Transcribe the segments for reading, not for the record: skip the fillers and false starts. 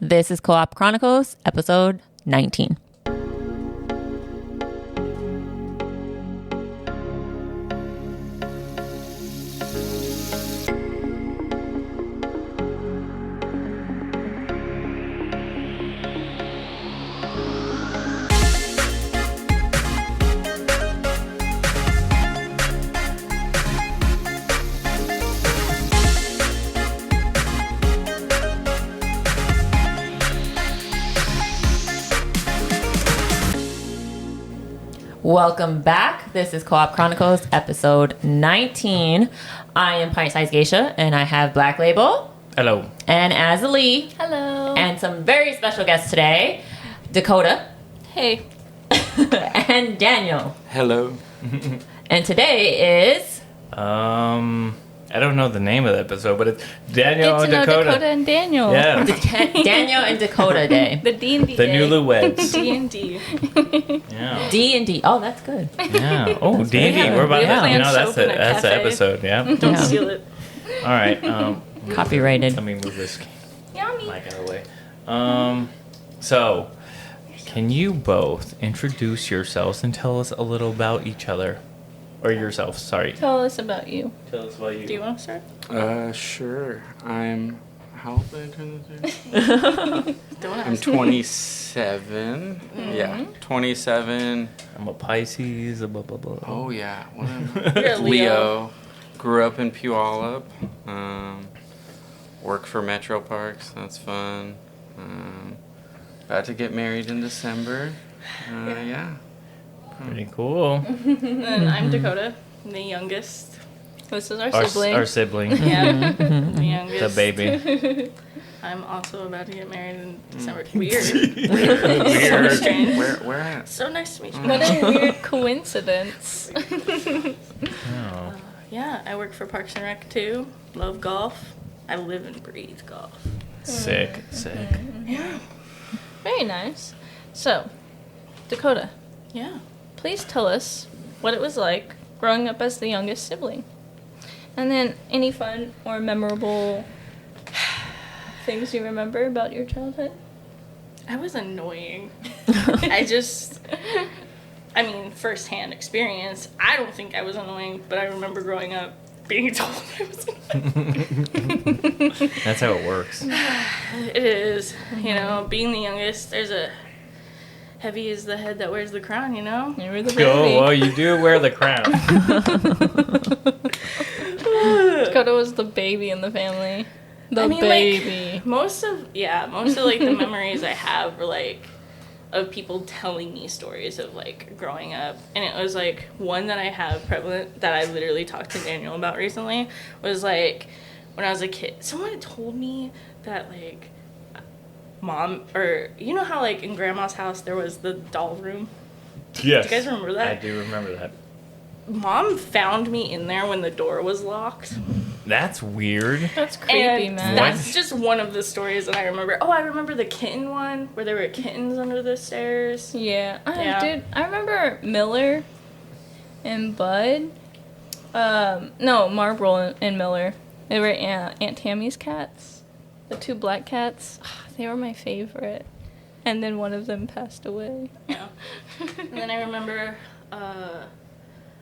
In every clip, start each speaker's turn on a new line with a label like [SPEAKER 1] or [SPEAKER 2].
[SPEAKER 1] This is Co-op Chronicles, episode 19. Welcome back. This is Co-op Chronicles, episode 19. I am Pint Size Geisha, and I have Black Label.
[SPEAKER 2] Hello.
[SPEAKER 1] And Azalee.
[SPEAKER 3] Hello.
[SPEAKER 1] And some very special guests today, Dakota.
[SPEAKER 3] Hey.
[SPEAKER 1] And Daniel.
[SPEAKER 2] Hello.
[SPEAKER 1] And today is...
[SPEAKER 2] I don't know the name of the episode, but it's Daniel
[SPEAKER 3] It's
[SPEAKER 2] and Dakota.
[SPEAKER 3] Dakota and Daniel.
[SPEAKER 2] Yeah.
[SPEAKER 1] Daniel and Dakota Day.
[SPEAKER 3] The D&D
[SPEAKER 2] The
[SPEAKER 3] day.
[SPEAKER 2] newlyweds.
[SPEAKER 3] D&D.
[SPEAKER 2] Yeah.
[SPEAKER 1] D&D. Oh, that's good.
[SPEAKER 2] Yeah. Oh,
[SPEAKER 1] That's
[SPEAKER 2] D&D.
[SPEAKER 1] very good.
[SPEAKER 2] We're about
[SPEAKER 3] We have
[SPEAKER 2] to,
[SPEAKER 3] plans to
[SPEAKER 2] that's
[SPEAKER 3] open a
[SPEAKER 2] that's the
[SPEAKER 3] cafe.
[SPEAKER 2] episode, yeah.
[SPEAKER 3] Don't
[SPEAKER 1] Yeah.
[SPEAKER 3] steal it.
[SPEAKER 2] All right.
[SPEAKER 1] Copyrighted.
[SPEAKER 2] Let me move this
[SPEAKER 3] Yummy.
[SPEAKER 2] mic out of the way. So, can you both introduce yourselves and tell us a little about each other? Or yourself, sorry.
[SPEAKER 3] Tell us about you.
[SPEAKER 2] Tell us about you.
[SPEAKER 3] Do you want to start?
[SPEAKER 4] Sure. How old did I turn this in?
[SPEAKER 3] Don't
[SPEAKER 4] I'm
[SPEAKER 3] ask.
[SPEAKER 4] 27. Yeah, 27.
[SPEAKER 2] I'm a Pisces, blah, blah, blah.
[SPEAKER 4] Oh, yeah. What
[SPEAKER 3] You're a
[SPEAKER 4] am
[SPEAKER 3] Leo.
[SPEAKER 4] Grew up in Puyallup. Work for Metro Parks. That's fun. About to get married in December. Yeah.
[SPEAKER 2] Pretty cool.
[SPEAKER 3] And I'm Dakota, the youngest. This is our sibling.
[SPEAKER 2] Our sibling.
[SPEAKER 3] Yeah, the youngest.
[SPEAKER 2] The baby.
[SPEAKER 3] I'm also about to get married in December. Weird.
[SPEAKER 2] Weird.
[SPEAKER 3] So strange.
[SPEAKER 4] Where at?
[SPEAKER 3] So nice to meet you.
[SPEAKER 5] What a weird coincidence.
[SPEAKER 2] Oh.
[SPEAKER 3] Yeah, I work for Parks and Rec too. Love golf. I live and breathe golf.
[SPEAKER 2] Sick.
[SPEAKER 3] Yeah.
[SPEAKER 5] Very nice. So, Dakota,
[SPEAKER 3] Yeah.
[SPEAKER 5] please tell us what it was like growing up as the youngest sibling. And then any fun or memorable things you remember about your childhood?
[SPEAKER 3] I was annoying. I mean, first-hand experience. I don't think I was annoying, but I remember growing up being told I was annoying.
[SPEAKER 2] That's how it works.
[SPEAKER 3] It is, you know, being the youngest, there's a heavy is the head that wears the crown, you know?
[SPEAKER 5] You were the baby.
[SPEAKER 2] Oh, well, you do wear the crown.
[SPEAKER 5] Dakota was the baby in the family. The
[SPEAKER 3] I mean,
[SPEAKER 5] baby.
[SPEAKER 3] like, most of like the memories I have are like of people telling me stories of like growing up, and it was like one that I have prevalent that I literally talked to Daniel about recently was like when I was a kid, someone had told me that like mom, or you know how like in grandma's house there was the doll room.
[SPEAKER 2] Yes.
[SPEAKER 3] Do you guys remember that?
[SPEAKER 2] I do remember that.
[SPEAKER 3] Mom found me in there when the door was locked.
[SPEAKER 2] That's weird.
[SPEAKER 5] That's creepy,
[SPEAKER 3] And
[SPEAKER 5] man.
[SPEAKER 3] that's just one of the stories that I remember. Oh, I remember the kitten one where there were kittens under the stairs.
[SPEAKER 5] Yeah.
[SPEAKER 3] Yeah.
[SPEAKER 5] Dude, I remember Miller and Bud. No, Marble and Miller. They were Aunt Tammy's cats. The two black cats. They were my favorite. And then one of them passed away.
[SPEAKER 3] Yeah. And then I remember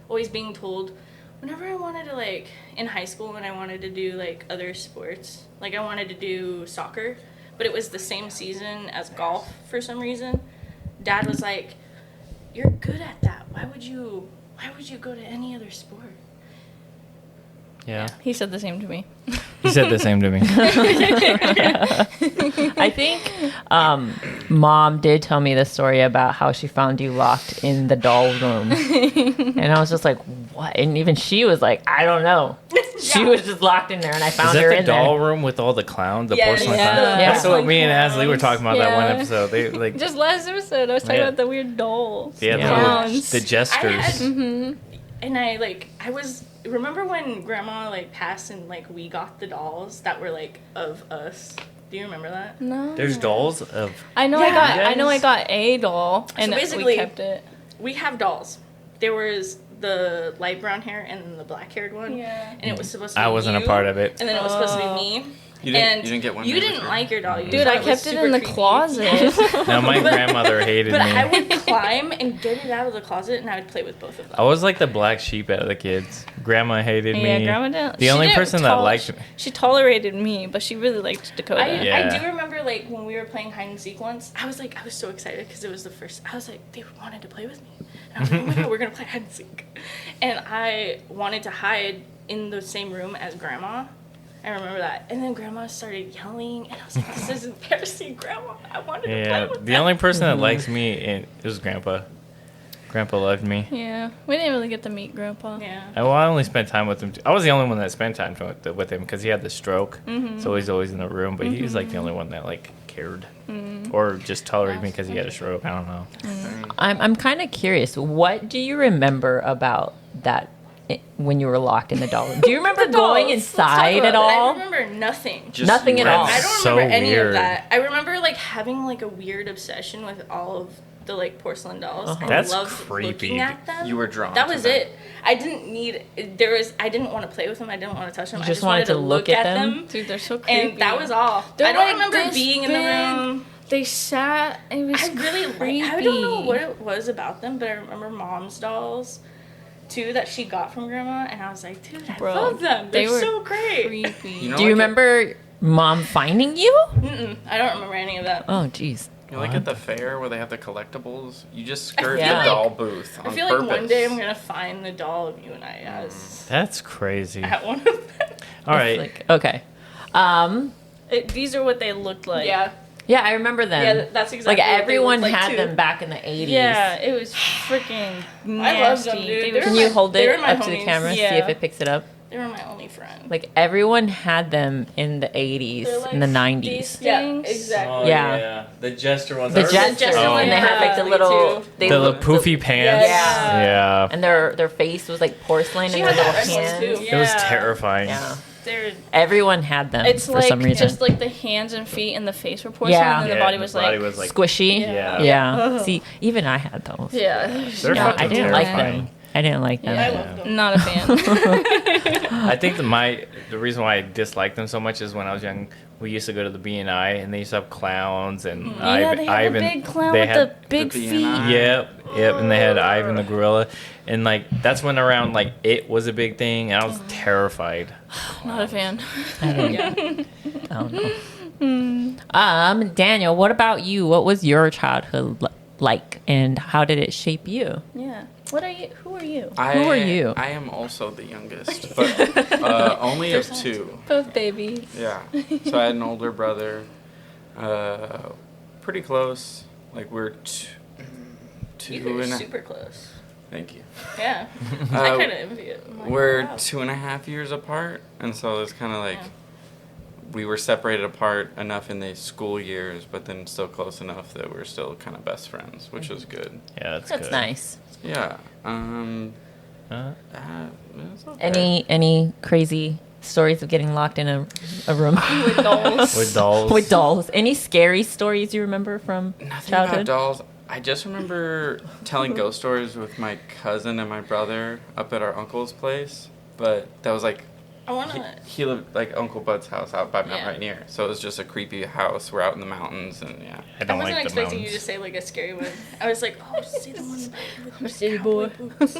[SPEAKER 3] always being told whenever I wanted to, like, in high school when I wanted to do, like, other sports, like, I wanted to do soccer, but it was the same season as golf for some reason. Dad was like, "You're good at that. Why would you go to any other sport?"
[SPEAKER 2] Yeah.
[SPEAKER 5] He said the same to me.
[SPEAKER 2] He said the same to me.
[SPEAKER 1] I think Mom did tell me the story about how she found you locked in the doll room. And I was just like, what? And even she was like, I don't know. She was just locked in there, and I
[SPEAKER 2] Is
[SPEAKER 1] found
[SPEAKER 2] that
[SPEAKER 1] her
[SPEAKER 2] the
[SPEAKER 1] in
[SPEAKER 2] doll
[SPEAKER 1] there.
[SPEAKER 2] room with all the clowns, the
[SPEAKER 3] Yes.
[SPEAKER 2] porcelain
[SPEAKER 5] Yeah.
[SPEAKER 2] clowns?
[SPEAKER 5] Yeah.
[SPEAKER 2] That's what me and Azalee were talking about that one
[SPEAKER 5] Yeah.
[SPEAKER 2] episode. They like
[SPEAKER 5] Just last episode, I was talking
[SPEAKER 2] Yeah.
[SPEAKER 5] about the weird dolls.
[SPEAKER 2] yeah,
[SPEAKER 1] Yeah.
[SPEAKER 2] the, little,
[SPEAKER 5] Clowns.
[SPEAKER 2] the jesters.
[SPEAKER 3] And I was remember when Grandma like passed and like we got the dolls that were like of us. Do you remember that?
[SPEAKER 5] No.
[SPEAKER 2] There's dolls of
[SPEAKER 5] I know
[SPEAKER 3] Yeah.
[SPEAKER 5] I know I got a doll and
[SPEAKER 3] basically-
[SPEAKER 5] we kept it.
[SPEAKER 3] We have dolls. There was the light brown hair and then the black haired one.
[SPEAKER 5] Yeah.
[SPEAKER 3] And it was supposed to be
[SPEAKER 2] I wasn't a
[SPEAKER 3] you,
[SPEAKER 2] part of it.
[SPEAKER 3] And then it was supposed to be me.
[SPEAKER 4] You didn't get one.
[SPEAKER 3] You
[SPEAKER 4] made with
[SPEAKER 3] didn't
[SPEAKER 4] her?
[SPEAKER 3] like your doll. You
[SPEAKER 5] Dude,
[SPEAKER 3] thought
[SPEAKER 5] I
[SPEAKER 3] it was
[SPEAKER 5] kept it
[SPEAKER 3] super
[SPEAKER 5] in the
[SPEAKER 3] creepy.
[SPEAKER 5] closet.
[SPEAKER 2] Now my grandmother hated
[SPEAKER 3] But
[SPEAKER 2] me.
[SPEAKER 3] I would climb and get it out of the closet, and I would play with both of them.
[SPEAKER 2] I was like the black sheep out of the kids. Grandma hated me.
[SPEAKER 5] Yeah, Grandma didn't.
[SPEAKER 2] The
[SPEAKER 5] she
[SPEAKER 2] only
[SPEAKER 5] didn't
[SPEAKER 2] person that liked me.
[SPEAKER 5] She tolerated me, but she really liked Dakota.
[SPEAKER 3] I
[SPEAKER 2] Yeah.
[SPEAKER 3] do remember like when we were playing hide and seek once. I was so excited because it was the first. I was like, they wanted to play with me, and I was like, oh my god, we're gonna play hide and seek, and I wanted to hide in the same room as Grandma. I remember that, and then Grandma started yelling, and I was like, this is embarrassing, Grandma. I wanted to play
[SPEAKER 2] Yeah,
[SPEAKER 3] with
[SPEAKER 2] the only person that likes me it was Grandpa. Grandpa loved me.
[SPEAKER 5] Yeah, we didn't really get to meet Grandpa.
[SPEAKER 3] Yeah.
[SPEAKER 2] I only spent time with him. I was the only one that spent time with him because he had the stroke, so he's always in the room. But he was like the only one that like cared or just tolerated me because he had a stroke. I don't know.
[SPEAKER 1] I'm kind of curious. What do you remember about that when you were locked in the doll room? Do you remember going inside at
[SPEAKER 3] I
[SPEAKER 1] all?
[SPEAKER 3] remember nothing.
[SPEAKER 4] Just
[SPEAKER 1] Nothing
[SPEAKER 4] you
[SPEAKER 1] at all.
[SPEAKER 4] ran-
[SPEAKER 3] I don't
[SPEAKER 2] So
[SPEAKER 3] remember any
[SPEAKER 2] weird.
[SPEAKER 3] of that. I remember like having like a weird obsession with all of the like porcelain dolls. I
[SPEAKER 2] That's
[SPEAKER 3] loved
[SPEAKER 2] creepy.
[SPEAKER 3] looking at them.
[SPEAKER 4] You were drawn
[SPEAKER 3] That
[SPEAKER 4] to
[SPEAKER 3] was
[SPEAKER 4] them.
[SPEAKER 3] it. I didn't need. I didn't want to play with them. I didn't want to touch them.
[SPEAKER 1] You
[SPEAKER 3] I
[SPEAKER 1] just
[SPEAKER 3] wanted
[SPEAKER 1] wanted to look at them?
[SPEAKER 5] Dude, they're so creepy.
[SPEAKER 3] And that was all.
[SPEAKER 5] They're
[SPEAKER 3] I don't
[SPEAKER 5] like
[SPEAKER 3] remember
[SPEAKER 5] this
[SPEAKER 3] being in the
[SPEAKER 5] big.
[SPEAKER 3] room.
[SPEAKER 5] They sat. It was
[SPEAKER 3] I really
[SPEAKER 5] creepy.
[SPEAKER 3] I don't know what it was about them, but I remember Mom's dolls too that she got from Grandma, and I was like, dude, I
[SPEAKER 5] Bro,
[SPEAKER 3] love them.
[SPEAKER 5] they
[SPEAKER 3] They're
[SPEAKER 5] were
[SPEAKER 3] so great.
[SPEAKER 5] creepy.
[SPEAKER 4] You know,
[SPEAKER 1] Do you
[SPEAKER 4] like
[SPEAKER 1] remember Mom finding you?
[SPEAKER 3] I don't remember any of that.
[SPEAKER 1] Oh, jeez.
[SPEAKER 4] You know, like at the fair where they have the collectibles, you just skirt
[SPEAKER 1] feel
[SPEAKER 4] the
[SPEAKER 1] like-
[SPEAKER 4] doll booth on
[SPEAKER 3] I feel
[SPEAKER 4] purpose.
[SPEAKER 3] like one day I'm gonna find the doll of you and I as
[SPEAKER 2] That's crazy.
[SPEAKER 3] at one of them.
[SPEAKER 2] All right.
[SPEAKER 1] Like, okay.
[SPEAKER 5] These are what they looked like.
[SPEAKER 1] Yeah, I remember them.
[SPEAKER 3] Yeah, that's exactly
[SPEAKER 1] like
[SPEAKER 3] what they
[SPEAKER 1] everyone
[SPEAKER 3] looked like,
[SPEAKER 1] had
[SPEAKER 3] too.
[SPEAKER 1] them back in the 80s.
[SPEAKER 5] Yeah, it was freaking nasty.
[SPEAKER 3] I loved them, dude.
[SPEAKER 5] They
[SPEAKER 3] They
[SPEAKER 5] were
[SPEAKER 3] were
[SPEAKER 1] Can
[SPEAKER 3] my-
[SPEAKER 1] you hold
[SPEAKER 3] they
[SPEAKER 1] it
[SPEAKER 3] were my
[SPEAKER 1] up to the
[SPEAKER 3] homies.
[SPEAKER 1] camera? See
[SPEAKER 5] Yeah.
[SPEAKER 1] if it picks it up.
[SPEAKER 3] They were my only friend.
[SPEAKER 1] Like everyone had them in the 80s,
[SPEAKER 3] They're like
[SPEAKER 1] in the
[SPEAKER 5] these
[SPEAKER 1] 90s.
[SPEAKER 3] Yeah,
[SPEAKER 5] things.
[SPEAKER 3] exactly.
[SPEAKER 2] Oh,
[SPEAKER 1] Yeah.
[SPEAKER 2] The gesture ones.
[SPEAKER 1] The
[SPEAKER 2] I remember-
[SPEAKER 1] jester,
[SPEAKER 3] Oh,
[SPEAKER 1] and they
[SPEAKER 3] yeah.
[SPEAKER 1] had like the
[SPEAKER 3] Me
[SPEAKER 1] little,
[SPEAKER 3] too.
[SPEAKER 1] they
[SPEAKER 2] The
[SPEAKER 1] looked-
[SPEAKER 2] poofy pants.
[SPEAKER 1] Yeah.
[SPEAKER 2] Yeah.
[SPEAKER 1] and their face was like porcelain
[SPEAKER 3] She
[SPEAKER 1] in their
[SPEAKER 3] had
[SPEAKER 1] little
[SPEAKER 3] that red one,
[SPEAKER 1] hands.
[SPEAKER 3] too.
[SPEAKER 2] It was
[SPEAKER 5] Yeah.
[SPEAKER 2] terrifying.
[SPEAKER 1] Yeah,
[SPEAKER 5] They're,
[SPEAKER 1] everyone had them
[SPEAKER 5] it's
[SPEAKER 1] for
[SPEAKER 5] like
[SPEAKER 1] some reason.
[SPEAKER 5] just like the hands and feet and the face were porcelain,
[SPEAKER 1] Yeah.
[SPEAKER 5] and then the body was like
[SPEAKER 1] Squishy.
[SPEAKER 2] Yeah.
[SPEAKER 1] Yeah. See, even I had those.
[SPEAKER 5] yeah.
[SPEAKER 2] They're
[SPEAKER 1] Yeah,
[SPEAKER 2] fucking
[SPEAKER 1] I didn't like
[SPEAKER 2] terrifying.
[SPEAKER 1] them. I didn't like them.
[SPEAKER 3] I
[SPEAKER 5] Yeah.
[SPEAKER 3] loved them.
[SPEAKER 5] Not a fan.
[SPEAKER 2] I think the reason why I disliked them so much is when I was young, we used to go to the B&I and they used to have clowns and
[SPEAKER 5] Yeah, they had the big clown with the big
[SPEAKER 4] the
[SPEAKER 5] feet.
[SPEAKER 4] B&I.
[SPEAKER 2] Yep, and they had Ivan the gorilla, and like that's when around like it was a big thing, and I was terrified.
[SPEAKER 5] Not a fan.
[SPEAKER 1] I don't,
[SPEAKER 3] Yeah.
[SPEAKER 1] I don't know. Daniel, what about you? What was your childhood like, and how did it shape you?
[SPEAKER 5] Yeah. What are you? Who are you?
[SPEAKER 1] Who are you?
[SPEAKER 4] I am also the youngest, but only of two.
[SPEAKER 5] Both babies.
[SPEAKER 4] Yeah. So I had an older brother, pretty close. Like we're two
[SPEAKER 3] You were
[SPEAKER 4] and a.
[SPEAKER 3] super close.
[SPEAKER 4] Thank you.
[SPEAKER 3] Yeah. I
[SPEAKER 4] Uh,
[SPEAKER 3] kind of envy it. I'm like,
[SPEAKER 4] We're
[SPEAKER 3] wow.
[SPEAKER 4] 2.5 years apart, and so it's kind of like
[SPEAKER 3] Yeah.
[SPEAKER 4] we were separated apart enough in the school years, but then still close enough that we're still kind of best friends, which was good.
[SPEAKER 2] Yeah, that's
[SPEAKER 1] That's
[SPEAKER 2] good.
[SPEAKER 1] nice.
[SPEAKER 4] Yeah. It's okay.
[SPEAKER 1] Any crazy stories of getting locked in a room
[SPEAKER 5] With dolls.
[SPEAKER 2] With dolls.
[SPEAKER 1] with dolls? Any scary stories you remember from
[SPEAKER 4] Nothing
[SPEAKER 1] childhood?
[SPEAKER 4] about dolls. I just remember telling ghost stories with my cousin and my brother up at our uncle's place, but that was like
[SPEAKER 3] I want to.
[SPEAKER 4] he lived like Uncle Bud's house out by Mount
[SPEAKER 3] Yeah.
[SPEAKER 4] Rainier, so it was just a creepy house. We're out in the mountains, and yeah.
[SPEAKER 2] I
[SPEAKER 3] I
[SPEAKER 2] don't
[SPEAKER 3] wasn't
[SPEAKER 2] like the
[SPEAKER 3] expecting
[SPEAKER 2] mountains.
[SPEAKER 3] you to say like a scary one. I was like, oh, say the one with
[SPEAKER 5] I'm a city boy.
[SPEAKER 3] boots.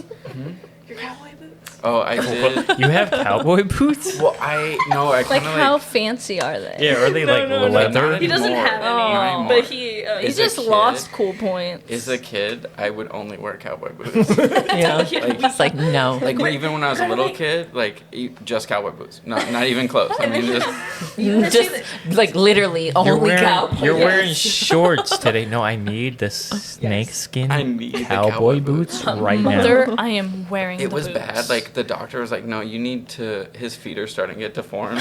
[SPEAKER 3] Your cowboy boots.
[SPEAKER 4] Oh, I did.
[SPEAKER 2] You have cowboy boots?
[SPEAKER 4] Well, I
[SPEAKER 5] Like,
[SPEAKER 4] kind of
[SPEAKER 5] how fancy are they?
[SPEAKER 2] Yeah, are they like
[SPEAKER 3] no,
[SPEAKER 2] leather?
[SPEAKER 3] He doesn't
[SPEAKER 4] anymore.
[SPEAKER 3] have any,
[SPEAKER 5] Not
[SPEAKER 4] anymore.
[SPEAKER 3] but he.
[SPEAKER 5] He
[SPEAKER 4] As a
[SPEAKER 5] just
[SPEAKER 4] kid-
[SPEAKER 5] lost cool points.
[SPEAKER 4] As a kid, I would only wear cowboy boots.
[SPEAKER 1] Yeah,
[SPEAKER 4] Like-
[SPEAKER 1] it's like no.
[SPEAKER 4] Like even when I was a little kid, like just cowboy boots. Not even close. I mean, just
[SPEAKER 1] just like literally only cowboy.
[SPEAKER 2] You're
[SPEAKER 1] Yes.
[SPEAKER 2] wearing shorts today. No, I need the snakeskin
[SPEAKER 4] I need the
[SPEAKER 2] cowboy
[SPEAKER 4] cowboy
[SPEAKER 2] boots
[SPEAKER 4] boots.
[SPEAKER 2] right now.
[SPEAKER 5] Mother, I am wearing
[SPEAKER 4] it
[SPEAKER 5] the
[SPEAKER 4] was
[SPEAKER 5] boots.
[SPEAKER 4] bad. Like the doctor was like, no, you need to. His feet are starting to get deformed.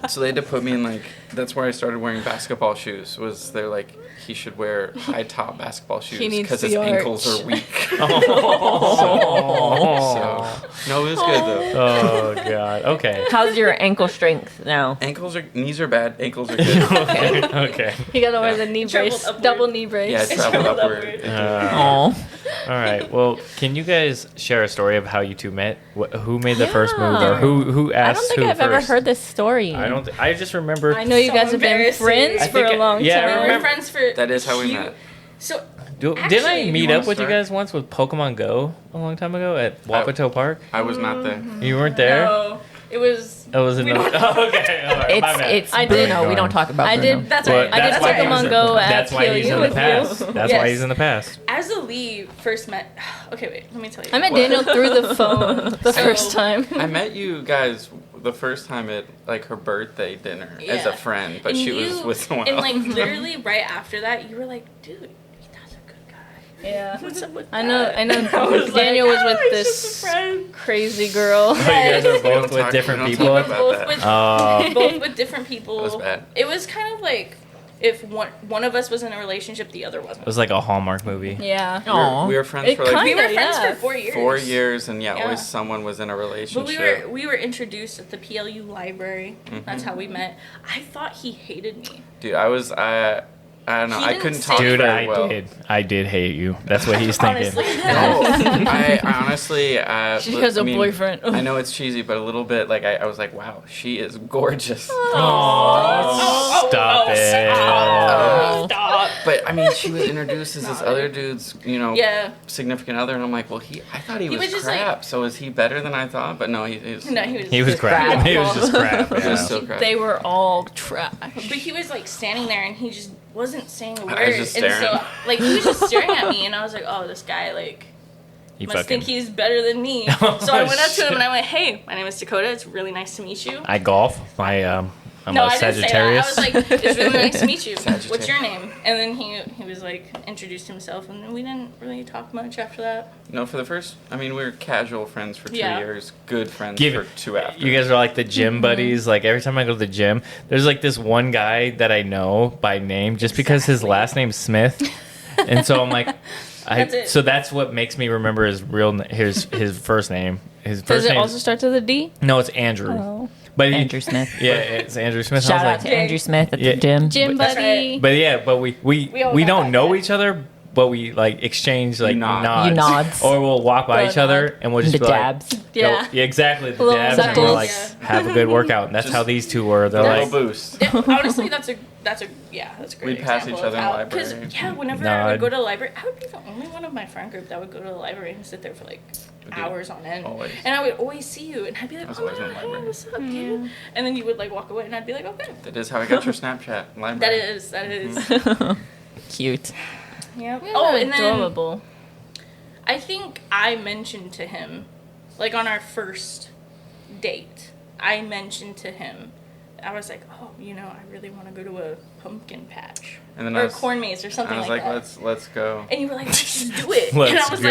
[SPEAKER 4] So they had to put me in like. That's where I started wearing basketball shoes. Was they're like he should wear high top basketball shoes
[SPEAKER 5] needs
[SPEAKER 4] because
[SPEAKER 5] the
[SPEAKER 4] his ankles
[SPEAKER 5] arch.
[SPEAKER 4] are weak.
[SPEAKER 2] Oh.
[SPEAKER 4] So no, it was good though.
[SPEAKER 2] Oh god. Okay.
[SPEAKER 1] How's your ankle strength now?
[SPEAKER 4] Knees are bad. Ankles are good.
[SPEAKER 2] Okay. Okay.
[SPEAKER 5] You gotta wear
[SPEAKER 4] Yeah.
[SPEAKER 5] the knee
[SPEAKER 3] Traveled
[SPEAKER 5] brace,
[SPEAKER 3] upward.
[SPEAKER 5] double knee brace.
[SPEAKER 4] Yeah, I traveled
[SPEAKER 3] Traveled
[SPEAKER 4] upward.
[SPEAKER 3] upward.
[SPEAKER 1] Oh,
[SPEAKER 2] All right. Well, can you guys share a story of how you two met? Who made the first move, or who
[SPEAKER 1] I
[SPEAKER 2] asked
[SPEAKER 1] don't think
[SPEAKER 2] who
[SPEAKER 1] I've
[SPEAKER 2] first?
[SPEAKER 1] ever heard this story.
[SPEAKER 2] I don't. I just remember.
[SPEAKER 5] I know you
[SPEAKER 3] So
[SPEAKER 5] guys have been
[SPEAKER 3] embarrassing.
[SPEAKER 5] friends
[SPEAKER 2] I
[SPEAKER 5] for
[SPEAKER 2] think
[SPEAKER 5] a long
[SPEAKER 2] yeah, I
[SPEAKER 5] time.
[SPEAKER 3] We were
[SPEAKER 2] remember-
[SPEAKER 3] friends for.
[SPEAKER 4] That is how we
[SPEAKER 3] cute-
[SPEAKER 4] met.
[SPEAKER 3] So
[SPEAKER 2] Didn't I
[SPEAKER 3] Actually,
[SPEAKER 2] meet
[SPEAKER 4] you
[SPEAKER 2] up
[SPEAKER 4] wanna
[SPEAKER 2] with you
[SPEAKER 4] start?
[SPEAKER 2] guys once with Pokemon Go a long time ago at Wapato Park?
[SPEAKER 4] I was not there.
[SPEAKER 2] You weren't there.
[SPEAKER 3] no, it was.
[SPEAKER 2] It was
[SPEAKER 3] We
[SPEAKER 2] another.
[SPEAKER 3] don't-
[SPEAKER 2] Oh, okay. All right. my bad.
[SPEAKER 1] It's
[SPEAKER 5] I
[SPEAKER 1] Bruno.
[SPEAKER 5] did-
[SPEAKER 1] We don't talk about
[SPEAKER 5] I
[SPEAKER 1] Bruno.
[SPEAKER 5] did.
[SPEAKER 3] That's
[SPEAKER 2] But
[SPEAKER 3] right.
[SPEAKER 5] I did
[SPEAKER 2] that's why
[SPEAKER 5] Pokemon
[SPEAKER 2] he's-
[SPEAKER 5] Go at
[SPEAKER 2] That's why he's in
[SPEAKER 5] PLU
[SPEAKER 2] the
[SPEAKER 5] with
[SPEAKER 2] past.
[SPEAKER 5] you.
[SPEAKER 2] That's
[SPEAKER 3] Yes.
[SPEAKER 2] why he's in the past.
[SPEAKER 3] As the Lee first met. Okay, wait. Let me tell you.
[SPEAKER 5] I met Daniel through the phone the first time.
[SPEAKER 4] I met you guys the first time at like her birthday dinner as a
[SPEAKER 3] Yeah.
[SPEAKER 4] friend, but
[SPEAKER 3] And
[SPEAKER 4] she was
[SPEAKER 3] you-
[SPEAKER 4] with someone
[SPEAKER 3] And
[SPEAKER 4] else.
[SPEAKER 3] like literally right after that, you were like, dude, that's a good guy.
[SPEAKER 5] Yeah.
[SPEAKER 3] What's up with
[SPEAKER 5] I
[SPEAKER 3] that?
[SPEAKER 5] know.
[SPEAKER 3] I was
[SPEAKER 5] Daniel
[SPEAKER 3] like,
[SPEAKER 5] was with
[SPEAKER 3] "Oh, he's just a
[SPEAKER 5] this
[SPEAKER 3] friend."
[SPEAKER 5] crazy girl.
[SPEAKER 2] Oh, you guys are
[SPEAKER 4] We don't
[SPEAKER 2] both with
[SPEAKER 4] talk-
[SPEAKER 2] different
[SPEAKER 4] we don't
[SPEAKER 2] people.
[SPEAKER 4] talk about
[SPEAKER 3] Both
[SPEAKER 4] that.
[SPEAKER 3] with both with different people.
[SPEAKER 4] That was bad.
[SPEAKER 3] It was kind of like if one of us was in a relationship, the other wasn't.
[SPEAKER 2] It was like a Hallmark movie.
[SPEAKER 5] Yeah.
[SPEAKER 1] Aw.
[SPEAKER 4] We were friends
[SPEAKER 5] It
[SPEAKER 4] for like
[SPEAKER 3] We were
[SPEAKER 5] Kinda,
[SPEAKER 3] friends
[SPEAKER 5] yeah.
[SPEAKER 3] for 4 years.
[SPEAKER 4] 4 years, and
[SPEAKER 3] Yeah.
[SPEAKER 4] always someone was in a
[SPEAKER 3] But
[SPEAKER 4] relationship.
[SPEAKER 3] we were introduced at the PLU library.
[SPEAKER 4] Mm-hmm.
[SPEAKER 3] That's how we met. I thought he hated me.
[SPEAKER 4] Dude, I don't know.
[SPEAKER 3] He
[SPEAKER 4] I
[SPEAKER 3] didn't
[SPEAKER 4] couldn't
[SPEAKER 3] say-
[SPEAKER 4] talk
[SPEAKER 2] Dude,
[SPEAKER 4] very well.
[SPEAKER 2] I did hate you. That's what he's thinking.
[SPEAKER 3] Honestly,
[SPEAKER 4] No, I honestly.
[SPEAKER 5] She has a boyfriend.
[SPEAKER 4] I know it's cheesy, but a little bit. Like I was like, wow, she is gorgeous.
[SPEAKER 2] Oh, stop
[SPEAKER 3] oh,
[SPEAKER 2] it.
[SPEAKER 3] Stop.
[SPEAKER 4] But I mean, she was introduced as this other dude's,
[SPEAKER 3] Yeah.
[SPEAKER 4] significant other, and I'm like, well, I thought he was
[SPEAKER 3] was just
[SPEAKER 4] crap. So is he better than I thought? But no, he was.
[SPEAKER 3] No, he was.
[SPEAKER 2] He was crap.
[SPEAKER 1] crap.
[SPEAKER 2] He was just crap.
[SPEAKER 4] He was
[SPEAKER 2] Yeah.
[SPEAKER 4] still crap.
[SPEAKER 5] They were all trash.
[SPEAKER 3] But he was like standing there and he just wasn't saying a word.
[SPEAKER 4] I was just
[SPEAKER 3] and
[SPEAKER 4] staring.
[SPEAKER 3] so like he was just staring at me and I was like, oh, this guy like
[SPEAKER 2] He
[SPEAKER 3] must
[SPEAKER 2] fucking.
[SPEAKER 3] think he's better than me.
[SPEAKER 2] Oh,
[SPEAKER 3] So I went up to him
[SPEAKER 2] shit.
[SPEAKER 3] and I went, hey, my name is Dakota. It's really nice to meet you.
[SPEAKER 2] I golf. I'm
[SPEAKER 3] No,
[SPEAKER 2] a
[SPEAKER 3] I didn't say that. I
[SPEAKER 2] Sagittarius.
[SPEAKER 3] was like, it's really nice to meet you.
[SPEAKER 4] Sagittarius.
[SPEAKER 3] What's your name? And then he was like, introduced himself, and then we didn't really talk much after that.
[SPEAKER 4] No, for the first. I mean, we were casual friends for 2
[SPEAKER 3] Yeah.
[SPEAKER 4] years. Good friends
[SPEAKER 2] Give
[SPEAKER 4] for
[SPEAKER 2] it-
[SPEAKER 4] 2 after.
[SPEAKER 2] You guys are like the gym buddies. Like every time I go to the gym, there's like this one guy that I know by name just because his
[SPEAKER 3] Exactly.
[SPEAKER 2] last name's Smith, and so I'm like,
[SPEAKER 3] That's it.
[SPEAKER 2] so that's what makes me remember his his first name. His
[SPEAKER 5] Does
[SPEAKER 2] first
[SPEAKER 5] it
[SPEAKER 2] name.
[SPEAKER 5] also start with a D?
[SPEAKER 2] No, it's Andrew.
[SPEAKER 5] Oh.
[SPEAKER 2] But
[SPEAKER 1] Andrew Smith.
[SPEAKER 2] Yeah, it's Andrew Smith.
[SPEAKER 1] Shout
[SPEAKER 2] I
[SPEAKER 1] out
[SPEAKER 2] was
[SPEAKER 1] to
[SPEAKER 2] like,
[SPEAKER 1] Andrew Smith at
[SPEAKER 2] Yeah.
[SPEAKER 1] the gym.
[SPEAKER 5] Gym
[SPEAKER 3] That's
[SPEAKER 5] buddy.
[SPEAKER 3] right.
[SPEAKER 2] but yeah, but we
[SPEAKER 3] all got
[SPEAKER 2] don't
[SPEAKER 3] that
[SPEAKER 2] know
[SPEAKER 3] guy.
[SPEAKER 2] each other, but we like exchange like
[SPEAKER 4] nod.
[SPEAKER 2] nods.
[SPEAKER 1] You nods.
[SPEAKER 2] Or we'll walk by
[SPEAKER 5] The
[SPEAKER 2] each other
[SPEAKER 5] nod.
[SPEAKER 2] and we'll just
[SPEAKER 1] The
[SPEAKER 2] be like,
[SPEAKER 1] dabs.
[SPEAKER 5] Yeah.
[SPEAKER 2] yeah, exactly. The
[SPEAKER 5] Little
[SPEAKER 2] dabs, and we're
[SPEAKER 5] knuckles.
[SPEAKER 2] like,
[SPEAKER 3] Yeah.
[SPEAKER 2] have a good workout. And that's
[SPEAKER 4] Just
[SPEAKER 2] how these two were. They're
[SPEAKER 4] a
[SPEAKER 2] like,
[SPEAKER 4] little boost.
[SPEAKER 3] Honestly, that's a great
[SPEAKER 4] We'd pass
[SPEAKER 3] example
[SPEAKER 4] each other
[SPEAKER 3] of
[SPEAKER 4] in
[SPEAKER 3] how-
[SPEAKER 4] the library.
[SPEAKER 3] 'cause, yeah, whenever
[SPEAKER 2] No,
[SPEAKER 3] I would
[SPEAKER 2] I'd-
[SPEAKER 3] go to the library, I would be the only one of my friend group that would go to the library and sit there for like hours on end.
[SPEAKER 4] Always.
[SPEAKER 3] And I would always see you, and I'd be like,
[SPEAKER 4] I was
[SPEAKER 3] oh,
[SPEAKER 4] always in the
[SPEAKER 3] hey,
[SPEAKER 4] library.
[SPEAKER 3] what's up, dude? And then you would like walk away, and I'd be like, okay.
[SPEAKER 4] That is how I got your Snapchat library.
[SPEAKER 3] That is.
[SPEAKER 1] Cute.
[SPEAKER 3] Yeah.
[SPEAKER 5] Yeah,
[SPEAKER 3] Oh, and then
[SPEAKER 5] adorable.
[SPEAKER 3] I think I mentioned to him, like on our first date, I mentioned to him, I was like, oh, I really want to go to a pumpkin patch
[SPEAKER 4] And then
[SPEAKER 3] or
[SPEAKER 4] I
[SPEAKER 3] a
[SPEAKER 4] was,
[SPEAKER 3] corn maze or something
[SPEAKER 4] I was
[SPEAKER 3] like
[SPEAKER 4] like,
[SPEAKER 3] that.
[SPEAKER 4] let's go.
[SPEAKER 3] And you were like, let's just do it.
[SPEAKER 2] Let's
[SPEAKER 3] and I was
[SPEAKER 2] go.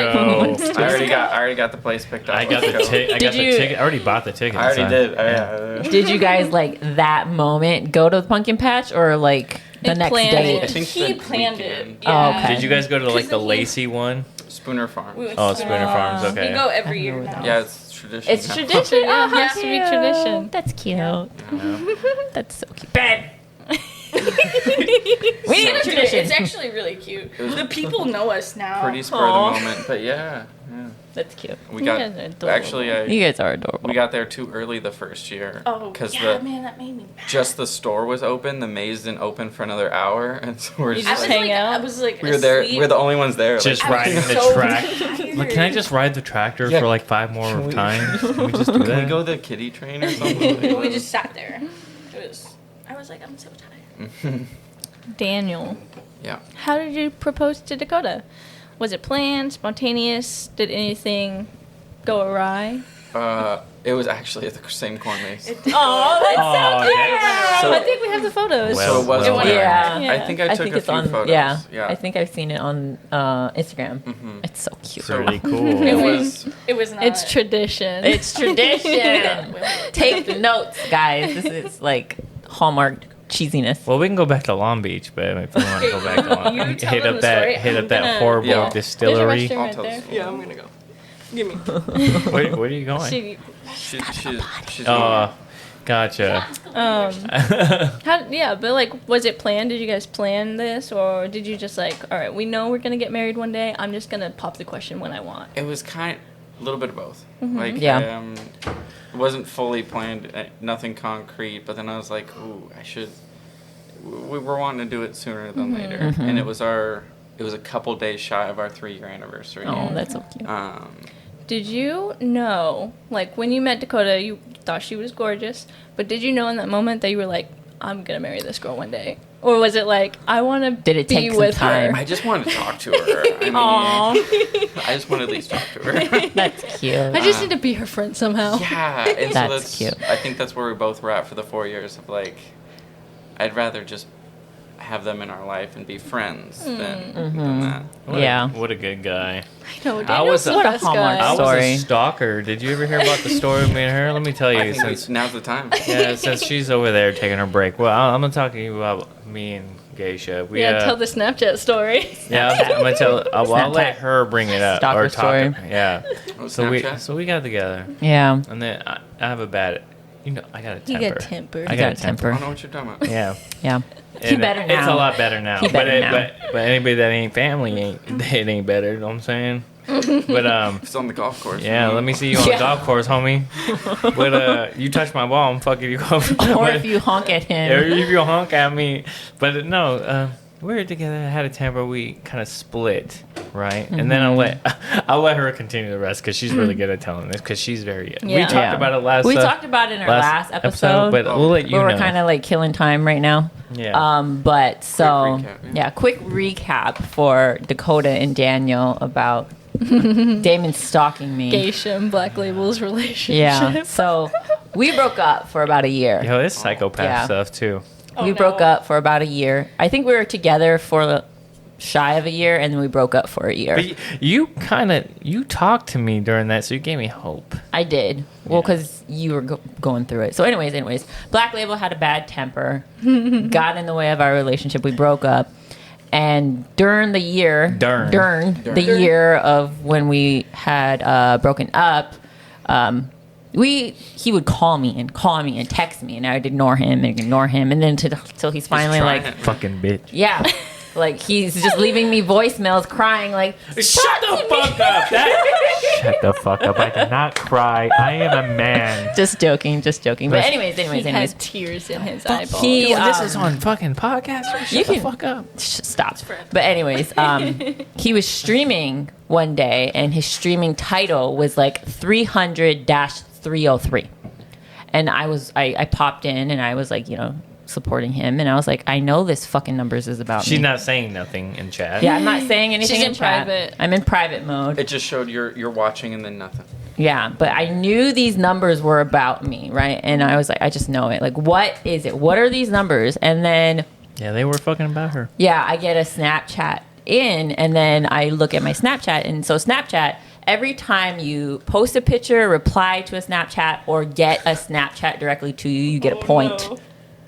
[SPEAKER 3] like,
[SPEAKER 4] I already got the place picked up.
[SPEAKER 2] I got the
[SPEAKER 4] Let's go.
[SPEAKER 2] ticket. I got
[SPEAKER 1] Did you-
[SPEAKER 2] the ticket. I already bought the ticket.
[SPEAKER 4] I already
[SPEAKER 2] son.
[SPEAKER 4] did. Yeah.
[SPEAKER 1] Did you guys like that moment go to the pumpkin patch or like the
[SPEAKER 5] They
[SPEAKER 1] next
[SPEAKER 5] planned
[SPEAKER 1] date?
[SPEAKER 4] I think
[SPEAKER 3] he
[SPEAKER 4] the
[SPEAKER 3] planned
[SPEAKER 4] weekend.
[SPEAKER 3] it.
[SPEAKER 1] Oh,
[SPEAKER 3] Yeah.
[SPEAKER 1] okay.
[SPEAKER 2] Did you guys go to like the
[SPEAKER 3] Because then
[SPEAKER 2] Lacey one?
[SPEAKER 4] Spooner Farm.
[SPEAKER 3] We went
[SPEAKER 2] Oh,
[SPEAKER 3] to-
[SPEAKER 2] Spooner Farms.
[SPEAKER 3] We
[SPEAKER 2] Okay.
[SPEAKER 3] go every
[SPEAKER 1] I
[SPEAKER 3] year
[SPEAKER 1] know
[SPEAKER 3] now.
[SPEAKER 1] that.
[SPEAKER 4] Yeah, it's tradition.
[SPEAKER 1] It's
[SPEAKER 4] now.
[SPEAKER 1] tradition.
[SPEAKER 5] Yeah,
[SPEAKER 1] Oh, how
[SPEAKER 5] has to be
[SPEAKER 1] cute.
[SPEAKER 5] tradition.
[SPEAKER 1] That's cute.
[SPEAKER 4] Yeah.
[SPEAKER 1] That's so cute. Bad. We need a
[SPEAKER 3] It's
[SPEAKER 1] tradition.
[SPEAKER 3] actually really cute.
[SPEAKER 4] It was
[SPEAKER 3] The people know us now.
[SPEAKER 4] Pretty spur
[SPEAKER 1] Aw.
[SPEAKER 4] of the moment, but yeah.
[SPEAKER 1] That's cute.
[SPEAKER 4] We
[SPEAKER 5] You
[SPEAKER 4] got
[SPEAKER 5] guys are adorable.
[SPEAKER 4] actually
[SPEAKER 1] You guys are adorable.
[SPEAKER 4] we got there too early the first year.
[SPEAKER 3] Oh,
[SPEAKER 4] because
[SPEAKER 3] yeah, man, that made me mad.
[SPEAKER 4] just the store was open. The maze didn't open for another hour, and so we're
[SPEAKER 5] You
[SPEAKER 4] just
[SPEAKER 3] I
[SPEAKER 5] just
[SPEAKER 3] was
[SPEAKER 4] like,
[SPEAKER 5] hang
[SPEAKER 3] like,
[SPEAKER 5] out?
[SPEAKER 3] I was like,
[SPEAKER 4] we were there.
[SPEAKER 3] asleep.
[SPEAKER 4] We're the only ones there.
[SPEAKER 2] Just
[SPEAKER 3] I was
[SPEAKER 2] riding the
[SPEAKER 3] so
[SPEAKER 2] track.
[SPEAKER 3] tired.
[SPEAKER 2] Like, can I just ride the tractor
[SPEAKER 4] Yeah.
[SPEAKER 2] for like 5 more
[SPEAKER 4] Can we-
[SPEAKER 2] times? Can we just do
[SPEAKER 4] Can
[SPEAKER 2] that?
[SPEAKER 4] we go the kiddie train or something?
[SPEAKER 3] We just sat there. I was like, I'm so tired.
[SPEAKER 5] Daniel,
[SPEAKER 4] Yeah.
[SPEAKER 5] how did you propose to Dakota? Was it planned, spontaneous? Did anything go awry?
[SPEAKER 4] It was actually at the same corn maze.
[SPEAKER 5] Oh, that's
[SPEAKER 2] Oh,
[SPEAKER 5] so cute!
[SPEAKER 2] that's-
[SPEAKER 4] So-
[SPEAKER 5] I think we have the photos.
[SPEAKER 2] Well,
[SPEAKER 4] so it was
[SPEAKER 2] well,
[SPEAKER 4] planned.
[SPEAKER 1] yeah.
[SPEAKER 4] I think I
[SPEAKER 1] I
[SPEAKER 4] took
[SPEAKER 1] think
[SPEAKER 4] a
[SPEAKER 1] it's
[SPEAKER 4] few
[SPEAKER 1] on.
[SPEAKER 4] photos.
[SPEAKER 1] Yeah.
[SPEAKER 4] Yeah.
[SPEAKER 1] I think I've seen it on Instagram.
[SPEAKER 4] Mhm.
[SPEAKER 1] It's so cute.
[SPEAKER 4] So-
[SPEAKER 2] Pretty cool.
[SPEAKER 4] It was.
[SPEAKER 3] It was not.
[SPEAKER 5] It's tradition.
[SPEAKER 1] It's tradition.
[SPEAKER 3] Yeah.
[SPEAKER 1] Take notes, guys. This is like Hallmark cheesiness.
[SPEAKER 2] Well, we can go back to Long Beach, but if we want to go back to Long
[SPEAKER 3] You
[SPEAKER 2] Beach,
[SPEAKER 3] tell
[SPEAKER 2] hit
[SPEAKER 3] them
[SPEAKER 2] up
[SPEAKER 3] the story,
[SPEAKER 2] that
[SPEAKER 3] I'm gonna-
[SPEAKER 2] horrible
[SPEAKER 4] Yeah.
[SPEAKER 5] There's your
[SPEAKER 2] distillery.
[SPEAKER 5] restroom
[SPEAKER 4] I'll
[SPEAKER 5] right
[SPEAKER 4] tell the
[SPEAKER 5] there.
[SPEAKER 4] story.
[SPEAKER 3] Yeah, I'm gonna go. Give me.
[SPEAKER 2] Where are you going?
[SPEAKER 5] She,
[SPEAKER 4] She's
[SPEAKER 2] Gotcha.
[SPEAKER 5] But like, was it planned? Did you guys plan this, or did you just like, all right, we know we're gonna get married one day. I'm just gonna pop the question when I want.
[SPEAKER 4] It was a little bit of both. Like,
[SPEAKER 1] Yeah.
[SPEAKER 4] it wasn't fully planned, nothing concrete. But then I was like, ooh, I should. We were wanting to do it sooner than later, and it was a couple days shy of our 3-year anniversary.
[SPEAKER 1] Oh, that's so cute.
[SPEAKER 5] Did you know, like, when you met Dakota, you thought she was gorgeous, but did you know in that moment that you were like, I'm gonna marry this girl one day? Or was it like, I want to
[SPEAKER 1] Did it
[SPEAKER 5] be
[SPEAKER 1] take some
[SPEAKER 5] with
[SPEAKER 1] time?
[SPEAKER 5] her?
[SPEAKER 4] I just wanted to talk to her. I mean, I just wanted to at least talk to her.
[SPEAKER 1] That's cute.
[SPEAKER 5] I just need to be her friend somehow.
[SPEAKER 4] Yeah, and
[SPEAKER 1] That's
[SPEAKER 4] so that's
[SPEAKER 1] cute.
[SPEAKER 4] I think that's where we both were at for the 4 years of like, I'd rather just have them in our life and be friends than that.
[SPEAKER 2] What a good guy.
[SPEAKER 5] I know,
[SPEAKER 2] I
[SPEAKER 5] Daniel's
[SPEAKER 2] was
[SPEAKER 5] the
[SPEAKER 1] what a
[SPEAKER 5] best
[SPEAKER 1] Hallmark
[SPEAKER 5] guy.
[SPEAKER 2] I was
[SPEAKER 1] Story.
[SPEAKER 2] a stalker. Did you ever hear about the story of me and her? Let me tell
[SPEAKER 4] I
[SPEAKER 2] you.
[SPEAKER 4] think
[SPEAKER 2] Since
[SPEAKER 4] now's the time.
[SPEAKER 2] since she's over there taking her break. Well, I'm gonna talk to you about me and Geisha. We
[SPEAKER 5] Tell the Snapchat story.
[SPEAKER 2] Yeah, I'm gonna tell. I'll let
[SPEAKER 1] Snapchat.
[SPEAKER 2] her bring it up
[SPEAKER 1] Stalker
[SPEAKER 2] or talk.
[SPEAKER 1] story.
[SPEAKER 2] Yeah.
[SPEAKER 4] Oh,
[SPEAKER 2] So we
[SPEAKER 4] Snapchat?
[SPEAKER 2] got together,
[SPEAKER 1] Yeah.
[SPEAKER 2] and then I have a bad. I got a
[SPEAKER 5] You
[SPEAKER 2] temper.
[SPEAKER 5] got temper.
[SPEAKER 2] I
[SPEAKER 1] You
[SPEAKER 2] got a temper.
[SPEAKER 4] I don't know what you're talking about.
[SPEAKER 2] Yeah.
[SPEAKER 1] Yeah. He
[SPEAKER 2] And
[SPEAKER 1] better
[SPEAKER 2] It's
[SPEAKER 1] now.
[SPEAKER 2] a lot better now.
[SPEAKER 1] He better now.
[SPEAKER 2] But anybody that ain't family it ain't better. You know what I'm saying? But
[SPEAKER 4] It's on the golf course.
[SPEAKER 2] yeah. Let me see you on the
[SPEAKER 1] Yeah.
[SPEAKER 2] golf course, homie. But you touch my ball, I'm fucking you off.
[SPEAKER 1] Or if you honk at
[SPEAKER 2] Or
[SPEAKER 1] him.
[SPEAKER 2] if you honk at me. But no, we were together, had a temper, we kind of split, right? And then I'll let her continue the rest because she's really good at telling this because she's very We
[SPEAKER 5] Yeah.
[SPEAKER 2] talked about it last
[SPEAKER 1] We talked about it in our last episode.
[SPEAKER 2] but we'll let you
[SPEAKER 1] But
[SPEAKER 2] know.
[SPEAKER 1] we're kind of like killing time right now.
[SPEAKER 2] Yeah.
[SPEAKER 1] But so
[SPEAKER 4] recap,
[SPEAKER 1] quick recap for Dakota and Daniel about Damon stalking me.
[SPEAKER 5] Geisha and Black Label's relationship.
[SPEAKER 1] Yeah. So we broke up for about a year.
[SPEAKER 2] Yo, it's psychopath
[SPEAKER 1] Yeah.
[SPEAKER 2] stuff too.
[SPEAKER 1] We broke up for about a year. I think we were together for shy of a year, and then we broke up for a year.
[SPEAKER 2] But you talked to me during that, so you gave me hope.
[SPEAKER 1] I did. Well, because you were going through it. So, anyways, Black Label had a bad temper, got in the way of our relationship. We broke up, and during the year, the year of when we had broken up, he would call me and text me, and I would ignore him, and then till he's finally
[SPEAKER 4] trying
[SPEAKER 1] like,
[SPEAKER 4] it.
[SPEAKER 2] Fucking bitch.
[SPEAKER 1] yeah. Like, he's just leaving me voicemails crying, like,
[SPEAKER 2] Shut the fuck up. Shut the fuck up. I did not cry. I am a man.
[SPEAKER 1] just joking. But anyways.
[SPEAKER 5] He had tears in his eyeballs.
[SPEAKER 1] He,
[SPEAKER 2] This is on fucking podcast. Shut
[SPEAKER 1] You
[SPEAKER 2] the
[SPEAKER 1] can-
[SPEAKER 2] fuck up.
[SPEAKER 1] Stop. But anyways, he was streaming one day, and his streaming title was like 300-303. And I popped in, and I was like, supporting him, and I was like, I know this fucking numbers is about
[SPEAKER 2] She's
[SPEAKER 1] me.
[SPEAKER 2] not saying nothing in chat.
[SPEAKER 1] Yeah, I'm not saying anything
[SPEAKER 5] She's
[SPEAKER 1] in
[SPEAKER 5] in
[SPEAKER 1] chat.
[SPEAKER 5] private.
[SPEAKER 1] I'm in private mode.
[SPEAKER 4] It just showed you're watching and then nothing.
[SPEAKER 1] Yeah, but I knew these numbers were about me, right? And I was like, I just know it. Like, what is it? What are these numbers? And then,
[SPEAKER 2] Yeah, they were fucking about her.
[SPEAKER 1] yeah, I get a Snapchat in, and then I look at my Snapchat. And so Snapchat, every time you post a picture, reply to a Snapchat, or get a Snapchat directly to you, you get a point.
[SPEAKER 3] No.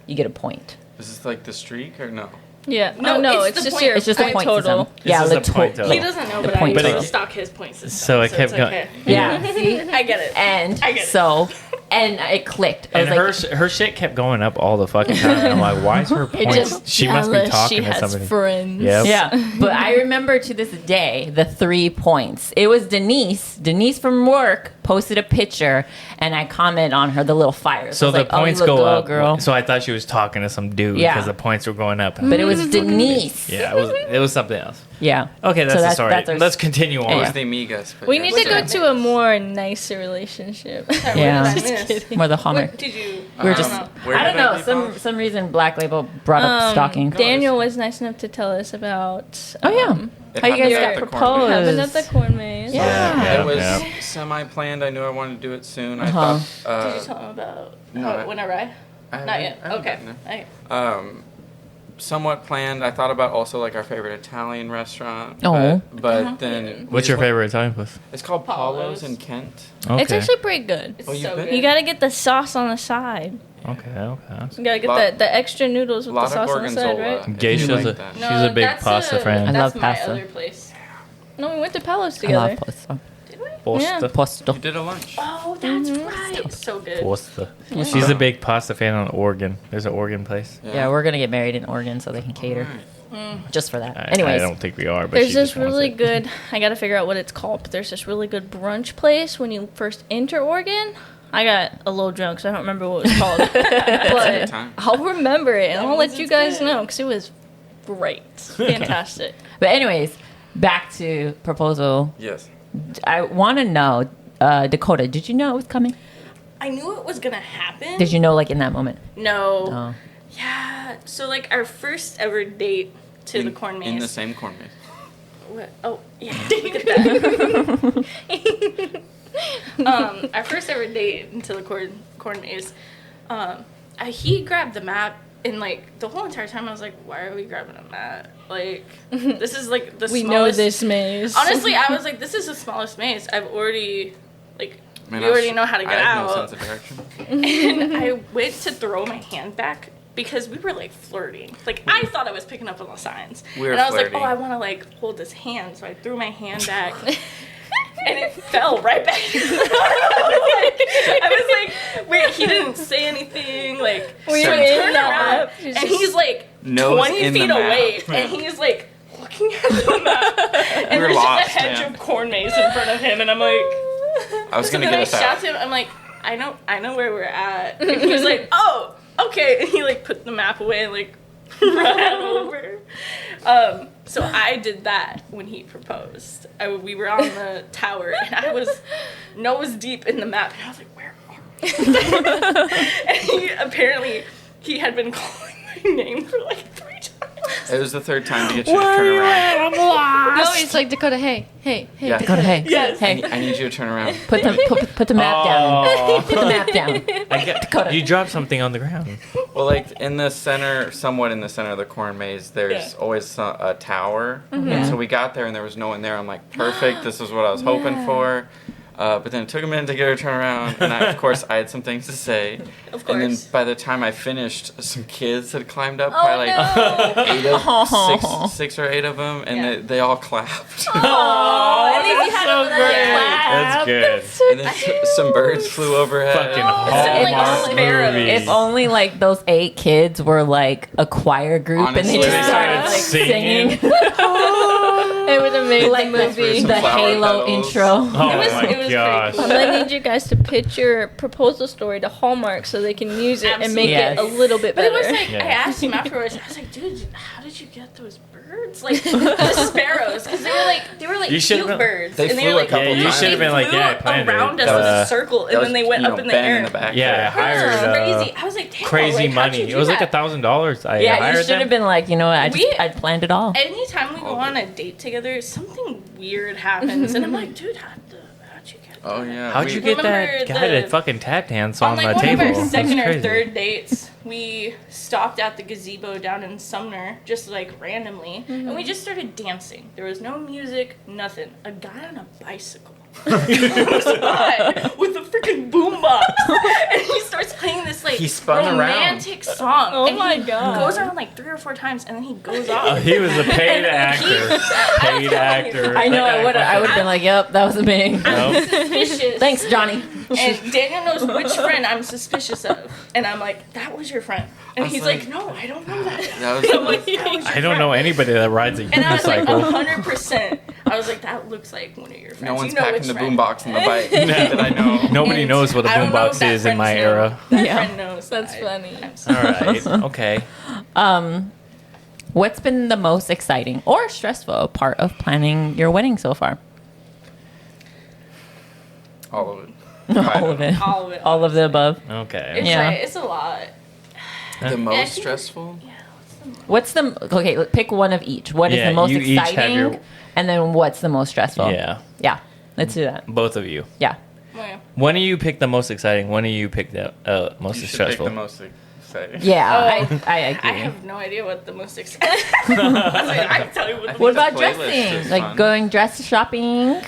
[SPEAKER 1] You get a point.
[SPEAKER 4] Is this like the streak or no?
[SPEAKER 5] Yeah.
[SPEAKER 3] No,
[SPEAKER 5] It's
[SPEAKER 3] it's
[SPEAKER 5] just
[SPEAKER 3] the
[SPEAKER 5] your
[SPEAKER 1] It's just a point
[SPEAKER 5] total.
[SPEAKER 1] system. Yeah,
[SPEAKER 2] This is
[SPEAKER 1] the
[SPEAKER 2] a point total.
[SPEAKER 3] He doesn't know,
[SPEAKER 1] The
[SPEAKER 3] but
[SPEAKER 1] point
[SPEAKER 3] I
[SPEAKER 1] total.
[SPEAKER 3] stalk his point system.
[SPEAKER 2] So it kept
[SPEAKER 3] it's
[SPEAKER 2] going.
[SPEAKER 3] okay.
[SPEAKER 1] Yeah, see?
[SPEAKER 3] I get it.
[SPEAKER 1] And
[SPEAKER 3] I get it.
[SPEAKER 1] so, and it clicked. I
[SPEAKER 2] And
[SPEAKER 1] was like,
[SPEAKER 2] her shit kept going up all the fucking time. And I'm like, why is her points? She must be
[SPEAKER 5] Jealous
[SPEAKER 2] talking
[SPEAKER 5] she
[SPEAKER 2] to
[SPEAKER 5] has
[SPEAKER 2] somebody.
[SPEAKER 5] friends.
[SPEAKER 2] Yep.
[SPEAKER 1] yeah, but I remember to this day the 3 points. It was Denise from work posted a picture, and I comment on her, the little fire.
[SPEAKER 2] So
[SPEAKER 1] I was
[SPEAKER 2] the
[SPEAKER 1] like, "Oh, you
[SPEAKER 2] points
[SPEAKER 1] look
[SPEAKER 2] go
[SPEAKER 1] good,
[SPEAKER 2] up.
[SPEAKER 1] girl.
[SPEAKER 2] So I thought she was talking to some dude
[SPEAKER 1] Yeah.
[SPEAKER 2] because the points were going up.
[SPEAKER 1] But it was Denise.
[SPEAKER 2] Yeah, it was something else.
[SPEAKER 1] Yeah.
[SPEAKER 2] Okay, that's
[SPEAKER 1] So
[SPEAKER 2] the story.
[SPEAKER 1] our-
[SPEAKER 2] Let's continue on.
[SPEAKER 4] It
[SPEAKER 1] Yeah.
[SPEAKER 4] was the amigas. But
[SPEAKER 5] We
[SPEAKER 4] yeah.
[SPEAKER 5] need
[SPEAKER 3] What's
[SPEAKER 5] to go
[SPEAKER 3] your
[SPEAKER 5] to a more nicer relationship.
[SPEAKER 1] Yeah.
[SPEAKER 3] What did I
[SPEAKER 5] Just
[SPEAKER 3] miss?
[SPEAKER 5] kidding.
[SPEAKER 1] More the Hallmark.
[SPEAKER 3] What did you?
[SPEAKER 1] We were
[SPEAKER 3] I don't
[SPEAKER 1] just,
[SPEAKER 3] know.
[SPEAKER 4] Where
[SPEAKER 1] I don't
[SPEAKER 4] did I
[SPEAKER 1] know,
[SPEAKER 4] leave
[SPEAKER 1] some
[SPEAKER 4] off?
[SPEAKER 1] some reason Black Label brought up stalking.
[SPEAKER 5] Daniel was nice enough to tell us about.
[SPEAKER 1] Oh yeah,
[SPEAKER 4] It
[SPEAKER 1] how you guys
[SPEAKER 4] happened
[SPEAKER 1] got
[SPEAKER 4] at the corn
[SPEAKER 1] proposed?
[SPEAKER 4] maze.
[SPEAKER 5] Happened at the corn maze.
[SPEAKER 1] Yeah.
[SPEAKER 4] It was
[SPEAKER 2] Yeah.
[SPEAKER 4] semi-planned. I knew I wanted to do it soon. I
[SPEAKER 1] Uh-huh.
[SPEAKER 4] thought.
[SPEAKER 3] Did you tell him about
[SPEAKER 4] no,
[SPEAKER 3] how
[SPEAKER 4] I-
[SPEAKER 3] it went awry?
[SPEAKER 4] I
[SPEAKER 3] Not
[SPEAKER 4] haven't-
[SPEAKER 3] yet.
[SPEAKER 4] I haven't
[SPEAKER 3] Okay.
[SPEAKER 4] gotten there.
[SPEAKER 3] Okay.
[SPEAKER 4] Somewhat planned. I thought about also like our favorite Italian restaurant.
[SPEAKER 1] Oh.
[SPEAKER 4] But then. we
[SPEAKER 2] What's
[SPEAKER 4] just
[SPEAKER 2] your
[SPEAKER 4] went-
[SPEAKER 2] favorite Italian place?
[SPEAKER 4] It's called
[SPEAKER 3] Paulo's.
[SPEAKER 4] Paulo's in Kent.
[SPEAKER 2] Okay.
[SPEAKER 5] It's actually pretty good.
[SPEAKER 3] It's
[SPEAKER 4] Oh, you've
[SPEAKER 3] so
[SPEAKER 4] been?
[SPEAKER 3] good.
[SPEAKER 5] You gotta get the sauce on the side.
[SPEAKER 2] Okay.
[SPEAKER 5] You gotta get
[SPEAKER 4] Lot-
[SPEAKER 5] the extra noodles
[SPEAKER 4] A
[SPEAKER 5] with the
[SPEAKER 4] lot of
[SPEAKER 5] sauce on the side,
[SPEAKER 4] gorgonzola.
[SPEAKER 5] right?
[SPEAKER 4] if
[SPEAKER 2] Geisha's
[SPEAKER 4] you
[SPEAKER 2] a-
[SPEAKER 4] like that.
[SPEAKER 2] She's a big
[SPEAKER 3] that's
[SPEAKER 2] pasta fan.
[SPEAKER 1] I
[SPEAKER 3] That's
[SPEAKER 1] love
[SPEAKER 3] my
[SPEAKER 1] pasta.
[SPEAKER 3] other place.
[SPEAKER 5] No, we went to Palos
[SPEAKER 1] I
[SPEAKER 5] together.
[SPEAKER 1] love pasta.
[SPEAKER 3] Did we?
[SPEAKER 2] Posta.
[SPEAKER 1] Posto.
[SPEAKER 4] You did a lunch.
[SPEAKER 3] Oh, that's right. So good.
[SPEAKER 2] Posta. She's a big pasta fan on Oregon. There's an Oregon place.
[SPEAKER 1] Yeah, we're gonna get married in Oregon so they can cater just for that.
[SPEAKER 2] I
[SPEAKER 1] Anyways,
[SPEAKER 2] don't think we are, but
[SPEAKER 5] There's
[SPEAKER 2] she
[SPEAKER 5] this
[SPEAKER 2] just wants
[SPEAKER 5] really
[SPEAKER 2] it.
[SPEAKER 5] good. I gotta figure out what it's called, but there's this really good brunch place when you first enter Oregon. I got a little drunk, so I don't remember what it was called, but
[SPEAKER 4] time.
[SPEAKER 5] I'll remember it and I'll let you
[SPEAKER 3] it's
[SPEAKER 5] guys
[SPEAKER 3] good.
[SPEAKER 5] know because it was great, fantastic.
[SPEAKER 1] but anyways, back to proposal.
[SPEAKER 4] Yes.
[SPEAKER 1] I want to know, Dakota, did you know it was coming?
[SPEAKER 3] I knew it was gonna happen.
[SPEAKER 1] Did you know like in that moment?
[SPEAKER 3] No.
[SPEAKER 1] Oh.
[SPEAKER 3] Yeah. So like our first ever date to the corn maze.
[SPEAKER 4] In the same corn maze.
[SPEAKER 3] What? Oh, yeah. Look at that. Our first ever date into the corn maze. He grabbed the map, and like the whole entire time I was like, "Why are we grabbing a map? Like, this is like the
[SPEAKER 5] We know
[SPEAKER 3] smallest."
[SPEAKER 5] this maze.
[SPEAKER 3] Honestly, I was like, "This is the smallest maze. I've already like."
[SPEAKER 4] Man,
[SPEAKER 3] we already know how to get
[SPEAKER 4] I have
[SPEAKER 3] out.
[SPEAKER 4] no sense of direction.
[SPEAKER 3] And I went to throw my hand back because we were like flirting. Like I thought I was picking up on the signs.
[SPEAKER 4] We were
[SPEAKER 3] and I was
[SPEAKER 4] flirting.
[SPEAKER 3] like, oh, I want to like hold his hand. So I threw my hand back. And it fell right back. I was like, wait, he didn't say anything. Like,
[SPEAKER 5] We
[SPEAKER 3] so
[SPEAKER 5] were
[SPEAKER 3] I
[SPEAKER 5] in
[SPEAKER 3] turned
[SPEAKER 5] that
[SPEAKER 3] around,
[SPEAKER 5] map.
[SPEAKER 3] and he's like
[SPEAKER 4] Nose
[SPEAKER 3] 20
[SPEAKER 4] in the
[SPEAKER 3] feet
[SPEAKER 4] map.
[SPEAKER 3] away,
[SPEAKER 4] Yeah.
[SPEAKER 3] and he's like looking at the map, and
[SPEAKER 4] We were
[SPEAKER 3] there's
[SPEAKER 4] lost,
[SPEAKER 3] just a hedge
[SPEAKER 4] man.
[SPEAKER 3] of corn maze in front of him, and I'm like.
[SPEAKER 4] I was
[SPEAKER 3] So
[SPEAKER 4] gonna
[SPEAKER 3] then
[SPEAKER 4] get
[SPEAKER 3] I
[SPEAKER 4] us
[SPEAKER 3] shout
[SPEAKER 4] out.
[SPEAKER 3] to him. I'm like, I know where we're at. And he was like, oh, okay. And he like put the map away and like ran over. So I did that when he proposed. We were on the tower and I was nose deep in the map and I was like, where are we? And he had been calling my name for like 3 times.
[SPEAKER 4] It was the third time to get you to turn around.
[SPEAKER 5] No, it's like Dakota. Hey.
[SPEAKER 4] Yeah.
[SPEAKER 1] Dakota, hey,
[SPEAKER 3] Yes.
[SPEAKER 1] hey,
[SPEAKER 4] I need you to turn around.
[SPEAKER 1] put the map down.
[SPEAKER 2] Oh.
[SPEAKER 1] Put the map down. Dakota.
[SPEAKER 2] You dropped something on the ground.
[SPEAKER 4] Well, like in the center, somewhat in the center of the corn maze, there's
[SPEAKER 3] Yeah.
[SPEAKER 4] always a tower. And so we got there and there was no one there. I'm like, perfect. This is what I was hoping for. But then it took a minute to get her to turn around, and of course I had some things to say.
[SPEAKER 3] Of
[SPEAKER 4] And then
[SPEAKER 3] course.
[SPEAKER 4] by the time I finished, some kids had climbed up,
[SPEAKER 5] Oh,
[SPEAKER 4] probably like
[SPEAKER 1] no.
[SPEAKER 4] six or eight of them, and
[SPEAKER 3] Yeah.
[SPEAKER 4] they all clapped.
[SPEAKER 5] Oh, at least you had
[SPEAKER 2] so
[SPEAKER 5] another
[SPEAKER 2] great.
[SPEAKER 5] clap.
[SPEAKER 2] That's good.
[SPEAKER 4] And then some birds flew overhead.
[SPEAKER 2] Fucking
[SPEAKER 3] like
[SPEAKER 2] Hallmark
[SPEAKER 3] sparrows.
[SPEAKER 2] movie.
[SPEAKER 1] If only like those 8 kids were like a choir group and
[SPEAKER 4] Honestly,
[SPEAKER 1] they just
[SPEAKER 4] they
[SPEAKER 1] started
[SPEAKER 2] started
[SPEAKER 1] like
[SPEAKER 2] singing.
[SPEAKER 1] singing.
[SPEAKER 5] It would have made
[SPEAKER 1] Like
[SPEAKER 5] the
[SPEAKER 1] the
[SPEAKER 5] movie.
[SPEAKER 4] Some
[SPEAKER 1] the
[SPEAKER 4] flower
[SPEAKER 1] Halo
[SPEAKER 4] petals.
[SPEAKER 1] intro.
[SPEAKER 2] Oh
[SPEAKER 3] It was
[SPEAKER 2] my
[SPEAKER 3] pretty
[SPEAKER 2] gosh.
[SPEAKER 3] cool.
[SPEAKER 5] I'm gonna need you guys to pitch your proposal story to Hallmark so they can use it and make it a
[SPEAKER 1] Absolutely.
[SPEAKER 5] little bit
[SPEAKER 3] But
[SPEAKER 5] better.
[SPEAKER 3] it was like,
[SPEAKER 2] Yeah.
[SPEAKER 3] I asked him afterwards, I was like, dude, how did you get those birds? Like, the sparrows, because they were like
[SPEAKER 2] You
[SPEAKER 3] cute
[SPEAKER 2] should've been-
[SPEAKER 3] birds.
[SPEAKER 4] They
[SPEAKER 3] and
[SPEAKER 4] flew
[SPEAKER 3] were like,
[SPEAKER 4] a couple
[SPEAKER 2] Yeah, you
[SPEAKER 4] times.
[SPEAKER 2] should have been like,
[SPEAKER 3] flew
[SPEAKER 2] yeah, I planned
[SPEAKER 3] around
[SPEAKER 2] it.
[SPEAKER 3] us in a circle, and
[SPEAKER 4] That
[SPEAKER 3] then they went up in the
[SPEAKER 4] Ben
[SPEAKER 3] air.
[SPEAKER 4] in the back.
[SPEAKER 2] Yeah, I
[SPEAKER 3] That
[SPEAKER 2] hired
[SPEAKER 3] was crazy. I was like, damn,
[SPEAKER 2] crazy
[SPEAKER 3] like, how'd
[SPEAKER 2] money.
[SPEAKER 3] you
[SPEAKER 2] It
[SPEAKER 3] do
[SPEAKER 2] was like
[SPEAKER 3] that?
[SPEAKER 2] $1,000. I
[SPEAKER 1] Yeah, you
[SPEAKER 2] hired
[SPEAKER 1] should
[SPEAKER 2] them.
[SPEAKER 1] have been like, you know what? I planned it all.
[SPEAKER 3] Anytime we go on a date together, something weird happens, and I'm like, dude, how'd you get that?
[SPEAKER 4] Oh yeah.
[SPEAKER 2] How'd you get that
[SPEAKER 3] Remember
[SPEAKER 2] guy
[SPEAKER 3] the-
[SPEAKER 2] to fucking tap dance
[SPEAKER 3] On
[SPEAKER 2] on
[SPEAKER 3] like
[SPEAKER 2] the
[SPEAKER 3] one
[SPEAKER 2] table?
[SPEAKER 3] of our
[SPEAKER 2] That's
[SPEAKER 3] second or
[SPEAKER 2] crazy.
[SPEAKER 3] third dates, we stopped at the gazebo down in Sumner, just like randomly, and we just started dancing. There was no music, nothing. A guy on a bicycle goes by with a freaking boombox, and he starts playing this like
[SPEAKER 4] He spun around.
[SPEAKER 3] romantic song.
[SPEAKER 5] Oh
[SPEAKER 3] and
[SPEAKER 5] my
[SPEAKER 3] he
[SPEAKER 5] God.
[SPEAKER 3] Goes around like 3 or 4 times, and then he goes off.
[SPEAKER 2] He was a paid actor. Paid actor.
[SPEAKER 1] I know. I would have been like, yep, that was me.
[SPEAKER 2] Nope.
[SPEAKER 3] Suspicious.
[SPEAKER 1] Thanks, Johnny.
[SPEAKER 3] And Daniel knows which friend I'm suspicious of, and I'm like, that was your friend, and
[SPEAKER 4] was
[SPEAKER 3] he's
[SPEAKER 4] like-
[SPEAKER 3] like, no, I don't know that.
[SPEAKER 4] That was
[SPEAKER 3] I'm like, that was your
[SPEAKER 2] I don't know
[SPEAKER 3] friend.
[SPEAKER 2] anybody that rides a
[SPEAKER 3] And I was like,
[SPEAKER 2] unicycle.
[SPEAKER 3] 100%. I was like, that looks like one of your friends.
[SPEAKER 4] no one's
[SPEAKER 3] you know
[SPEAKER 4] packing
[SPEAKER 3] which
[SPEAKER 4] the
[SPEAKER 3] friend.
[SPEAKER 4] boombox and the bike that I know.
[SPEAKER 2] Nobody
[SPEAKER 3] And
[SPEAKER 2] knows what a
[SPEAKER 3] I don't know if
[SPEAKER 2] boombox
[SPEAKER 3] that
[SPEAKER 2] is in my
[SPEAKER 3] friend's
[SPEAKER 2] era.
[SPEAKER 3] know. That
[SPEAKER 1] Yeah.
[SPEAKER 3] friend knows.
[SPEAKER 5] That's
[SPEAKER 3] that
[SPEAKER 5] funny.
[SPEAKER 3] I'm
[SPEAKER 2] All
[SPEAKER 3] sorry.
[SPEAKER 2] right. Okay.
[SPEAKER 1] What's been the most exciting or stressful part of planning your wedding so far?
[SPEAKER 4] All of it.
[SPEAKER 1] All of it.
[SPEAKER 3] All of it.
[SPEAKER 1] All of the above.
[SPEAKER 2] Okay.
[SPEAKER 3] It's
[SPEAKER 1] Yeah.
[SPEAKER 3] like, it's a lot.
[SPEAKER 4] The
[SPEAKER 3] I
[SPEAKER 4] most
[SPEAKER 3] think-
[SPEAKER 4] stressful?
[SPEAKER 1] What's the okay? Pick one of each. What is
[SPEAKER 2] Yeah,
[SPEAKER 1] the most
[SPEAKER 2] you each have
[SPEAKER 1] exciting,
[SPEAKER 2] your-
[SPEAKER 1] and then what's the most stressful?
[SPEAKER 2] Yeah.
[SPEAKER 1] Yeah. Let's do that.
[SPEAKER 2] Both of you.
[SPEAKER 1] Yeah.
[SPEAKER 3] Well,
[SPEAKER 2] When do you pick the most exciting? When do you pick the most
[SPEAKER 4] You should
[SPEAKER 2] stressful?
[SPEAKER 4] pick the most exciting.
[SPEAKER 1] Yeah.
[SPEAKER 3] Oh,
[SPEAKER 1] I
[SPEAKER 3] I
[SPEAKER 1] agree.
[SPEAKER 3] have no idea what the most exciting. I was like, I can tell you what the
[SPEAKER 1] What
[SPEAKER 3] most
[SPEAKER 1] about
[SPEAKER 4] playlist
[SPEAKER 1] dressing?
[SPEAKER 4] is
[SPEAKER 1] Like
[SPEAKER 4] fun.
[SPEAKER 1] going dress shopping?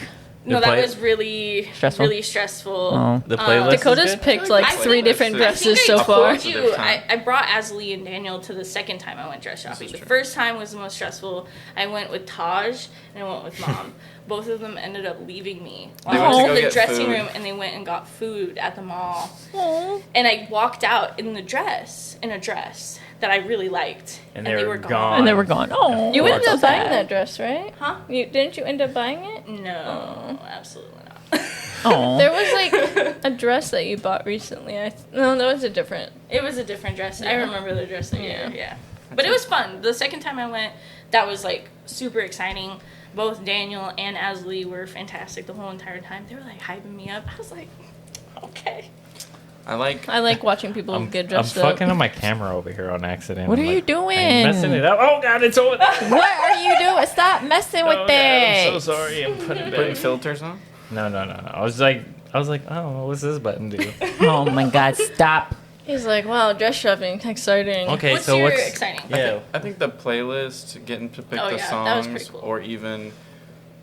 [SPEAKER 3] No,
[SPEAKER 2] The
[SPEAKER 3] that
[SPEAKER 2] play-
[SPEAKER 3] was really
[SPEAKER 1] Stressful?
[SPEAKER 3] really stressful.
[SPEAKER 1] Oh.
[SPEAKER 2] The playlist. is
[SPEAKER 5] Dakota's
[SPEAKER 2] good?
[SPEAKER 5] picked like
[SPEAKER 3] I
[SPEAKER 5] 3
[SPEAKER 3] think-
[SPEAKER 5] different
[SPEAKER 4] I
[SPEAKER 5] dresses
[SPEAKER 3] I
[SPEAKER 5] so
[SPEAKER 3] think I
[SPEAKER 5] far.
[SPEAKER 3] told you,
[SPEAKER 4] Time.
[SPEAKER 3] I brought Asley and Daniel to the second time I went dress shopping.
[SPEAKER 4] is
[SPEAKER 3] The
[SPEAKER 4] true.
[SPEAKER 3] first time was the most stressful. I went with Taj and I went with Mom. Both of them ended up leaving me.
[SPEAKER 4] They
[SPEAKER 3] I
[SPEAKER 4] went to
[SPEAKER 3] went
[SPEAKER 4] go
[SPEAKER 3] to the
[SPEAKER 4] get
[SPEAKER 3] dressing
[SPEAKER 4] food.
[SPEAKER 3] room and they went and got food at the mall.
[SPEAKER 5] Aw.
[SPEAKER 3] And I walked out in a dress that I really liked.
[SPEAKER 2] And they were gone.
[SPEAKER 1] And they were gone. Oh,
[SPEAKER 5] You ended
[SPEAKER 1] so
[SPEAKER 5] up buying
[SPEAKER 1] sad.
[SPEAKER 5] that dress, right?
[SPEAKER 3] Huh?
[SPEAKER 5] Didn't you end up buying it?
[SPEAKER 3] No, absolutely not.
[SPEAKER 1] Oh.
[SPEAKER 5] There was like a dress that you bought recently. No, that was a different.
[SPEAKER 3] It was a different dress. I
[SPEAKER 5] Yeah.
[SPEAKER 3] remember the dress that
[SPEAKER 5] Yeah.
[SPEAKER 3] year. Yeah. But it was fun. The second time I went, that was like super exciting. Both Daniel and Asley were fantastic the whole entire time. They were like hyping me up. I was like, okay.
[SPEAKER 4] I like.
[SPEAKER 5] I like watching people get
[SPEAKER 2] I'm
[SPEAKER 5] dressed up.
[SPEAKER 2] fucking on my camera over here on accident.
[SPEAKER 1] What
[SPEAKER 2] I'm
[SPEAKER 1] are you
[SPEAKER 2] like,
[SPEAKER 1] doing?
[SPEAKER 2] I'm messing it up. Oh god, it's over.
[SPEAKER 1] What are you doing? Stop messing with
[SPEAKER 2] Oh, God,
[SPEAKER 1] it.
[SPEAKER 2] I'm so sorry. I'm putting it
[SPEAKER 4] Putting
[SPEAKER 2] back.
[SPEAKER 4] filters on.
[SPEAKER 2] No. I was like, oh, what's this button do?
[SPEAKER 1] Oh my God! Stop.
[SPEAKER 5] He's like, wow, dress shopping, exciting.
[SPEAKER 2] Okay,
[SPEAKER 3] What's
[SPEAKER 2] so
[SPEAKER 3] your
[SPEAKER 2] what's
[SPEAKER 3] exciting?
[SPEAKER 2] Yeah.
[SPEAKER 4] I think the playlist, getting to pick
[SPEAKER 3] Oh,
[SPEAKER 4] the
[SPEAKER 3] yeah, that was
[SPEAKER 4] songs,
[SPEAKER 3] pretty cool.
[SPEAKER 4] or even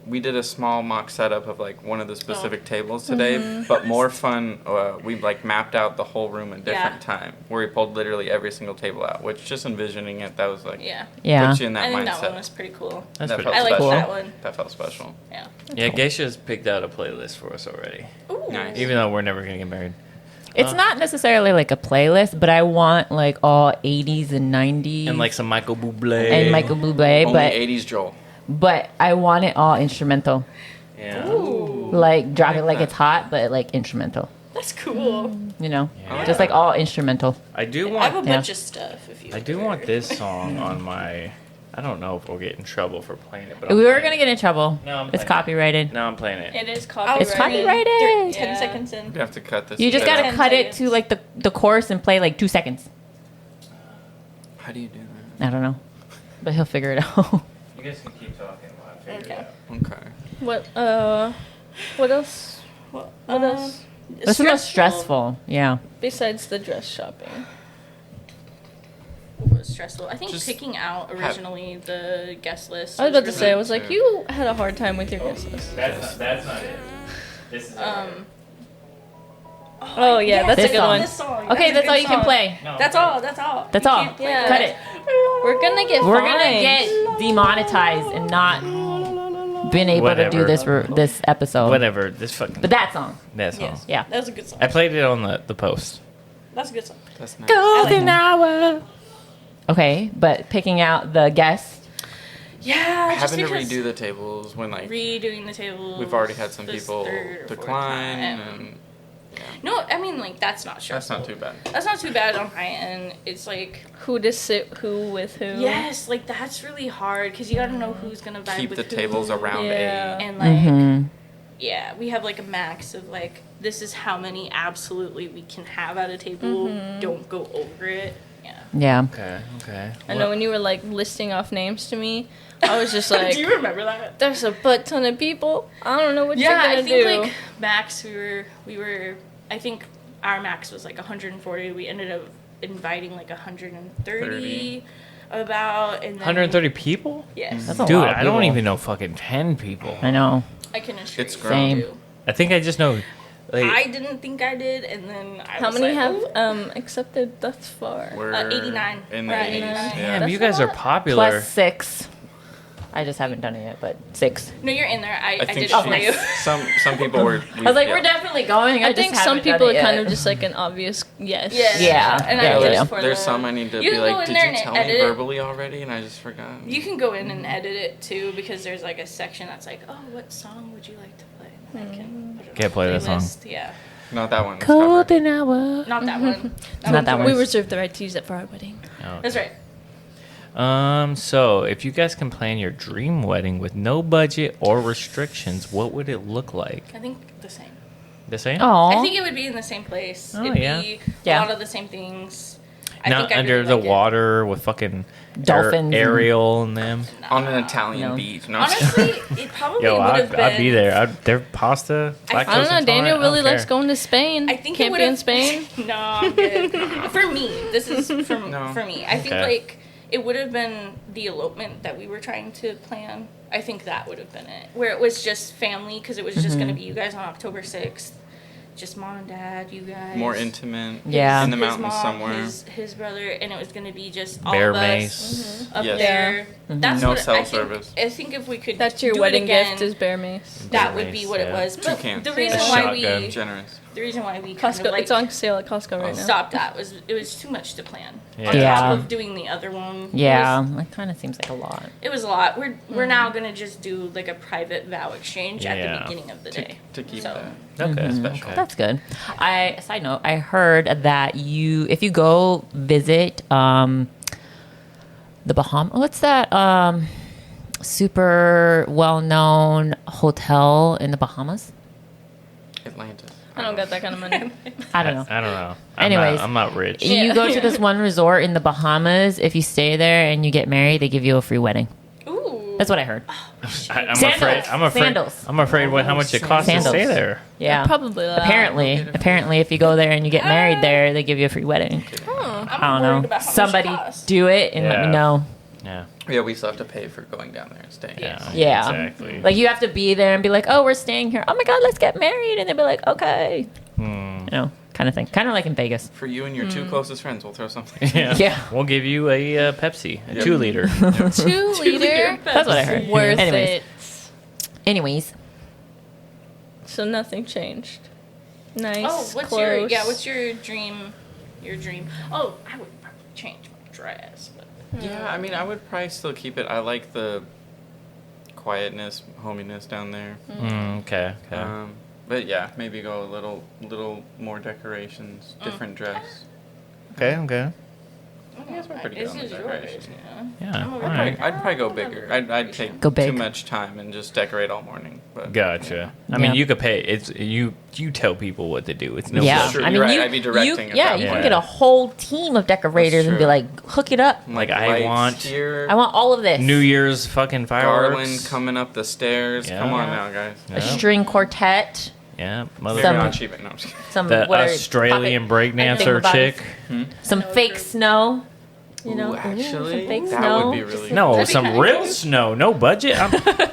[SPEAKER 4] we did a small mock setup of like one of the
[SPEAKER 3] Oh.
[SPEAKER 4] specific tables today.
[SPEAKER 3] Mm-hmm.
[SPEAKER 4] But more fun, we like mapped out the whole room in different
[SPEAKER 3] Yeah.
[SPEAKER 4] time, where we pulled literally every single table out. Which just envisioning it, that was like
[SPEAKER 3] Yeah.
[SPEAKER 1] Yeah.
[SPEAKER 4] puts you in
[SPEAKER 3] I
[SPEAKER 4] that
[SPEAKER 3] think
[SPEAKER 4] mindset.
[SPEAKER 3] that one was pretty cool.
[SPEAKER 2] That's
[SPEAKER 4] That
[SPEAKER 2] pretty
[SPEAKER 4] felt
[SPEAKER 3] I liked
[SPEAKER 4] special.
[SPEAKER 3] that one.
[SPEAKER 4] That felt special.
[SPEAKER 3] Yeah.
[SPEAKER 2] Yeah, Geisha's picked out a playlist for us already.
[SPEAKER 3] Ooh.
[SPEAKER 4] Nice.
[SPEAKER 2] Even though we're never gonna get married.
[SPEAKER 1] It's not necessarily like a playlist, but I want like all 80s and 90s
[SPEAKER 2] And like some Michael Bublé.
[SPEAKER 1] and Michael Bublé,
[SPEAKER 4] Only
[SPEAKER 1] but
[SPEAKER 4] 80s Joel.
[SPEAKER 1] I want it all instrumental.
[SPEAKER 2] Yeah.
[SPEAKER 3] Ooh.
[SPEAKER 1] Like drop it like
[SPEAKER 4] that.
[SPEAKER 1] it's hot, but like instrumental.
[SPEAKER 3] That's cool.
[SPEAKER 1] You know,
[SPEAKER 2] Yeah.
[SPEAKER 1] just like all instrumental.
[SPEAKER 2] I do
[SPEAKER 3] I have a
[SPEAKER 2] want.
[SPEAKER 3] bunch of stuff if you
[SPEAKER 2] I do want this song on my. I don't know if we'll get in trouble for playing it, but
[SPEAKER 1] We were gonna get in trouble.
[SPEAKER 2] No, I'm
[SPEAKER 1] It's
[SPEAKER 2] playing it.
[SPEAKER 1] copyrighted.
[SPEAKER 2] No, I'm playing it.
[SPEAKER 3] It is copyrighted.
[SPEAKER 1] It's copyrighted.
[SPEAKER 3] 10
[SPEAKER 5] Yeah.
[SPEAKER 3] seconds in.
[SPEAKER 4] We have to cut this.
[SPEAKER 1] You just
[SPEAKER 4] bit
[SPEAKER 1] gotta
[SPEAKER 4] out.
[SPEAKER 1] cut it to
[SPEAKER 3] seconds.
[SPEAKER 1] like the chorus and play like 2 seconds.
[SPEAKER 4] How do you do that?
[SPEAKER 1] I don't know, but he'll figure it out.
[SPEAKER 2] You guys can keep talking while I figure
[SPEAKER 3] Okay.
[SPEAKER 2] it out.
[SPEAKER 4] Okay.
[SPEAKER 5] What else?
[SPEAKER 3] What
[SPEAKER 5] else?
[SPEAKER 1] What's the most stressful? Yeah.
[SPEAKER 5] Besides the dress shopping.
[SPEAKER 3] What was stressful? I think
[SPEAKER 4] Just
[SPEAKER 3] picking out originally the guest list.
[SPEAKER 5] I was about to say, I
[SPEAKER 3] really-
[SPEAKER 5] was like,
[SPEAKER 4] too.
[SPEAKER 5] you had a hard time with your guest list.
[SPEAKER 2] That's not it. This is
[SPEAKER 5] Oh, yeah, that's
[SPEAKER 1] This
[SPEAKER 5] a good
[SPEAKER 1] song.
[SPEAKER 5] one.
[SPEAKER 3] This song.
[SPEAKER 1] Okay,
[SPEAKER 3] a
[SPEAKER 1] that's
[SPEAKER 3] good
[SPEAKER 1] all you can
[SPEAKER 3] song.
[SPEAKER 1] play.
[SPEAKER 2] No,
[SPEAKER 3] That's all. That's all.
[SPEAKER 1] That's
[SPEAKER 3] You
[SPEAKER 1] all.
[SPEAKER 3] can't play
[SPEAKER 5] Yeah.
[SPEAKER 1] Cut it.
[SPEAKER 5] We're gonna get
[SPEAKER 1] We're
[SPEAKER 5] fined.
[SPEAKER 1] gonna get demonetized and not been able to do
[SPEAKER 2] Whatever.
[SPEAKER 1] this episode.
[SPEAKER 2] Whatever. This fucking.
[SPEAKER 1] But that song.
[SPEAKER 2] That song.
[SPEAKER 3] Yes.
[SPEAKER 1] Yeah.
[SPEAKER 3] That was a good song.
[SPEAKER 2] I played it on the post.
[SPEAKER 3] That's a good song.
[SPEAKER 4] That's nice.
[SPEAKER 1] Golden hour. Okay, but picking out the guest.
[SPEAKER 3] Yeah. just
[SPEAKER 4] Having to
[SPEAKER 3] because
[SPEAKER 4] redo the tables when like
[SPEAKER 3] redoing the table.
[SPEAKER 4] we've already had some
[SPEAKER 3] this
[SPEAKER 4] people
[SPEAKER 3] third or fourth
[SPEAKER 4] decline,
[SPEAKER 3] time.
[SPEAKER 4] and
[SPEAKER 3] No, I mean like that's not
[SPEAKER 4] that's
[SPEAKER 3] stressful.
[SPEAKER 4] not too bad.
[SPEAKER 3] That's not too bad on my end. It's like
[SPEAKER 5] Who to sit who with who.
[SPEAKER 3] yes, like that's really hard because you gotta know who's gonna vibe
[SPEAKER 4] Keep
[SPEAKER 3] with
[SPEAKER 4] the
[SPEAKER 3] who.
[SPEAKER 4] tables around
[SPEAKER 5] Yeah.
[SPEAKER 4] a.
[SPEAKER 3] And like
[SPEAKER 1] Mm-hmm.
[SPEAKER 3] yeah, we have like a max of like this is how many absolutely we can have at a table. Don't go over it. Yeah.
[SPEAKER 1] Yeah.
[SPEAKER 2] Okay.
[SPEAKER 5] I know when you were like listing off names to me, I was just like,
[SPEAKER 3] Do you remember that?
[SPEAKER 5] there's a butt ton of people. I don't know what
[SPEAKER 3] Yeah,
[SPEAKER 5] you're
[SPEAKER 3] I
[SPEAKER 5] gonna
[SPEAKER 3] think
[SPEAKER 5] do.
[SPEAKER 3] like max we were I think our max was like 140. We ended up inviting like 130 about and then
[SPEAKER 2] 130 people?
[SPEAKER 3] Yes.
[SPEAKER 1] That's a
[SPEAKER 2] Dude,
[SPEAKER 1] lot of
[SPEAKER 2] I don't
[SPEAKER 1] people.
[SPEAKER 2] even know fucking 10 people.
[SPEAKER 1] I know.
[SPEAKER 3] I can assure
[SPEAKER 4] It's
[SPEAKER 3] you.
[SPEAKER 4] grown.
[SPEAKER 1] Same.
[SPEAKER 3] do.
[SPEAKER 2] I think I just know. Like,
[SPEAKER 3] I didn't think I did, and then I
[SPEAKER 5] How
[SPEAKER 3] was
[SPEAKER 5] many
[SPEAKER 3] like,
[SPEAKER 5] have
[SPEAKER 3] "Ooh."
[SPEAKER 5] accepted thus far?
[SPEAKER 4] We're
[SPEAKER 3] 89.
[SPEAKER 4] in the
[SPEAKER 3] We're
[SPEAKER 4] 80s.
[SPEAKER 3] 89.
[SPEAKER 4] Yeah.
[SPEAKER 2] damn,
[SPEAKER 5] That's
[SPEAKER 2] you
[SPEAKER 5] a
[SPEAKER 2] guys are
[SPEAKER 5] lot.
[SPEAKER 2] popular.
[SPEAKER 1] Plus 6. I just haven't done it yet, but 6.
[SPEAKER 3] No, you're in there. I
[SPEAKER 4] I
[SPEAKER 3] did
[SPEAKER 4] think
[SPEAKER 3] it for you.
[SPEAKER 4] some people were.
[SPEAKER 1] I was like, we're definitely going.
[SPEAKER 5] I think
[SPEAKER 1] just
[SPEAKER 5] some
[SPEAKER 1] haven't done
[SPEAKER 5] people
[SPEAKER 1] it
[SPEAKER 5] are kind
[SPEAKER 1] yet.
[SPEAKER 5] of just like an obvious yes.
[SPEAKER 1] Yeah.
[SPEAKER 3] And
[SPEAKER 1] Yeah,
[SPEAKER 3] I did
[SPEAKER 1] yeah.
[SPEAKER 3] it for
[SPEAKER 4] There's
[SPEAKER 3] them.
[SPEAKER 4] some I need to
[SPEAKER 3] You
[SPEAKER 4] be
[SPEAKER 3] can go
[SPEAKER 4] like,
[SPEAKER 3] in
[SPEAKER 4] did
[SPEAKER 3] there
[SPEAKER 4] you
[SPEAKER 3] and
[SPEAKER 4] tell me
[SPEAKER 3] edit it.
[SPEAKER 4] verbally already? And I just forgot.
[SPEAKER 3] You can go in and edit it too because there's like a section that's like, oh, what song would you like to play? And I can put it
[SPEAKER 2] Can't
[SPEAKER 3] on
[SPEAKER 2] play
[SPEAKER 3] the
[SPEAKER 2] that song.
[SPEAKER 3] playlist. Yeah.
[SPEAKER 4] Not that one. it's covered.
[SPEAKER 1] Golden hour.
[SPEAKER 3] Not that one.
[SPEAKER 1] Not that one.
[SPEAKER 5] We reserve the right to use it for our wedding.
[SPEAKER 2] Oh,
[SPEAKER 3] That's right.
[SPEAKER 2] So if you guys can plan your dream wedding with no budget or restrictions, what would it look like?
[SPEAKER 3] I think the same.
[SPEAKER 2] The same?
[SPEAKER 1] Oh.
[SPEAKER 3] I think it would be in the same place.
[SPEAKER 2] Oh,
[SPEAKER 3] It'd
[SPEAKER 2] yeah.
[SPEAKER 3] be
[SPEAKER 1] Yeah.
[SPEAKER 3] a lot of the same things. I
[SPEAKER 2] Not
[SPEAKER 3] think I'd
[SPEAKER 2] under
[SPEAKER 3] really
[SPEAKER 2] the
[SPEAKER 3] like it.
[SPEAKER 2] water with fucking
[SPEAKER 1] Dolphins and-
[SPEAKER 2] Ariel and them.
[SPEAKER 4] On an Italian
[SPEAKER 1] No.
[SPEAKER 4] beach. No,
[SPEAKER 3] Honestly, it probably
[SPEAKER 2] Yo,
[SPEAKER 3] would have been.
[SPEAKER 2] I'd be there. Their pasta.
[SPEAKER 3] I
[SPEAKER 2] lactose
[SPEAKER 5] I don't know.
[SPEAKER 2] intolerant,
[SPEAKER 5] Daniel
[SPEAKER 2] I
[SPEAKER 5] really
[SPEAKER 2] don't
[SPEAKER 5] likes
[SPEAKER 2] care.
[SPEAKER 5] going to Spain.
[SPEAKER 3] I think
[SPEAKER 5] Can't
[SPEAKER 3] it
[SPEAKER 5] be in
[SPEAKER 3] would've-
[SPEAKER 5] Spain.
[SPEAKER 3] No, I'm good. For me, this is for
[SPEAKER 4] No.
[SPEAKER 3] me. I think
[SPEAKER 2] Okay.
[SPEAKER 3] like it would have been the elopement that we were trying to plan I think that would have been it. Where it was just family, because it was just going to be you guys on October 6th. Just mom and dad, you guys.
[SPEAKER 4] More intimate.
[SPEAKER 1] Yeah.
[SPEAKER 4] In the
[SPEAKER 3] his
[SPEAKER 4] mountains
[SPEAKER 3] mom,
[SPEAKER 4] somewhere.
[SPEAKER 3] His brother, and it was going to be just all
[SPEAKER 2] Bear
[SPEAKER 3] of us
[SPEAKER 2] mace.
[SPEAKER 3] up
[SPEAKER 4] Yes.
[SPEAKER 3] there. That's
[SPEAKER 4] No
[SPEAKER 3] what
[SPEAKER 4] cell
[SPEAKER 3] I think,
[SPEAKER 4] service.
[SPEAKER 3] I think if we could
[SPEAKER 5] That's your
[SPEAKER 3] do
[SPEAKER 5] wedding
[SPEAKER 3] it again,
[SPEAKER 5] gift is bear mace.
[SPEAKER 3] that
[SPEAKER 2] Bear
[SPEAKER 3] would be
[SPEAKER 2] mace,
[SPEAKER 3] what it
[SPEAKER 2] yeah.
[SPEAKER 3] was.
[SPEAKER 4] Two
[SPEAKER 3] But
[SPEAKER 4] cans.
[SPEAKER 3] the reason
[SPEAKER 5] A
[SPEAKER 3] why
[SPEAKER 2] shotgun.
[SPEAKER 3] we
[SPEAKER 4] Generous.
[SPEAKER 3] the reason why we kind
[SPEAKER 5] Costco.
[SPEAKER 3] of like
[SPEAKER 5] It's on sale at Costco right now.
[SPEAKER 3] stopped that was it was too much to plan. On
[SPEAKER 1] Yeah.
[SPEAKER 3] top of doing the other one.
[SPEAKER 1] Yeah, that kind of seems like a lot.
[SPEAKER 3] It was a lot. We're now gonna just do like a private vow exchange at
[SPEAKER 2] Yeah.
[SPEAKER 3] the beginning of the day.
[SPEAKER 4] To keep
[SPEAKER 3] So,
[SPEAKER 4] that.
[SPEAKER 2] Okay.
[SPEAKER 4] Special.
[SPEAKER 2] Okay.
[SPEAKER 1] That's good. Side note, I heard that if you go visit the Bahamas, what's that super well-known hotel in the Bahamas?
[SPEAKER 4] Atlantis.
[SPEAKER 5] I don't got that kind of money.
[SPEAKER 1] I don't know.
[SPEAKER 2] I don't know.
[SPEAKER 1] Anyways.
[SPEAKER 2] I'm not rich.
[SPEAKER 5] Yeah.
[SPEAKER 1] You go to this one resort in the Bahamas. If you stay there and you get married, they give you a free wedding.
[SPEAKER 3] ooh.
[SPEAKER 1] That's what I heard.
[SPEAKER 2] I'm
[SPEAKER 1] Sandals.
[SPEAKER 2] afraid.
[SPEAKER 1] Sandals.
[SPEAKER 2] I'm afraid how much it costs to
[SPEAKER 1] Sandals.
[SPEAKER 2] stay there.
[SPEAKER 1] Yeah.
[SPEAKER 5] Probably that.
[SPEAKER 1] Apparently, if you go there and you get married there, they give you a free wedding.
[SPEAKER 5] Oh.
[SPEAKER 3] I'm
[SPEAKER 1] I don't
[SPEAKER 3] worried
[SPEAKER 1] know.
[SPEAKER 3] about how
[SPEAKER 1] Somebody
[SPEAKER 3] much it costs.
[SPEAKER 1] do it and let me
[SPEAKER 2] Yeah.
[SPEAKER 1] know.
[SPEAKER 2] Yeah.
[SPEAKER 4] Yeah, we still have to pay for going down there and staying.
[SPEAKER 2] Yeah.
[SPEAKER 1] Yeah.
[SPEAKER 2] Exactly.
[SPEAKER 1] Like you have to be there and be like, "Oh, we're staying here. Oh my God, let's get married." And they'll be like, "Okay,"
[SPEAKER 2] Hmm.
[SPEAKER 1] you know, kind of thing. Kind of like in Vegas.
[SPEAKER 4] For you and your two closest friends, we'll throw something.
[SPEAKER 2] Yeah.
[SPEAKER 1] Yeah.
[SPEAKER 2] We'll give you a Pepsi, a
[SPEAKER 4] Yep.
[SPEAKER 2] 2 liter.
[SPEAKER 5] 2 liter.
[SPEAKER 1] That's what I heard.
[SPEAKER 5] Worth
[SPEAKER 1] Anyways.
[SPEAKER 5] it.
[SPEAKER 1] Anyways,
[SPEAKER 5] So nothing changed. Nice.
[SPEAKER 3] Oh, what's
[SPEAKER 5] close.
[SPEAKER 3] what's your dream? Your dream? Oh, I would probably change my dress, but
[SPEAKER 4] Yeah, I mean, I would probably still keep it. I like the quietness, hominess down there.
[SPEAKER 2] Okay.
[SPEAKER 4] But yeah, maybe go a little more decorations, different dress.
[SPEAKER 2] Okay.
[SPEAKER 4] I guess we're pretty good
[SPEAKER 3] this
[SPEAKER 4] on the
[SPEAKER 3] is yours.
[SPEAKER 4] decorations.
[SPEAKER 2] Yeah.
[SPEAKER 3] I'm
[SPEAKER 2] All
[SPEAKER 3] a
[SPEAKER 2] right.
[SPEAKER 4] I'd probably go bigger. I'd take
[SPEAKER 1] Go big.
[SPEAKER 4] too much time and just decorate all morning. But
[SPEAKER 2] Gotcha. I mean,
[SPEAKER 1] Yeah.
[SPEAKER 2] you could pay. It's you tell people what to do. It's no
[SPEAKER 1] yeah.
[SPEAKER 2] pressure.
[SPEAKER 4] Sure,
[SPEAKER 1] I mean,
[SPEAKER 4] you're right.
[SPEAKER 1] you,
[SPEAKER 4] I'd be directing
[SPEAKER 1] you,
[SPEAKER 4] at
[SPEAKER 1] yeah,
[SPEAKER 4] that
[SPEAKER 1] you can
[SPEAKER 2] point.
[SPEAKER 1] get a whole team of decorators and be
[SPEAKER 4] true.
[SPEAKER 1] like, hook it up.
[SPEAKER 2] Like, I
[SPEAKER 4] lights
[SPEAKER 2] want
[SPEAKER 4] here,
[SPEAKER 1] I want all of this.
[SPEAKER 2] New Year's fucking fireworks.
[SPEAKER 4] garland coming up the stairs.
[SPEAKER 2] Yeah.
[SPEAKER 4] Come on
[SPEAKER 1] Yeah.
[SPEAKER 4] now, guys.
[SPEAKER 1] a
[SPEAKER 2] Yeah.
[SPEAKER 1] string quartet,
[SPEAKER 2] Yeah.
[SPEAKER 4] Maybe
[SPEAKER 1] Some-
[SPEAKER 4] not cheap, but no, I'm just kidding.
[SPEAKER 1] some
[SPEAKER 2] The
[SPEAKER 1] what are-
[SPEAKER 2] Australian
[SPEAKER 1] puppet-
[SPEAKER 2] breakdancer
[SPEAKER 1] thingamabobbies.
[SPEAKER 2] chick.
[SPEAKER 1] some fake snow. You know,
[SPEAKER 4] Ooh, actually,
[SPEAKER 1] some fake
[SPEAKER 4] that
[SPEAKER 1] snow.
[SPEAKER 4] would be really
[SPEAKER 2] No,
[SPEAKER 3] That'd be
[SPEAKER 2] some
[SPEAKER 3] kinda
[SPEAKER 2] real
[SPEAKER 3] cute.
[SPEAKER 2] snow. No budget.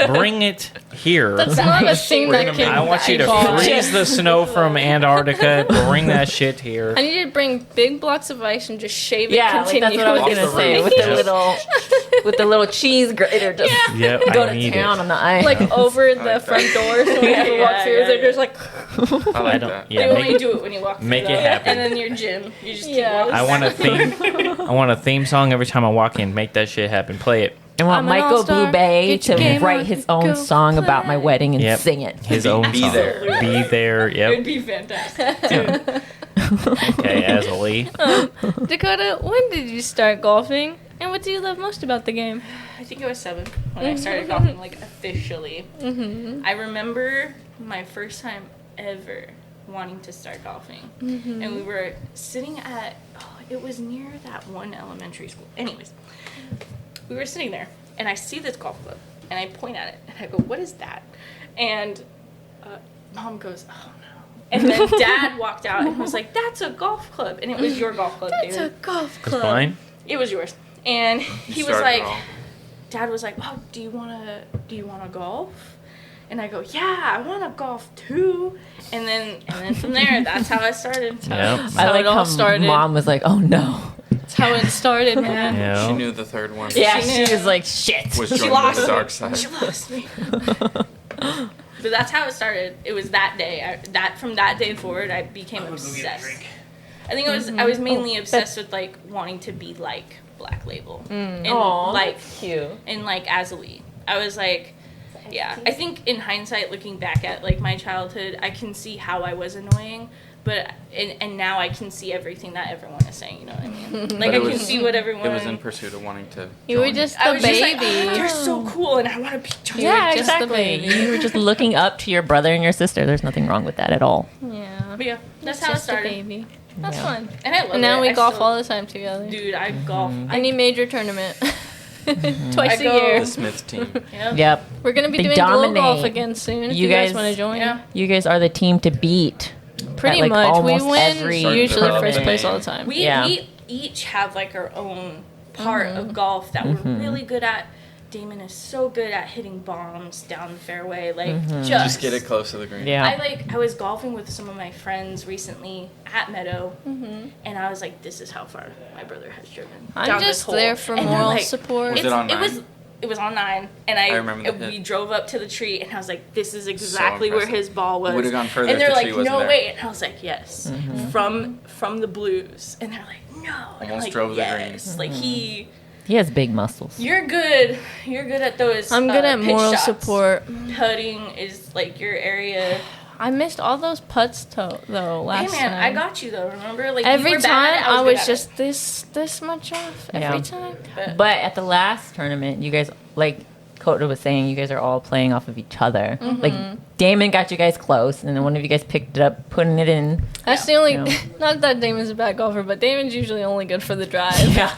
[SPEAKER 2] Bring it here.
[SPEAKER 5] That's not a thing
[SPEAKER 4] We're
[SPEAKER 5] that
[SPEAKER 4] gonna
[SPEAKER 5] can.
[SPEAKER 2] I want you to
[SPEAKER 5] evolve.
[SPEAKER 2] freeze the snow from Antarctica. Bring that shit here.
[SPEAKER 5] I need you to bring big blocks of ice and just shave it
[SPEAKER 1] Yeah, like that's what I was
[SPEAKER 5] continuously.
[SPEAKER 1] gonna
[SPEAKER 4] Off the
[SPEAKER 1] say
[SPEAKER 4] roof.
[SPEAKER 1] with the
[SPEAKER 2] Yes.
[SPEAKER 1] with the little cheese grater. Just
[SPEAKER 2] Yep,
[SPEAKER 1] go
[SPEAKER 2] I
[SPEAKER 1] to
[SPEAKER 2] need
[SPEAKER 1] town
[SPEAKER 2] it.
[SPEAKER 1] on the ice.
[SPEAKER 5] Like over the
[SPEAKER 4] like
[SPEAKER 5] front
[SPEAKER 4] that.
[SPEAKER 5] door, so when people walk through, they're just like.
[SPEAKER 4] I like
[SPEAKER 2] I don't.
[SPEAKER 4] that.
[SPEAKER 2] Yeah,
[SPEAKER 3] you only
[SPEAKER 2] make,
[SPEAKER 3] do it when you walk through
[SPEAKER 2] make it
[SPEAKER 3] though.
[SPEAKER 2] happen.
[SPEAKER 3] And then your gym, you just keep
[SPEAKER 5] Yeah.
[SPEAKER 3] walking.
[SPEAKER 2] I want a theme. I want a theme song every time I walk in. Make that shit happen. Play it.
[SPEAKER 1] I want
[SPEAKER 5] I'm an
[SPEAKER 1] Michael
[SPEAKER 5] all-star.
[SPEAKER 1] Bublé
[SPEAKER 5] Get your
[SPEAKER 1] to
[SPEAKER 5] game
[SPEAKER 1] write
[SPEAKER 5] on.
[SPEAKER 1] his own
[SPEAKER 5] Go
[SPEAKER 1] song about my
[SPEAKER 5] play.
[SPEAKER 1] wedding and
[SPEAKER 2] Yep.
[SPEAKER 1] sing it.
[SPEAKER 2] His own
[SPEAKER 4] Be
[SPEAKER 2] song.
[SPEAKER 4] there.
[SPEAKER 2] Be there.
[SPEAKER 3] It'd
[SPEAKER 2] Yep.
[SPEAKER 3] be fantastic.
[SPEAKER 2] Okay, as a Lee.
[SPEAKER 5] Dakota, when did you start golfing? And what do you love most about the game?
[SPEAKER 3] I think I was 7 when I started golfing, like officially. I remember my first time ever wanting to start golfing, and we were sitting at it was near that one elementary school. Anyways, we were sitting there, and I see this golf club, and I point at it, and I go, "What is that?" And Mom goes, "Oh no." And then Dad walked out and was like, "That's a golf club," and it was your golf club,
[SPEAKER 5] That's a
[SPEAKER 3] David.
[SPEAKER 5] golf
[SPEAKER 2] It's
[SPEAKER 5] club.
[SPEAKER 2] mine.
[SPEAKER 3] It was yours. And he was
[SPEAKER 4] started
[SPEAKER 3] like,
[SPEAKER 4] it all.
[SPEAKER 3] Dad was like, "Oh, do you wanna golf?" And I go, "Yeah, I wanna golf too." And then from there, that's how I started.
[SPEAKER 2] Yep.
[SPEAKER 1] I
[SPEAKER 5] how
[SPEAKER 1] like
[SPEAKER 5] it all
[SPEAKER 1] how
[SPEAKER 5] started.
[SPEAKER 1] Mom was like, "Oh no."
[SPEAKER 5] That's how it started, man.
[SPEAKER 4] She
[SPEAKER 2] Yeah.
[SPEAKER 4] knew the third one.
[SPEAKER 1] Yeah,
[SPEAKER 3] She
[SPEAKER 1] she
[SPEAKER 3] knew.
[SPEAKER 1] was like, "Shit."
[SPEAKER 4] Was
[SPEAKER 3] She
[SPEAKER 4] joining
[SPEAKER 3] lost
[SPEAKER 4] the
[SPEAKER 3] me.
[SPEAKER 4] dark side.
[SPEAKER 3] She lost me. But that's how it started. It was that day. From that day forward, I became obsessed. I think I was mainly obsessed with like wanting to be like Black Label and like
[SPEAKER 1] cute.
[SPEAKER 3] and like Azalee. I was like, yeah. I think in hindsight, looking back at like my childhood, I can see how I was annoying, but and now I can see everything that everyone is saying. You know what I mean? Like
[SPEAKER 4] But
[SPEAKER 3] I
[SPEAKER 4] it
[SPEAKER 3] can
[SPEAKER 4] was-
[SPEAKER 3] see what everyone.
[SPEAKER 4] It was in pursuit of wanting to.
[SPEAKER 5] You were
[SPEAKER 4] join.
[SPEAKER 5] just
[SPEAKER 3] I
[SPEAKER 5] the
[SPEAKER 3] was just like,
[SPEAKER 5] baby.
[SPEAKER 3] "Oh, you're so cool, and I want to be just
[SPEAKER 1] Yeah,
[SPEAKER 5] just the
[SPEAKER 1] exactly.
[SPEAKER 5] baby.
[SPEAKER 1] You were just looking up to your brother and your sister. There's nothing wrong with that at all.
[SPEAKER 5] Yeah.
[SPEAKER 3] But yeah, that's
[SPEAKER 5] It's
[SPEAKER 3] how it
[SPEAKER 5] just a
[SPEAKER 3] started.
[SPEAKER 5] baby. That's
[SPEAKER 1] Yeah.
[SPEAKER 5] fun.
[SPEAKER 3] And I love
[SPEAKER 5] And now
[SPEAKER 3] it.
[SPEAKER 5] we
[SPEAKER 3] I
[SPEAKER 5] golf
[SPEAKER 3] still-
[SPEAKER 5] all the time together.
[SPEAKER 3] Dude, I golf.
[SPEAKER 5] Any major tournament. Twice
[SPEAKER 3] I
[SPEAKER 5] a
[SPEAKER 3] go-
[SPEAKER 5] year.
[SPEAKER 4] The Smith team.
[SPEAKER 3] Yeah.
[SPEAKER 1] Yep.
[SPEAKER 5] We're going to be
[SPEAKER 1] They
[SPEAKER 5] doing glow golf
[SPEAKER 1] dominate.
[SPEAKER 5] again soon if
[SPEAKER 1] You
[SPEAKER 5] you guys
[SPEAKER 1] guys-
[SPEAKER 5] want to join.
[SPEAKER 3] Yeah.
[SPEAKER 1] You guys are the team to beat.
[SPEAKER 5] Pretty
[SPEAKER 1] At, like,
[SPEAKER 5] much. We
[SPEAKER 1] almost
[SPEAKER 5] win
[SPEAKER 1] every
[SPEAKER 5] usually
[SPEAKER 4] tournament.
[SPEAKER 5] first place all the time.
[SPEAKER 3] We
[SPEAKER 1] Yeah.
[SPEAKER 3] we each have like our own part of golf that we're really good at. Damon is so good at hitting bombs down the fairway. Like,
[SPEAKER 4] Just get it close to the green.
[SPEAKER 1] Yeah.
[SPEAKER 3] I was golfing with some of my friends recently at Meadow, and I was like, this is how far my brother has driven.
[SPEAKER 5] I'm
[SPEAKER 3] down this
[SPEAKER 5] just
[SPEAKER 3] hole.
[SPEAKER 5] there for
[SPEAKER 3] And they're
[SPEAKER 5] moral
[SPEAKER 3] like,
[SPEAKER 5] support.
[SPEAKER 4] Was it on 9?
[SPEAKER 3] It was on 9, and
[SPEAKER 4] I remember the
[SPEAKER 3] we
[SPEAKER 4] hit.
[SPEAKER 3] drove up to the tree, and I was like, "This is exactly where
[SPEAKER 4] impressive.
[SPEAKER 3] his ball was."
[SPEAKER 4] Would've gone further
[SPEAKER 3] and
[SPEAKER 4] if
[SPEAKER 3] they're
[SPEAKER 4] the
[SPEAKER 3] like,
[SPEAKER 4] tree wasn't
[SPEAKER 3] "No,
[SPEAKER 4] there."
[SPEAKER 3] wait!" And I was like, "Yes, from the blues." And they're like, "No." And I'm
[SPEAKER 4] Almost
[SPEAKER 3] like,
[SPEAKER 4] drove the
[SPEAKER 3] yes.
[SPEAKER 4] green.
[SPEAKER 3] Like
[SPEAKER 1] He has big muscles.
[SPEAKER 3] you're good. You're good at those.
[SPEAKER 5] I'm good at
[SPEAKER 3] pitch
[SPEAKER 5] moral
[SPEAKER 3] shots.
[SPEAKER 5] support.
[SPEAKER 3] Putting is like your area.
[SPEAKER 5] I missed all those putts though last
[SPEAKER 3] Hey man,
[SPEAKER 5] time.
[SPEAKER 3] I got you though. Remember, like you
[SPEAKER 5] Every
[SPEAKER 3] were
[SPEAKER 5] time
[SPEAKER 3] bad,
[SPEAKER 5] I
[SPEAKER 3] good
[SPEAKER 5] was
[SPEAKER 3] at
[SPEAKER 5] just
[SPEAKER 3] it.
[SPEAKER 5] this much off.
[SPEAKER 1] Yeah.
[SPEAKER 5] Every time.
[SPEAKER 1] But at the last tournament, you guys, like Dakota was saying, you guys are all playing off of each other. Like Damon got you guys close, and then one of you guys picked it up, putting it in.
[SPEAKER 5] That's the only.
[SPEAKER 1] Yeah.
[SPEAKER 5] Not that Damon's a bad golfer, but Damon's usually only good for the drive.
[SPEAKER 1] Yeah.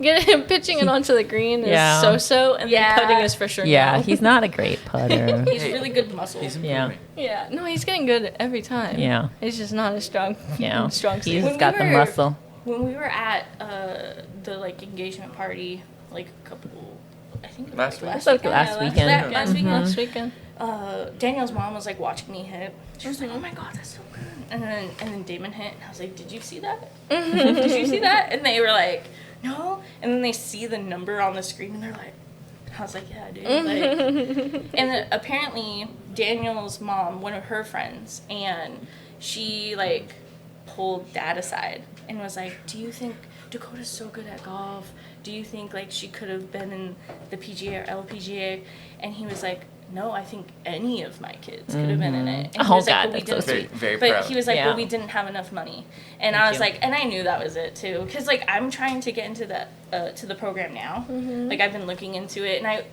[SPEAKER 5] Get him pitching it onto the green is
[SPEAKER 1] Yeah.
[SPEAKER 5] so, and
[SPEAKER 3] Yeah.
[SPEAKER 5] then putting is for sure.
[SPEAKER 1] Yeah,
[SPEAKER 5] no.
[SPEAKER 1] he's not a great putter.
[SPEAKER 3] He's really good muscle.
[SPEAKER 4] He's
[SPEAKER 1] Yeah.
[SPEAKER 4] improving.
[SPEAKER 5] Yeah, no, he's getting good every time.
[SPEAKER 1] Yeah.
[SPEAKER 5] It's just not as strong.
[SPEAKER 1] Yeah,
[SPEAKER 5] strong
[SPEAKER 1] he's
[SPEAKER 5] suit.
[SPEAKER 1] got the muscle.
[SPEAKER 3] When we were at the like engagement party, like a couple, I think it was
[SPEAKER 4] Last
[SPEAKER 3] like
[SPEAKER 4] week?
[SPEAKER 1] Like last weekend.
[SPEAKER 3] Last weekend.
[SPEAKER 5] Last weekend.
[SPEAKER 3] Daniel's mom was like watching me hit. She was like, "Oh my god, that's so good!" And then Damon hit, and I was like, "Did you see that? Did you see that?" And they were like, "No." And then they see the number on the screen, and they're like, I was like, "Yeah, dude." Like, and then apparently Daniel's mom, one of her friends, and she like pulled Dad aside and was like, "Do you think Dakota's so good at golf? Do you think like she could have been in the PGA or LPGA?" And he was like, "No, I think any of my kids could have been in it." And he
[SPEAKER 1] Oh,
[SPEAKER 3] was like,
[SPEAKER 1] God,
[SPEAKER 3] "But we
[SPEAKER 1] that's so
[SPEAKER 3] didn't."
[SPEAKER 1] sweet.
[SPEAKER 4] Very
[SPEAKER 3] But
[SPEAKER 4] proud.
[SPEAKER 3] he was like,
[SPEAKER 1] Yeah.
[SPEAKER 3] "Well, we didn't have enough money," and I
[SPEAKER 1] Thank
[SPEAKER 3] was
[SPEAKER 1] you.
[SPEAKER 3] like, and I knew that was it too, because like I'm trying to get into that to the program now. Like I've been looking into it, and I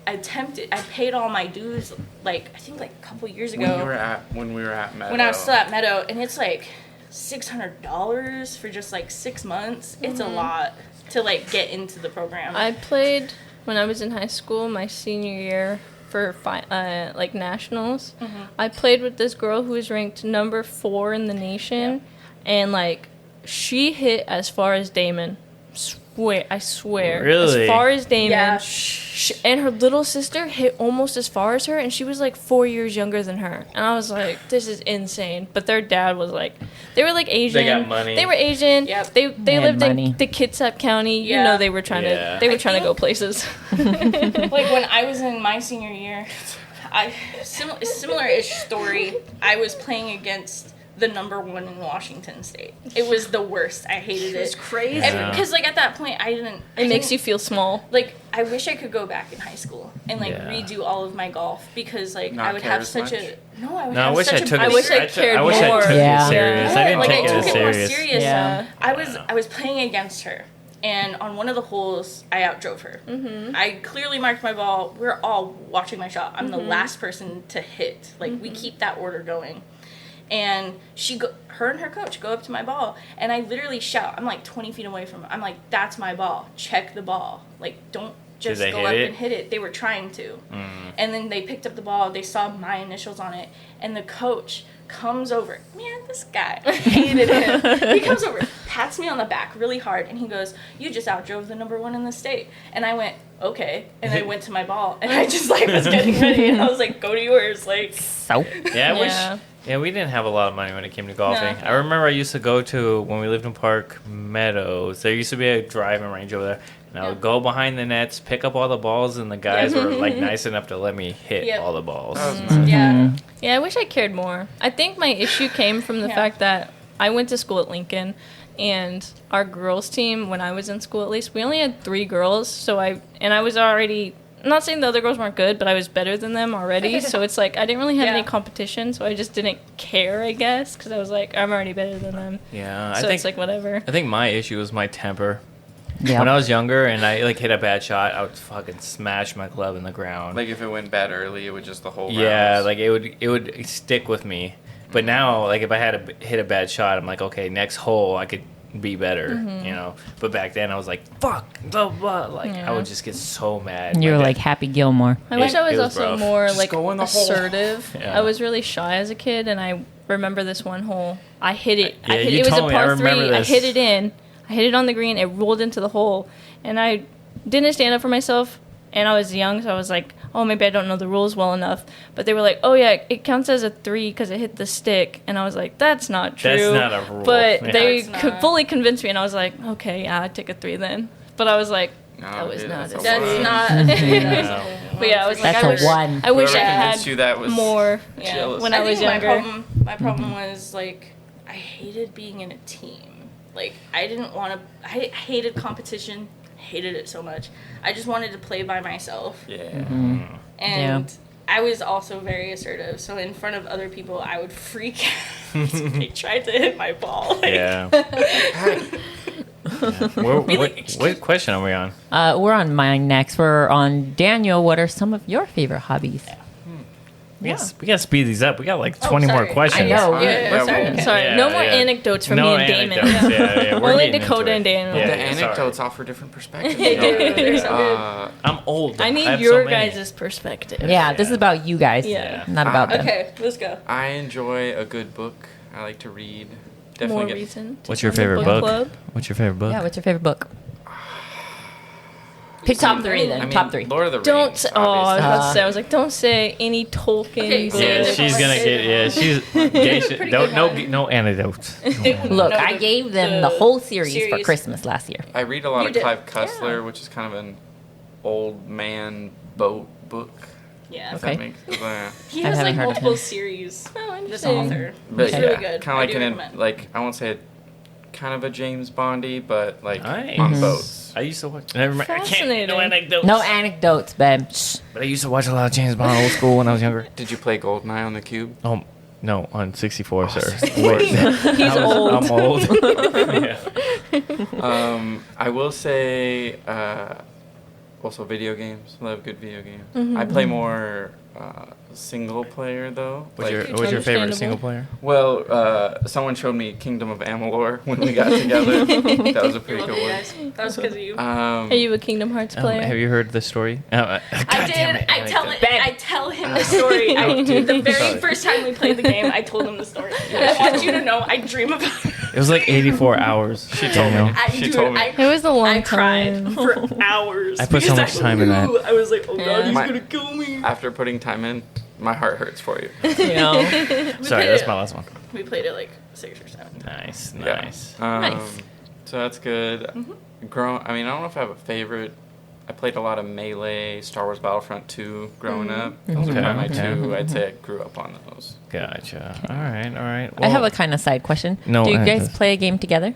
[SPEAKER 3] paid all my dues like I think like a couple years ago
[SPEAKER 4] When we were at Meadow.
[SPEAKER 3] when I was still at Meadow, and it's like $600 for just like 6 months. It's a lot to like get into the program.
[SPEAKER 5] I played when I was in high school, my senior year for like nationals. I played with this girl who was ranked number 4 in the nation, and like she hit as far as Damon. I swear.
[SPEAKER 2] Really?
[SPEAKER 5] As far as Damon.
[SPEAKER 3] Yeah.
[SPEAKER 5] And her little sister hit almost as far as her, and she was like 4 years younger than her. And I was like, this is insane. But their dad was like, they were like Asian.
[SPEAKER 2] They got money.
[SPEAKER 5] They were Asian.
[SPEAKER 3] Yep.
[SPEAKER 5] They
[SPEAKER 1] had
[SPEAKER 5] lived
[SPEAKER 1] money.
[SPEAKER 5] in the Kitsap County. You
[SPEAKER 3] Yeah.
[SPEAKER 5] know, they were trying
[SPEAKER 2] Yeah.
[SPEAKER 5] to. They were
[SPEAKER 3] I
[SPEAKER 5] trying to go
[SPEAKER 3] think-
[SPEAKER 5] places.
[SPEAKER 3] Like when I was in my senior year, similar-ish story. I was playing against the number 1 in Washington State. It was the worst. I hated it.
[SPEAKER 5] It's crazy.
[SPEAKER 2] Yeah.
[SPEAKER 3] Because like at that point,
[SPEAKER 5] It makes you feel small.
[SPEAKER 3] like I wish I could go back in high school and like
[SPEAKER 2] Yeah.
[SPEAKER 3] redo all of my golf, because like
[SPEAKER 4] Not
[SPEAKER 3] I would
[SPEAKER 4] care
[SPEAKER 3] have
[SPEAKER 4] as
[SPEAKER 3] such
[SPEAKER 4] much?
[SPEAKER 3] I
[SPEAKER 2] I wish I took
[SPEAKER 5] I
[SPEAKER 2] it.
[SPEAKER 5] wish I
[SPEAKER 2] took-
[SPEAKER 5] cared
[SPEAKER 2] I wish
[SPEAKER 5] more.
[SPEAKER 2] I took
[SPEAKER 1] Yeah.
[SPEAKER 2] it serious.
[SPEAKER 3] Yeah,
[SPEAKER 2] I didn't
[SPEAKER 3] like
[SPEAKER 2] take
[SPEAKER 3] I
[SPEAKER 2] it
[SPEAKER 3] took
[SPEAKER 2] as
[SPEAKER 3] it more
[SPEAKER 2] serious.
[SPEAKER 3] serious.
[SPEAKER 1] Yeah.
[SPEAKER 3] I was playing against her, and on one of the holes, I outdrove her. I clearly marked my ball. We're all watching my shot. I'm the last person to hit. Like we keep that order going, and her and her coach go up to my ball, and I literally shout. I'm like 20 feet away from her. I'm like, "That's my ball. Check the ball. Like don't." Just
[SPEAKER 2] they
[SPEAKER 3] go
[SPEAKER 2] hit
[SPEAKER 3] up
[SPEAKER 2] it?
[SPEAKER 3] and hit it. They were trying to. And then they picked up the ball. They saw my initials on it. And the coach comes over. Man, this guy. I hated him. He comes over, pats me on the back really hard, and he goes, "You just outdrove the number 1 in the state." And I went, "Okay." And I went to my ball, and I just like was getting ready, and I was like, "Go to yours." Like,
[SPEAKER 1] So
[SPEAKER 2] Yeah, I wish.
[SPEAKER 5] Yeah.
[SPEAKER 2] Yeah, we didn't have a lot of money when it came to golfing.
[SPEAKER 3] No.
[SPEAKER 2] I remember I used to go to, when we lived in Park Meadows, there used to be a driving range over there. And I would go behind the nets, pick up all the balls, and the guys were like nice enough to let me hit
[SPEAKER 3] Yep.
[SPEAKER 2] all the balls.
[SPEAKER 4] That was nice.
[SPEAKER 3] yeah.
[SPEAKER 5] Yeah, I wish I cared more. I think my issue came from the
[SPEAKER 3] Yeah.
[SPEAKER 5] fact that I went to school at Lincoln, and our girls team, when I was in school at least, we only had 3 girls. So I was already, I'm not saying the other girls weren't good, but I was better than them already. So it's like I didn't really have
[SPEAKER 3] Yeah.
[SPEAKER 5] any competition, so I just didn't care, I guess, because I was like, I'm already better than them.
[SPEAKER 2] Yeah,
[SPEAKER 5] So it's like whatever.
[SPEAKER 2] I think my issue was my temper.
[SPEAKER 1] yeah,
[SPEAKER 2] When I was younger and I like hit a bad shot, I would fucking smash my glove in the ground.
[SPEAKER 4] Like if it went bad early, it would just the whole
[SPEAKER 2] Yeah,
[SPEAKER 4] round.
[SPEAKER 2] like it would stick with me. But now, like if I had to hit a bad shot, I'm like, okay, next hole I could be better, you know. But back then I was like, fuck, blah blah. Like I
[SPEAKER 5] Yeah.
[SPEAKER 2] would just get so mad.
[SPEAKER 1] you were
[SPEAKER 2] My dad-
[SPEAKER 1] like Happy Gilmore.
[SPEAKER 5] I wish I was
[SPEAKER 2] it was
[SPEAKER 5] also
[SPEAKER 2] rough.
[SPEAKER 5] more
[SPEAKER 4] Just
[SPEAKER 5] like
[SPEAKER 4] go in the hole.
[SPEAKER 5] assertive.
[SPEAKER 2] Yeah.
[SPEAKER 5] I was really shy as a kid, and I remember this one hole. I hit it.
[SPEAKER 2] Yeah, you
[SPEAKER 5] it was a
[SPEAKER 2] told me. I
[SPEAKER 5] par
[SPEAKER 2] remember
[SPEAKER 5] 3.
[SPEAKER 2] this.
[SPEAKER 5] I hit it in. I hit it on the green. It rolled into the hole, and I didn't stand up for myself. And I was young, so I was like, oh, maybe I don't know the rules well enough. But they were like, oh, yeah, it counts as a 3 because it hit the stick. And I was like, that's not true.
[SPEAKER 2] That's not a rule.
[SPEAKER 5] But
[SPEAKER 2] Yeah.
[SPEAKER 5] they
[SPEAKER 3] It's not.
[SPEAKER 5] fully convinced me, and I was like, okay, yeah, I'd take a 3 then. But I was like,
[SPEAKER 4] No,
[SPEAKER 5] that was
[SPEAKER 4] dude,
[SPEAKER 5] not
[SPEAKER 4] that's
[SPEAKER 5] a
[SPEAKER 4] a
[SPEAKER 3] That's
[SPEAKER 4] one.
[SPEAKER 3] not.
[SPEAKER 2] No.
[SPEAKER 5] But yeah, I was like,
[SPEAKER 1] That's
[SPEAKER 5] I
[SPEAKER 1] a
[SPEAKER 5] wish,
[SPEAKER 1] 1.
[SPEAKER 5] I wish I
[SPEAKER 4] Whoever
[SPEAKER 5] had
[SPEAKER 4] convinced you that was
[SPEAKER 5] more
[SPEAKER 3] Yeah.
[SPEAKER 5] when I was
[SPEAKER 3] think
[SPEAKER 5] younger.
[SPEAKER 3] My problem was like I hated being in a team. Like I didn't want to. I hated competition. Hated it so much. I just wanted to play by myself.
[SPEAKER 4] Yeah.
[SPEAKER 3] And I was also very assertive. So in front of other people, I would freak out. They tried to hit my ball. Like,
[SPEAKER 2] Yeah. What question are we on?
[SPEAKER 1] We're on mine next. We're on Daniel. What are some of your favorite hobbies?
[SPEAKER 2] We gotta speed these up. We got like 20 more
[SPEAKER 3] sorry.
[SPEAKER 2] questions.
[SPEAKER 1] I know.
[SPEAKER 3] Yeah,
[SPEAKER 4] Yeah,
[SPEAKER 3] sorry.
[SPEAKER 4] well,
[SPEAKER 5] Sorry,
[SPEAKER 2] Yeah,
[SPEAKER 5] no more
[SPEAKER 2] yeah.
[SPEAKER 5] anecdotes from
[SPEAKER 2] No
[SPEAKER 5] me and Damon.
[SPEAKER 2] anecdotes. Yeah, we're
[SPEAKER 5] Only
[SPEAKER 2] getting
[SPEAKER 5] Dakota
[SPEAKER 2] into it.
[SPEAKER 5] and Daniel.
[SPEAKER 2] Yeah,
[SPEAKER 4] The
[SPEAKER 2] yeah, sorry.
[SPEAKER 4] anecdotes offer different perspectives.
[SPEAKER 3] They do. They're so good.
[SPEAKER 2] I'm old.
[SPEAKER 5] I need
[SPEAKER 2] have
[SPEAKER 5] your
[SPEAKER 2] so many.
[SPEAKER 5] guys' perspective.
[SPEAKER 1] Yeah, this is about you guys.
[SPEAKER 5] Yeah.
[SPEAKER 1] Not about them.
[SPEAKER 3] Okay, let's go.
[SPEAKER 4] I enjoy a good book. I like to read.
[SPEAKER 5] More
[SPEAKER 4] Definitely get
[SPEAKER 5] reason. to
[SPEAKER 2] What's your
[SPEAKER 5] join the
[SPEAKER 2] favorite book?
[SPEAKER 5] club.
[SPEAKER 2] What's your favorite book?
[SPEAKER 1] Yeah, what's your favorite book? Pick top 3 then.
[SPEAKER 4] I mean,
[SPEAKER 1] top 3.
[SPEAKER 4] Lord of the Rings.
[SPEAKER 5] Don't say, oh, I was
[SPEAKER 4] obviously.
[SPEAKER 5] about to say, I was like, don't say any Tolkien
[SPEAKER 3] Okay,
[SPEAKER 5] book.
[SPEAKER 2] Yeah,
[SPEAKER 3] Yeah,
[SPEAKER 2] she's gonna get. Yeah, she's.
[SPEAKER 3] Pretty good one.
[SPEAKER 2] No anecdotes.
[SPEAKER 1] Look,
[SPEAKER 3] No,
[SPEAKER 1] I gave them the whole series for
[SPEAKER 3] series.
[SPEAKER 1] Christmas last year.
[SPEAKER 4] I read a lot
[SPEAKER 3] You
[SPEAKER 4] of
[SPEAKER 3] did.
[SPEAKER 4] Clive Cussler, which is kind of an old man boat book.
[SPEAKER 3] Yeah.
[SPEAKER 4] If
[SPEAKER 1] Okay.
[SPEAKER 4] that makes sense.
[SPEAKER 3] He
[SPEAKER 1] I
[SPEAKER 3] has
[SPEAKER 1] haven't
[SPEAKER 3] like
[SPEAKER 1] heard of
[SPEAKER 3] multiple
[SPEAKER 1] him.
[SPEAKER 3] series.
[SPEAKER 5] Oh,
[SPEAKER 3] This
[SPEAKER 5] interesting.
[SPEAKER 3] author.
[SPEAKER 4] But
[SPEAKER 3] He's
[SPEAKER 4] yeah,
[SPEAKER 3] really good.
[SPEAKER 4] kind
[SPEAKER 3] I
[SPEAKER 4] of
[SPEAKER 3] do
[SPEAKER 4] like
[SPEAKER 3] recommend.
[SPEAKER 4] like I won't say it, kind of a James Bondy, but like
[SPEAKER 2] Nice.
[SPEAKER 4] on
[SPEAKER 1] Mhm.
[SPEAKER 4] boats.
[SPEAKER 2] I used to watch. Never mind. I can't.
[SPEAKER 5] Fascinating.
[SPEAKER 2] No anecdotes.
[SPEAKER 1] No anecdotes, babe. Shh.
[SPEAKER 2] But I used to watch a lot of James Bond old school when I was younger.
[SPEAKER 4] Did you play Goldeneye on the Cube?
[SPEAKER 2] Oh no, on 64, sir.
[SPEAKER 4] 64.
[SPEAKER 2] Wait,
[SPEAKER 5] He's old.
[SPEAKER 2] I'm old. Yeah.
[SPEAKER 4] I will say also video games. Love good video games.
[SPEAKER 5] Mm-hmm.
[SPEAKER 4] I play more single player though.
[SPEAKER 2] What's
[SPEAKER 4] Like,
[SPEAKER 2] your favorite
[SPEAKER 5] Understandable.
[SPEAKER 2] single player?
[SPEAKER 4] well, someone showed me Kingdom of Amalur when we got together. That was a pretty
[SPEAKER 3] Love
[SPEAKER 4] good
[SPEAKER 3] you
[SPEAKER 4] one.
[SPEAKER 3] guys. That was because of you.
[SPEAKER 5] Are you a Kingdom Hearts player?
[SPEAKER 2] Have you heard the story?
[SPEAKER 3] I
[SPEAKER 2] God damn
[SPEAKER 3] did.
[SPEAKER 2] it,
[SPEAKER 3] I tell
[SPEAKER 2] anecdote.
[SPEAKER 3] it. I tell him the story. The very
[SPEAKER 2] Sorry.
[SPEAKER 3] first time we played the game, I told him the story. I want you to know, I dream about it.
[SPEAKER 2] It was like 84 hours. She told me.
[SPEAKER 4] She told me.
[SPEAKER 5] It was a long
[SPEAKER 3] I cried
[SPEAKER 5] time.
[SPEAKER 3] for hours.
[SPEAKER 2] I put so
[SPEAKER 3] because
[SPEAKER 2] much time in that.
[SPEAKER 3] knew. I was like, oh god, he's
[SPEAKER 4] My-
[SPEAKER 3] gonna kill me.
[SPEAKER 4] After putting time in, my heart hurts for you.
[SPEAKER 1] You know?
[SPEAKER 2] Sorry,
[SPEAKER 3] played
[SPEAKER 2] that's
[SPEAKER 3] it.
[SPEAKER 2] my last one.
[SPEAKER 3] We played it like 6 or 7.
[SPEAKER 2] Nice,
[SPEAKER 4] Yeah.
[SPEAKER 2] nice.
[SPEAKER 1] Nice.
[SPEAKER 4] So that's good. I mean, I don't know if I have a favorite. I played a lot of Melee, Star Wars Battlefront 2 growing up. Those
[SPEAKER 2] Okay,
[SPEAKER 4] are probably my
[SPEAKER 2] okay.
[SPEAKER 4] 2. I'd say I grew up on those.
[SPEAKER 2] Gotcha. All right, all right.
[SPEAKER 1] I have
[SPEAKER 2] Well,
[SPEAKER 1] a kind of side question.
[SPEAKER 2] No,
[SPEAKER 1] Do you
[SPEAKER 2] I-
[SPEAKER 1] guys play a game together?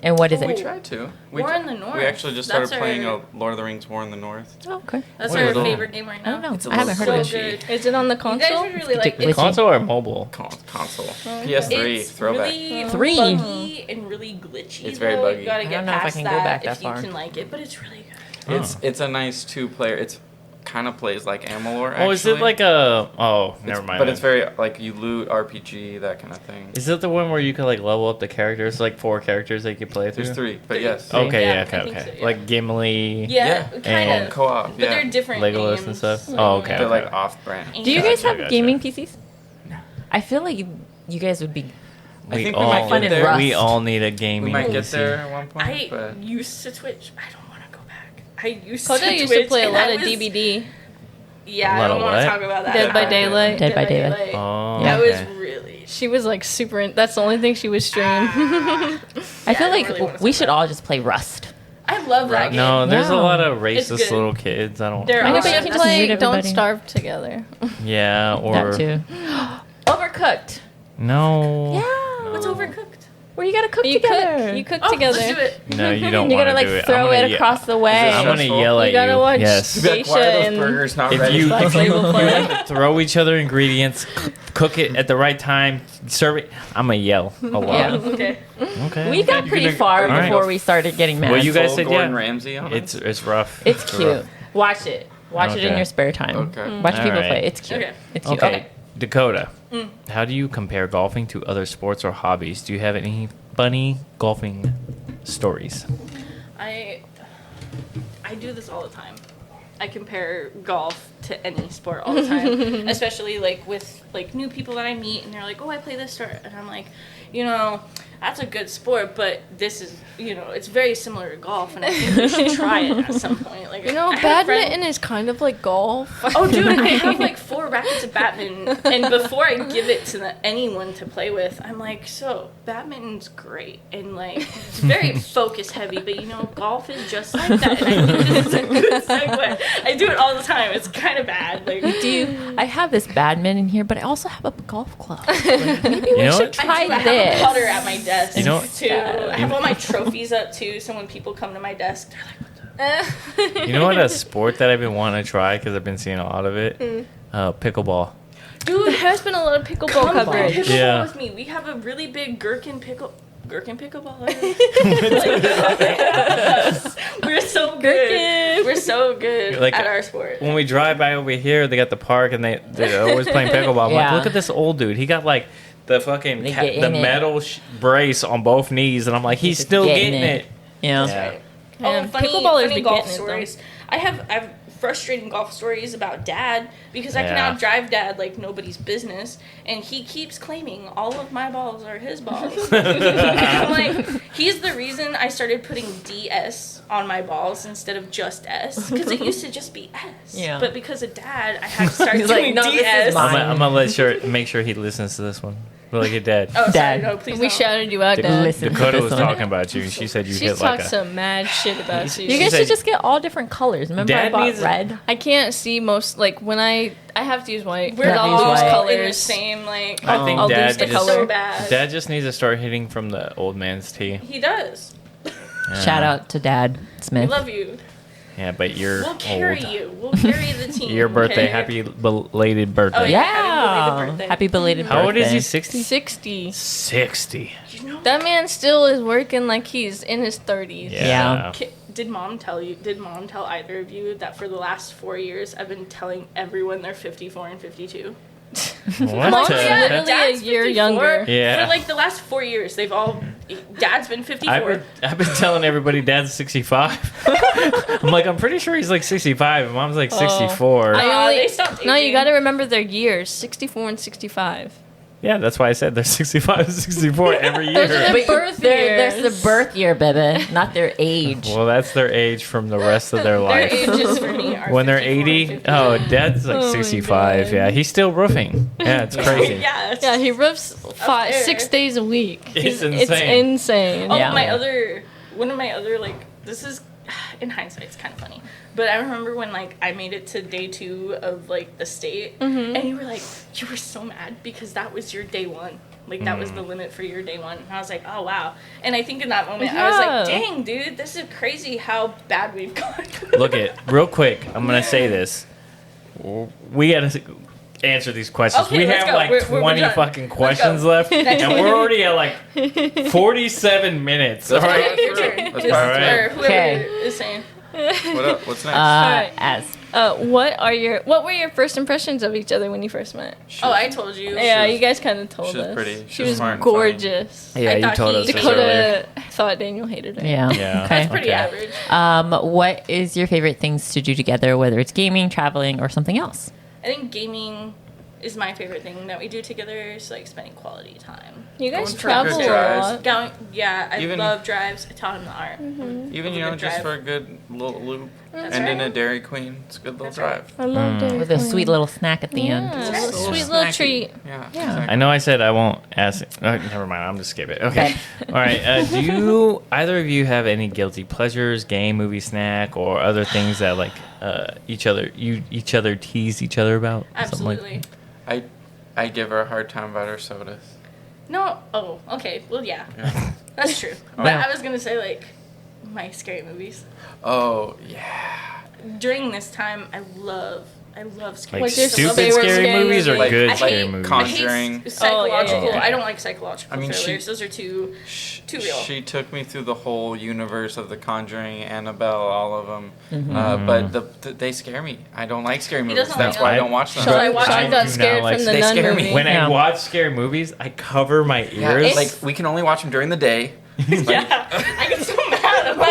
[SPEAKER 1] And what is
[SPEAKER 3] Oh.
[SPEAKER 4] We
[SPEAKER 1] it?
[SPEAKER 4] tried to.
[SPEAKER 3] War in the North.
[SPEAKER 4] We actually just started
[SPEAKER 3] That's
[SPEAKER 4] playing
[SPEAKER 3] our-
[SPEAKER 4] Lord of the Rings War in the North.
[SPEAKER 1] Oh, okay.
[SPEAKER 3] That's
[SPEAKER 4] What
[SPEAKER 3] our
[SPEAKER 4] is it?
[SPEAKER 3] favorite game right
[SPEAKER 1] I
[SPEAKER 3] now.
[SPEAKER 1] don't know.
[SPEAKER 4] It's a
[SPEAKER 1] I haven't heard
[SPEAKER 4] little
[SPEAKER 1] of
[SPEAKER 3] So
[SPEAKER 1] it.
[SPEAKER 3] good.
[SPEAKER 5] Is it on the
[SPEAKER 3] You guys
[SPEAKER 5] console?
[SPEAKER 3] would really like
[SPEAKER 1] Glitchy.
[SPEAKER 3] this.
[SPEAKER 2] console or mobile?
[SPEAKER 4] Console. PS3
[SPEAKER 3] It's
[SPEAKER 4] throwback.
[SPEAKER 3] really
[SPEAKER 1] 3.
[SPEAKER 3] buggy and really glitchy.
[SPEAKER 4] It's very
[SPEAKER 3] though.
[SPEAKER 4] buggy.
[SPEAKER 3] You gotta
[SPEAKER 1] I
[SPEAKER 3] get
[SPEAKER 1] don't know if I
[SPEAKER 3] past
[SPEAKER 1] can go
[SPEAKER 3] that
[SPEAKER 1] back that
[SPEAKER 3] if you
[SPEAKER 1] far.
[SPEAKER 3] can like it, but it's really good.
[SPEAKER 4] It's a nice 2-player. It's kind of plays like Amalur. Actually.
[SPEAKER 2] Oh, is it like a? Oh, never mind.
[SPEAKER 4] But
[SPEAKER 2] then.
[SPEAKER 4] it's very like you loot RPG, that kind of thing.
[SPEAKER 2] Is it the one where you can like level up the characters? Like 4 characters that you can play through.
[SPEAKER 4] There's 3, but yes.
[SPEAKER 2] Okay,
[SPEAKER 3] Yeah,
[SPEAKER 2] yeah,
[SPEAKER 3] I
[SPEAKER 2] okay,
[SPEAKER 3] think
[SPEAKER 2] okay.
[SPEAKER 3] so, yeah.
[SPEAKER 2] Like Gimli,
[SPEAKER 3] Yeah,
[SPEAKER 2] And
[SPEAKER 3] kind of.
[SPEAKER 4] Co-op.
[SPEAKER 3] But
[SPEAKER 4] Yeah.
[SPEAKER 3] they're different
[SPEAKER 2] Legolas
[SPEAKER 3] games.
[SPEAKER 2] and stuff. Oh, okay.
[SPEAKER 4] They're
[SPEAKER 2] okay.
[SPEAKER 4] like off-brand.
[SPEAKER 1] Do you guys
[SPEAKER 2] Gotcha,
[SPEAKER 1] have
[SPEAKER 2] gotcha.
[SPEAKER 1] gaming PCs? No. I feel like you guys would be.
[SPEAKER 4] I think we
[SPEAKER 2] all,
[SPEAKER 4] might
[SPEAKER 1] Fun
[SPEAKER 4] get
[SPEAKER 1] and
[SPEAKER 4] there.
[SPEAKER 1] Rust.
[SPEAKER 2] we all need a
[SPEAKER 4] We
[SPEAKER 2] gaming
[SPEAKER 4] might get
[SPEAKER 2] PC.
[SPEAKER 4] there at one point.
[SPEAKER 3] I
[SPEAKER 4] but
[SPEAKER 3] used to Twitch. I don't want to go back. I used
[SPEAKER 5] Koda
[SPEAKER 3] to
[SPEAKER 5] used to
[SPEAKER 3] Twitch,
[SPEAKER 5] play a
[SPEAKER 3] and
[SPEAKER 5] lot
[SPEAKER 3] I
[SPEAKER 5] of
[SPEAKER 3] was-
[SPEAKER 5] DBD.
[SPEAKER 3] Yeah,
[SPEAKER 2] A
[SPEAKER 3] I
[SPEAKER 2] lot
[SPEAKER 3] don't
[SPEAKER 2] of
[SPEAKER 3] want
[SPEAKER 2] what?
[SPEAKER 3] to talk about that.
[SPEAKER 5] Dead by Daylight.
[SPEAKER 1] Dead by Daylight.
[SPEAKER 2] Oh,
[SPEAKER 3] That
[SPEAKER 2] okay.
[SPEAKER 3] was really.
[SPEAKER 5] She was like super. That's the only thing she would stream.
[SPEAKER 1] I
[SPEAKER 3] I
[SPEAKER 1] feel
[SPEAKER 3] don't
[SPEAKER 1] like
[SPEAKER 3] really wanna
[SPEAKER 1] we
[SPEAKER 3] talk
[SPEAKER 1] should
[SPEAKER 3] about
[SPEAKER 1] all just play Rust.
[SPEAKER 3] I love that game.
[SPEAKER 2] No, there's a
[SPEAKER 1] Yeah.
[SPEAKER 2] lot of
[SPEAKER 3] It's
[SPEAKER 2] racist
[SPEAKER 3] good.
[SPEAKER 2] little kids. I don't.
[SPEAKER 3] There
[SPEAKER 1] I
[SPEAKER 3] are.
[SPEAKER 1] know, but you
[SPEAKER 5] Should
[SPEAKER 1] can just
[SPEAKER 5] play
[SPEAKER 1] mute
[SPEAKER 5] Don't
[SPEAKER 1] everybody.
[SPEAKER 5] Starve together.
[SPEAKER 2] Yeah, or
[SPEAKER 1] That too. Overcooked.
[SPEAKER 2] no.
[SPEAKER 1] Yeah.
[SPEAKER 3] What's overcooked?
[SPEAKER 1] Where you gotta cook
[SPEAKER 5] You
[SPEAKER 1] together.
[SPEAKER 5] cook. You cook
[SPEAKER 3] Oh,
[SPEAKER 5] together.
[SPEAKER 3] let's do it.
[SPEAKER 2] No, you don't
[SPEAKER 1] You
[SPEAKER 2] want
[SPEAKER 1] gotta
[SPEAKER 2] to
[SPEAKER 1] like
[SPEAKER 2] do it.
[SPEAKER 1] throw it across the way.
[SPEAKER 2] I'm gonna
[SPEAKER 4] stressful?
[SPEAKER 2] yell at
[SPEAKER 5] You gotta watch
[SPEAKER 2] Yes.
[SPEAKER 4] Be like, why are
[SPEAKER 5] Geisha
[SPEAKER 4] those
[SPEAKER 5] and
[SPEAKER 4] burgers not
[SPEAKER 2] If
[SPEAKER 4] ready?
[SPEAKER 2] you,
[SPEAKER 5] Black Label play.
[SPEAKER 2] throw each other ingredients, cook it at the right time, serve it, I'm gonna yell a lot.
[SPEAKER 1] Yeah.
[SPEAKER 3] Okay.
[SPEAKER 2] Okay.
[SPEAKER 1] We got
[SPEAKER 4] You
[SPEAKER 1] pretty
[SPEAKER 4] gonna-
[SPEAKER 1] far
[SPEAKER 2] All right.
[SPEAKER 1] before we started getting mad.
[SPEAKER 2] Well, you guys
[SPEAKER 4] Full
[SPEAKER 2] said
[SPEAKER 4] Gordon
[SPEAKER 2] yeah.
[SPEAKER 4] Ramsay on it?
[SPEAKER 2] It's rough.
[SPEAKER 1] It's cute.
[SPEAKER 2] rough.
[SPEAKER 1] Watch it. Watch it in
[SPEAKER 2] Okay.
[SPEAKER 1] your spare time.
[SPEAKER 4] Okay.
[SPEAKER 1] Watch
[SPEAKER 2] All
[SPEAKER 1] people
[SPEAKER 2] right.
[SPEAKER 1] play. It's cute.
[SPEAKER 3] Okay.
[SPEAKER 1] It's cute.
[SPEAKER 2] Okay.
[SPEAKER 1] Okay.
[SPEAKER 2] Dakota, how do you compare golfing to other sports or hobbies? Do you have any funny golfing stories?
[SPEAKER 3] I do this all the time. I compare golf to any sport all the time, especially like with like new people that I meet, and they're like, "Oh, I play this sport," and I'm like, you know, that's a good sport, but this is, it's very similar to golf, and I think we should try it at some point. Like, I have
[SPEAKER 5] badminton is kind of like golf.
[SPEAKER 3] Oh, dude, I have like 4 rackets of badminton, and before I give it to anyone to play with, I'm like, so badminton's great, and like it's very focus heavy, but golf is just like that. And I think this is a good segue. I do it all the time. It's kind of bad. Like,
[SPEAKER 1] I have this badminton here, but I also have a golf club. Like, maybe we should try
[SPEAKER 3] I
[SPEAKER 1] this.
[SPEAKER 3] have a putter at my desk too.
[SPEAKER 1] Yeah.
[SPEAKER 3] I have all my trophies up too, so when people come to my desk, they're like, what the?
[SPEAKER 2] You know what? A sport that I've been wanting to try because I've been seeing a lot of it. Pickleball.
[SPEAKER 3] Dude,
[SPEAKER 5] There has been a lot of pickleball
[SPEAKER 3] come
[SPEAKER 5] coverage.
[SPEAKER 3] play pickleball
[SPEAKER 2] Yeah.
[SPEAKER 3] with me. We have a really big gherkin pickleball. We're so good.
[SPEAKER 5] Gherkin.
[SPEAKER 3] We're so good
[SPEAKER 2] Like,
[SPEAKER 3] at our sport.
[SPEAKER 2] When we drive by over here, they got the park and they're always playing pickleball. I'm
[SPEAKER 1] Yeah.
[SPEAKER 2] like, look at this old dude. He got like the fucking
[SPEAKER 1] They get in it.
[SPEAKER 2] metal brace on both knees, and I'm like, he's still getting it.
[SPEAKER 1] Yeah.
[SPEAKER 2] Yeah.
[SPEAKER 5] Yeah,
[SPEAKER 3] Funny
[SPEAKER 5] pickleballers be
[SPEAKER 3] golf
[SPEAKER 5] getting it, though.
[SPEAKER 3] stories. I have frustrating golf stories about Dad because I can
[SPEAKER 2] Yeah.
[SPEAKER 3] outdrive Dad like nobody's business, and he keeps claiming all of my balls are his balls. I'm like, he's the reason I started putting DS on my balls instead of just S, because it used to just be S.
[SPEAKER 1] Yeah.
[SPEAKER 3] But because of Dad, I had to start
[SPEAKER 1] He's like,
[SPEAKER 3] doing
[SPEAKER 1] "No, this is
[SPEAKER 3] DS.
[SPEAKER 1] mine."
[SPEAKER 2] I'm gonna make sure he listens to this one. We're like, your dad.
[SPEAKER 3] Oh, sorry,
[SPEAKER 1] Dad.
[SPEAKER 3] no, please
[SPEAKER 5] We
[SPEAKER 3] don't.
[SPEAKER 5] shouted you out, Dad.
[SPEAKER 1] Listen.
[SPEAKER 2] Dakota
[SPEAKER 1] to
[SPEAKER 2] was
[SPEAKER 1] this one.
[SPEAKER 2] talking about you. She said you
[SPEAKER 5] She
[SPEAKER 2] hit like
[SPEAKER 5] talked
[SPEAKER 2] a.
[SPEAKER 5] some mad shit about you.
[SPEAKER 1] You
[SPEAKER 2] She
[SPEAKER 1] guys
[SPEAKER 2] said-
[SPEAKER 1] should just get all different colors. Remember I
[SPEAKER 2] Dad
[SPEAKER 1] bought
[SPEAKER 2] needs-
[SPEAKER 1] red?
[SPEAKER 5] I can't see most, like, when I have to use white.
[SPEAKER 3] We're
[SPEAKER 1] Yeah,
[SPEAKER 3] all
[SPEAKER 1] use
[SPEAKER 3] in
[SPEAKER 1] white.
[SPEAKER 3] the
[SPEAKER 5] colors.
[SPEAKER 3] same, like,
[SPEAKER 2] I think
[SPEAKER 5] I'll
[SPEAKER 2] Dad
[SPEAKER 5] lose the
[SPEAKER 2] just,
[SPEAKER 5] color.
[SPEAKER 3] so bad.
[SPEAKER 2] Dad just needs to start hitting from the old man's tee.
[SPEAKER 3] He does.
[SPEAKER 2] Yeah.
[SPEAKER 1] Shout out to Dad
[SPEAKER 3] We
[SPEAKER 1] Smith.
[SPEAKER 3] love you.
[SPEAKER 2] Yeah, but you're
[SPEAKER 3] We'll carry
[SPEAKER 2] old.
[SPEAKER 3] you. We'll carry the team.
[SPEAKER 2] Your birthday.
[SPEAKER 3] okay?
[SPEAKER 2] Happy belated birthday.
[SPEAKER 3] Oh,
[SPEAKER 1] Yeah.
[SPEAKER 3] Happy belated birthday.
[SPEAKER 1] Happy belated birthday.
[SPEAKER 2] How old is he? 60?
[SPEAKER 5] 60.
[SPEAKER 2] 60.
[SPEAKER 3] You know,
[SPEAKER 5] That man still is working like he's in his 30s.
[SPEAKER 1] Yeah.
[SPEAKER 3] Did Mom tell either of you that for the last 4 years I've been telling everyone they're 54 and 52?
[SPEAKER 2] What?
[SPEAKER 5] Mom's
[SPEAKER 2] the
[SPEAKER 5] literally
[SPEAKER 2] heck?
[SPEAKER 5] a
[SPEAKER 3] Dad's
[SPEAKER 5] year
[SPEAKER 3] 54.
[SPEAKER 5] younger.
[SPEAKER 2] Yeah.
[SPEAKER 3] For like the last 4 years, Dad's been 54.
[SPEAKER 2] I've been telling everybody Dad's 65. I'm like, I'm pretty sure he's like 65, and Mom's like 64.
[SPEAKER 3] They stopped
[SPEAKER 5] No, you
[SPEAKER 3] aging.
[SPEAKER 5] got to remember their years 64 and 65.
[SPEAKER 2] Yeah, that's why I said they're 65 and 64 every year.
[SPEAKER 5] Those are the birth
[SPEAKER 1] There's
[SPEAKER 5] years.
[SPEAKER 1] the birth year, baby, not their age.
[SPEAKER 2] Well, that's their age from the rest of their
[SPEAKER 3] Their
[SPEAKER 2] life.
[SPEAKER 3] ages for me are
[SPEAKER 2] When they're
[SPEAKER 3] 54 and
[SPEAKER 2] 80,
[SPEAKER 3] 52.
[SPEAKER 2] oh, Dad's like
[SPEAKER 5] Oh my
[SPEAKER 2] 65.
[SPEAKER 5] God.
[SPEAKER 2] Yeah, he's still roofing. Yeah, it's crazy.
[SPEAKER 3] Yeah.
[SPEAKER 5] Yeah, he roofs
[SPEAKER 3] there.
[SPEAKER 5] 6 days a week.
[SPEAKER 2] It's
[SPEAKER 5] It's
[SPEAKER 2] insane.
[SPEAKER 5] insane.
[SPEAKER 3] Oh,
[SPEAKER 1] Yeah.
[SPEAKER 3] one of my other, like, this is, in hindsight, it's kind of funny. But I remember when, like, I made it to day 2 of, like, the state, and you were like, you were so mad because that was your day 1. Like, that was the limit for your day 1. And I was like, oh, wow. And I think in that moment, I was like,
[SPEAKER 5] Yeah.
[SPEAKER 3] dang, dude, this is crazy how bad we've gone.
[SPEAKER 2] Look it, real quick, I'm going to say this. We got to answer these questions.
[SPEAKER 3] Okay,
[SPEAKER 2] we
[SPEAKER 3] let's
[SPEAKER 2] have
[SPEAKER 3] go.
[SPEAKER 2] like
[SPEAKER 3] We're
[SPEAKER 2] 20
[SPEAKER 3] done.
[SPEAKER 2] fucking
[SPEAKER 3] Let's
[SPEAKER 2] questions
[SPEAKER 3] go.
[SPEAKER 2] left, and we're already at like 47 minutes. All
[SPEAKER 4] Let's
[SPEAKER 2] right.
[SPEAKER 3] Okay, your turn.
[SPEAKER 4] Let's
[SPEAKER 3] This-
[SPEAKER 2] go. All right.
[SPEAKER 3] Or whoever
[SPEAKER 1] Okay.
[SPEAKER 3] is saying.
[SPEAKER 4] What up? What's next?
[SPEAKER 5] Alright.
[SPEAKER 1] As
[SPEAKER 5] What were your first impressions of each other when you first met?
[SPEAKER 3] Oh, I told you.
[SPEAKER 5] Yeah,
[SPEAKER 4] was-
[SPEAKER 5] you guys kind of told
[SPEAKER 4] she was
[SPEAKER 5] us.
[SPEAKER 4] pretty.
[SPEAKER 5] She
[SPEAKER 4] She was
[SPEAKER 5] was
[SPEAKER 4] smart and funny.
[SPEAKER 5] gorgeous.
[SPEAKER 2] Yeah,
[SPEAKER 3] I
[SPEAKER 2] you
[SPEAKER 3] thought
[SPEAKER 2] told
[SPEAKER 3] he-
[SPEAKER 2] us this earlier.
[SPEAKER 5] Dakota thought Daniel hated her.
[SPEAKER 1] yeah.
[SPEAKER 2] Yeah.
[SPEAKER 1] Okay.
[SPEAKER 3] That's pretty
[SPEAKER 2] Okay.
[SPEAKER 3] average.
[SPEAKER 1] What is your favorite things to do together, whether it's gaming, traveling, or something else?
[SPEAKER 3] I think gaming is my favorite thing that we do together. Is like spending quality time.
[SPEAKER 5] You guys
[SPEAKER 4] Going for
[SPEAKER 5] travel
[SPEAKER 4] good
[SPEAKER 5] a
[SPEAKER 4] drives.
[SPEAKER 5] lot.
[SPEAKER 3] Going, yeah, I
[SPEAKER 4] Even-
[SPEAKER 3] love drives. I taught him the art.
[SPEAKER 4] Even,
[SPEAKER 3] a
[SPEAKER 4] you know,
[SPEAKER 3] good
[SPEAKER 4] just
[SPEAKER 3] drive.
[SPEAKER 4] for a good little loop.
[SPEAKER 3] That's
[SPEAKER 4] and in
[SPEAKER 3] right.
[SPEAKER 4] a Dairy Queen. It's a good little
[SPEAKER 3] That's right.
[SPEAKER 4] drive.
[SPEAKER 5] I love Dairy
[SPEAKER 1] With a
[SPEAKER 5] Queen.
[SPEAKER 1] sweet little snack at the
[SPEAKER 5] Yeah,
[SPEAKER 1] end.
[SPEAKER 5] a
[SPEAKER 3] It's
[SPEAKER 5] little
[SPEAKER 3] nice.
[SPEAKER 5] sweet little
[SPEAKER 4] snacky.
[SPEAKER 5] treat.
[SPEAKER 4] Yeah.
[SPEAKER 1] Yeah.
[SPEAKER 4] Exactly.
[SPEAKER 2] I know I said I won't ask. Never mind. I'm just skip it. Okay. All right. Do you either of you have any guilty pleasures, game, movie, snack, or other things that like each other tease each other about? Something like-
[SPEAKER 3] Absolutely.
[SPEAKER 4] I give her a hard time about her sodas.
[SPEAKER 3] No. Oh, okay. Well, yeah,
[SPEAKER 4] Yeah.
[SPEAKER 3] that's true. But
[SPEAKER 2] Yeah.
[SPEAKER 3] I was gonna say like my scary movies.
[SPEAKER 4] Oh, yeah.
[SPEAKER 3] During this time, I love scary
[SPEAKER 2] Like
[SPEAKER 5] What's your
[SPEAKER 3] movies. I love
[SPEAKER 2] stupid
[SPEAKER 5] favorite
[SPEAKER 2] scary
[SPEAKER 5] scary
[SPEAKER 2] movies or
[SPEAKER 5] movie?
[SPEAKER 2] good
[SPEAKER 3] I
[SPEAKER 2] scary
[SPEAKER 3] hate-
[SPEAKER 2] movies?
[SPEAKER 4] Conjuring.
[SPEAKER 3] I hate psychological.
[SPEAKER 5] yeah.
[SPEAKER 3] I don't like psychological
[SPEAKER 4] I mean,
[SPEAKER 3] thrillers. Those are too real.
[SPEAKER 4] She took me through the whole universe of The Conjuring, Annabelle, all of them.
[SPEAKER 1] Mm-hmm.
[SPEAKER 4] But they scare me. I don't like scary movies.
[SPEAKER 3] doesn't
[SPEAKER 4] That's
[SPEAKER 3] like
[SPEAKER 4] why I
[SPEAKER 3] them.
[SPEAKER 4] don't watch them.
[SPEAKER 3] Shall I watch
[SPEAKER 5] Sean
[SPEAKER 3] them?
[SPEAKER 5] got
[SPEAKER 2] do
[SPEAKER 5] scared
[SPEAKER 2] not like-
[SPEAKER 5] from the
[SPEAKER 4] they
[SPEAKER 5] nun
[SPEAKER 4] scare me.
[SPEAKER 5] movie.
[SPEAKER 2] When
[SPEAKER 1] Yeah.
[SPEAKER 2] I watch scary movies, I cover my
[SPEAKER 4] Yeah,
[SPEAKER 2] ears.
[SPEAKER 4] like we can only watch them during the day.
[SPEAKER 3] Yeah, I get so mad about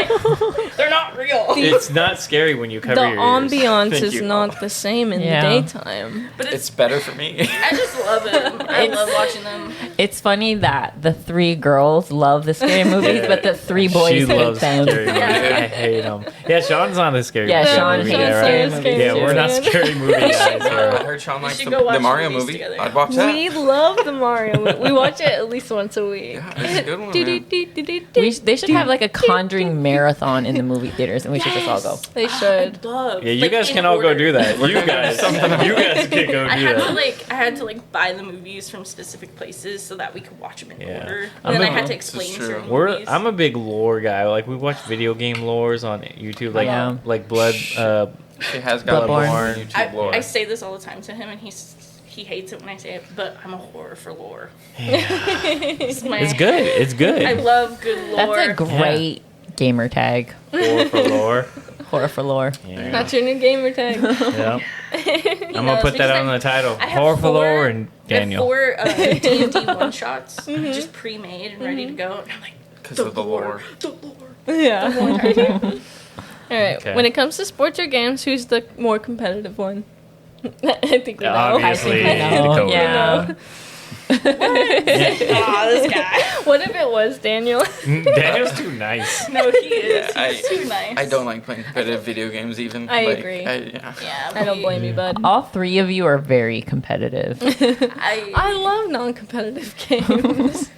[SPEAKER 3] They're not real.
[SPEAKER 2] It's not scary when you cover
[SPEAKER 5] The
[SPEAKER 2] your ears.
[SPEAKER 5] ambiance
[SPEAKER 4] Thank
[SPEAKER 5] is
[SPEAKER 4] you.
[SPEAKER 5] not the same in
[SPEAKER 1] Yeah.
[SPEAKER 5] the daytime.
[SPEAKER 3] But
[SPEAKER 4] It's better for me.
[SPEAKER 3] I just love it. I love watching them.
[SPEAKER 1] It's funny that the 3 girls love the scary movies,
[SPEAKER 2] Yeah.
[SPEAKER 1] but the 3 boys
[SPEAKER 2] She
[SPEAKER 1] hate
[SPEAKER 2] loves
[SPEAKER 1] them.
[SPEAKER 2] scary movies. I hate them. Yeah, Sean's not a scary
[SPEAKER 1] Yeah,
[SPEAKER 2] movie
[SPEAKER 1] Sean-
[SPEAKER 2] movie
[SPEAKER 1] Sean's
[SPEAKER 2] guy,
[SPEAKER 1] scary
[SPEAKER 2] right?
[SPEAKER 1] movies
[SPEAKER 2] Yeah,
[SPEAKER 1] too.
[SPEAKER 2] we're not scary movie guys
[SPEAKER 4] I
[SPEAKER 2] here.
[SPEAKER 4] heard Sean likes
[SPEAKER 3] should go watch
[SPEAKER 4] the Mario
[SPEAKER 3] movies
[SPEAKER 4] movie.
[SPEAKER 3] together.
[SPEAKER 4] I'd watch that.
[SPEAKER 5] We love the Mario. We watch it at least once a week.
[SPEAKER 4] Yeah, it's a good one, man.
[SPEAKER 1] They should have like a Conjuring marathon in the movie theaters, and we should just all go.
[SPEAKER 5] They should.
[SPEAKER 3] Love.
[SPEAKER 2] Yeah, you
[SPEAKER 3] like,
[SPEAKER 2] guys
[SPEAKER 3] in
[SPEAKER 2] can all go
[SPEAKER 3] order.
[SPEAKER 2] do that. You guys can go
[SPEAKER 3] I
[SPEAKER 2] do
[SPEAKER 3] had
[SPEAKER 2] that.
[SPEAKER 3] to buy the movies from specific places so that we could watch them in
[SPEAKER 2] Yeah.
[SPEAKER 3] order.
[SPEAKER 2] I'm
[SPEAKER 3] And then I
[SPEAKER 2] a-
[SPEAKER 3] had to
[SPEAKER 4] This is
[SPEAKER 3] explain
[SPEAKER 4] true.
[SPEAKER 3] certain movies.
[SPEAKER 2] I'm a big lore guy. Like we watch video game lores on YouTube, like
[SPEAKER 1] Yeah.
[SPEAKER 2] like Blood.
[SPEAKER 4] She has got
[SPEAKER 1] Bloodborne.
[SPEAKER 4] more YouTube lore.
[SPEAKER 3] I say this all the time to him, and he hates it when I say it, but I'm a whore for lore.
[SPEAKER 2] Yeah.
[SPEAKER 3] It's, my,
[SPEAKER 2] It's good. It's good.
[SPEAKER 3] I love good lore.
[SPEAKER 1] That's a great gamer tag.
[SPEAKER 2] Lore for lore.
[SPEAKER 1] Horror for lore.
[SPEAKER 2] Yeah.
[SPEAKER 5] That's your new gamer tag.
[SPEAKER 2] Yeah. I'm gonna put that on the title.
[SPEAKER 3] I have
[SPEAKER 2] Horror for lore
[SPEAKER 3] 4
[SPEAKER 2] and Daniel.
[SPEAKER 3] 4 D&D one-shots just pre-made and ready to go. And I'm like,
[SPEAKER 4] Because of the lore.
[SPEAKER 3] the lore.
[SPEAKER 5] Yeah.
[SPEAKER 3] The whole entire time.
[SPEAKER 5] All right.
[SPEAKER 2] Okay.
[SPEAKER 5] When it comes to sports or games, who's the more competitive one? I think we know.
[SPEAKER 2] Obviously,
[SPEAKER 1] I think we know.
[SPEAKER 2] Dakota.
[SPEAKER 1] Yeah.
[SPEAKER 3] Aw, this guy.
[SPEAKER 5] What if it was Daniel?
[SPEAKER 2] Daniel's too nice.
[SPEAKER 3] No, he is.
[SPEAKER 4] Yeah,
[SPEAKER 3] He's too nice.
[SPEAKER 4] I don't like playing competitive video games even.
[SPEAKER 5] I
[SPEAKER 4] Like,
[SPEAKER 5] agree.
[SPEAKER 4] yeah.
[SPEAKER 3] Yeah,
[SPEAKER 5] I don't blame you, bud.
[SPEAKER 1] All 3 of you are very competitive.
[SPEAKER 5] I love non-competitive games.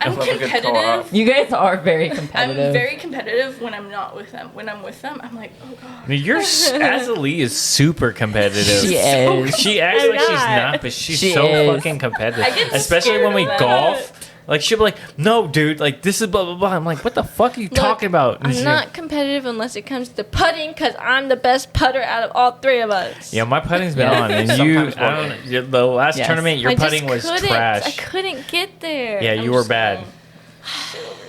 [SPEAKER 3] I'm
[SPEAKER 4] love a good
[SPEAKER 3] competitive.
[SPEAKER 4] co-op.
[SPEAKER 1] You guys are very
[SPEAKER 3] I'm
[SPEAKER 1] competitive.
[SPEAKER 3] very competitive when I'm not with them. When I'm with them, I'm like, oh god.
[SPEAKER 2] I mean, Azalee is super competitive.
[SPEAKER 1] She is.
[SPEAKER 2] She acts
[SPEAKER 5] I'm
[SPEAKER 2] like she's
[SPEAKER 5] not.
[SPEAKER 2] not, but she's
[SPEAKER 1] She
[SPEAKER 2] so
[SPEAKER 1] is.
[SPEAKER 2] fucking competitive.
[SPEAKER 3] I get
[SPEAKER 2] Especially
[SPEAKER 3] scared
[SPEAKER 2] when we
[SPEAKER 3] of that.
[SPEAKER 2] golf. Like she'll be like, "No, dude, like this is blah blah blah." I'm like, "What the fuck are you talking about?" And
[SPEAKER 5] I'm
[SPEAKER 2] she's
[SPEAKER 5] not competitive unless it comes to putting, because I'm the best putter out of all 3 of us.
[SPEAKER 2] Yeah, my putting's been
[SPEAKER 1] Yeah.
[SPEAKER 2] on, and
[SPEAKER 4] Sometimes
[SPEAKER 2] the last
[SPEAKER 1] Yes.
[SPEAKER 2] tournament, your
[SPEAKER 5] I just
[SPEAKER 2] putting was
[SPEAKER 5] couldn't.
[SPEAKER 2] trash.
[SPEAKER 5] I couldn't get there.
[SPEAKER 2] Yeah, you were bad.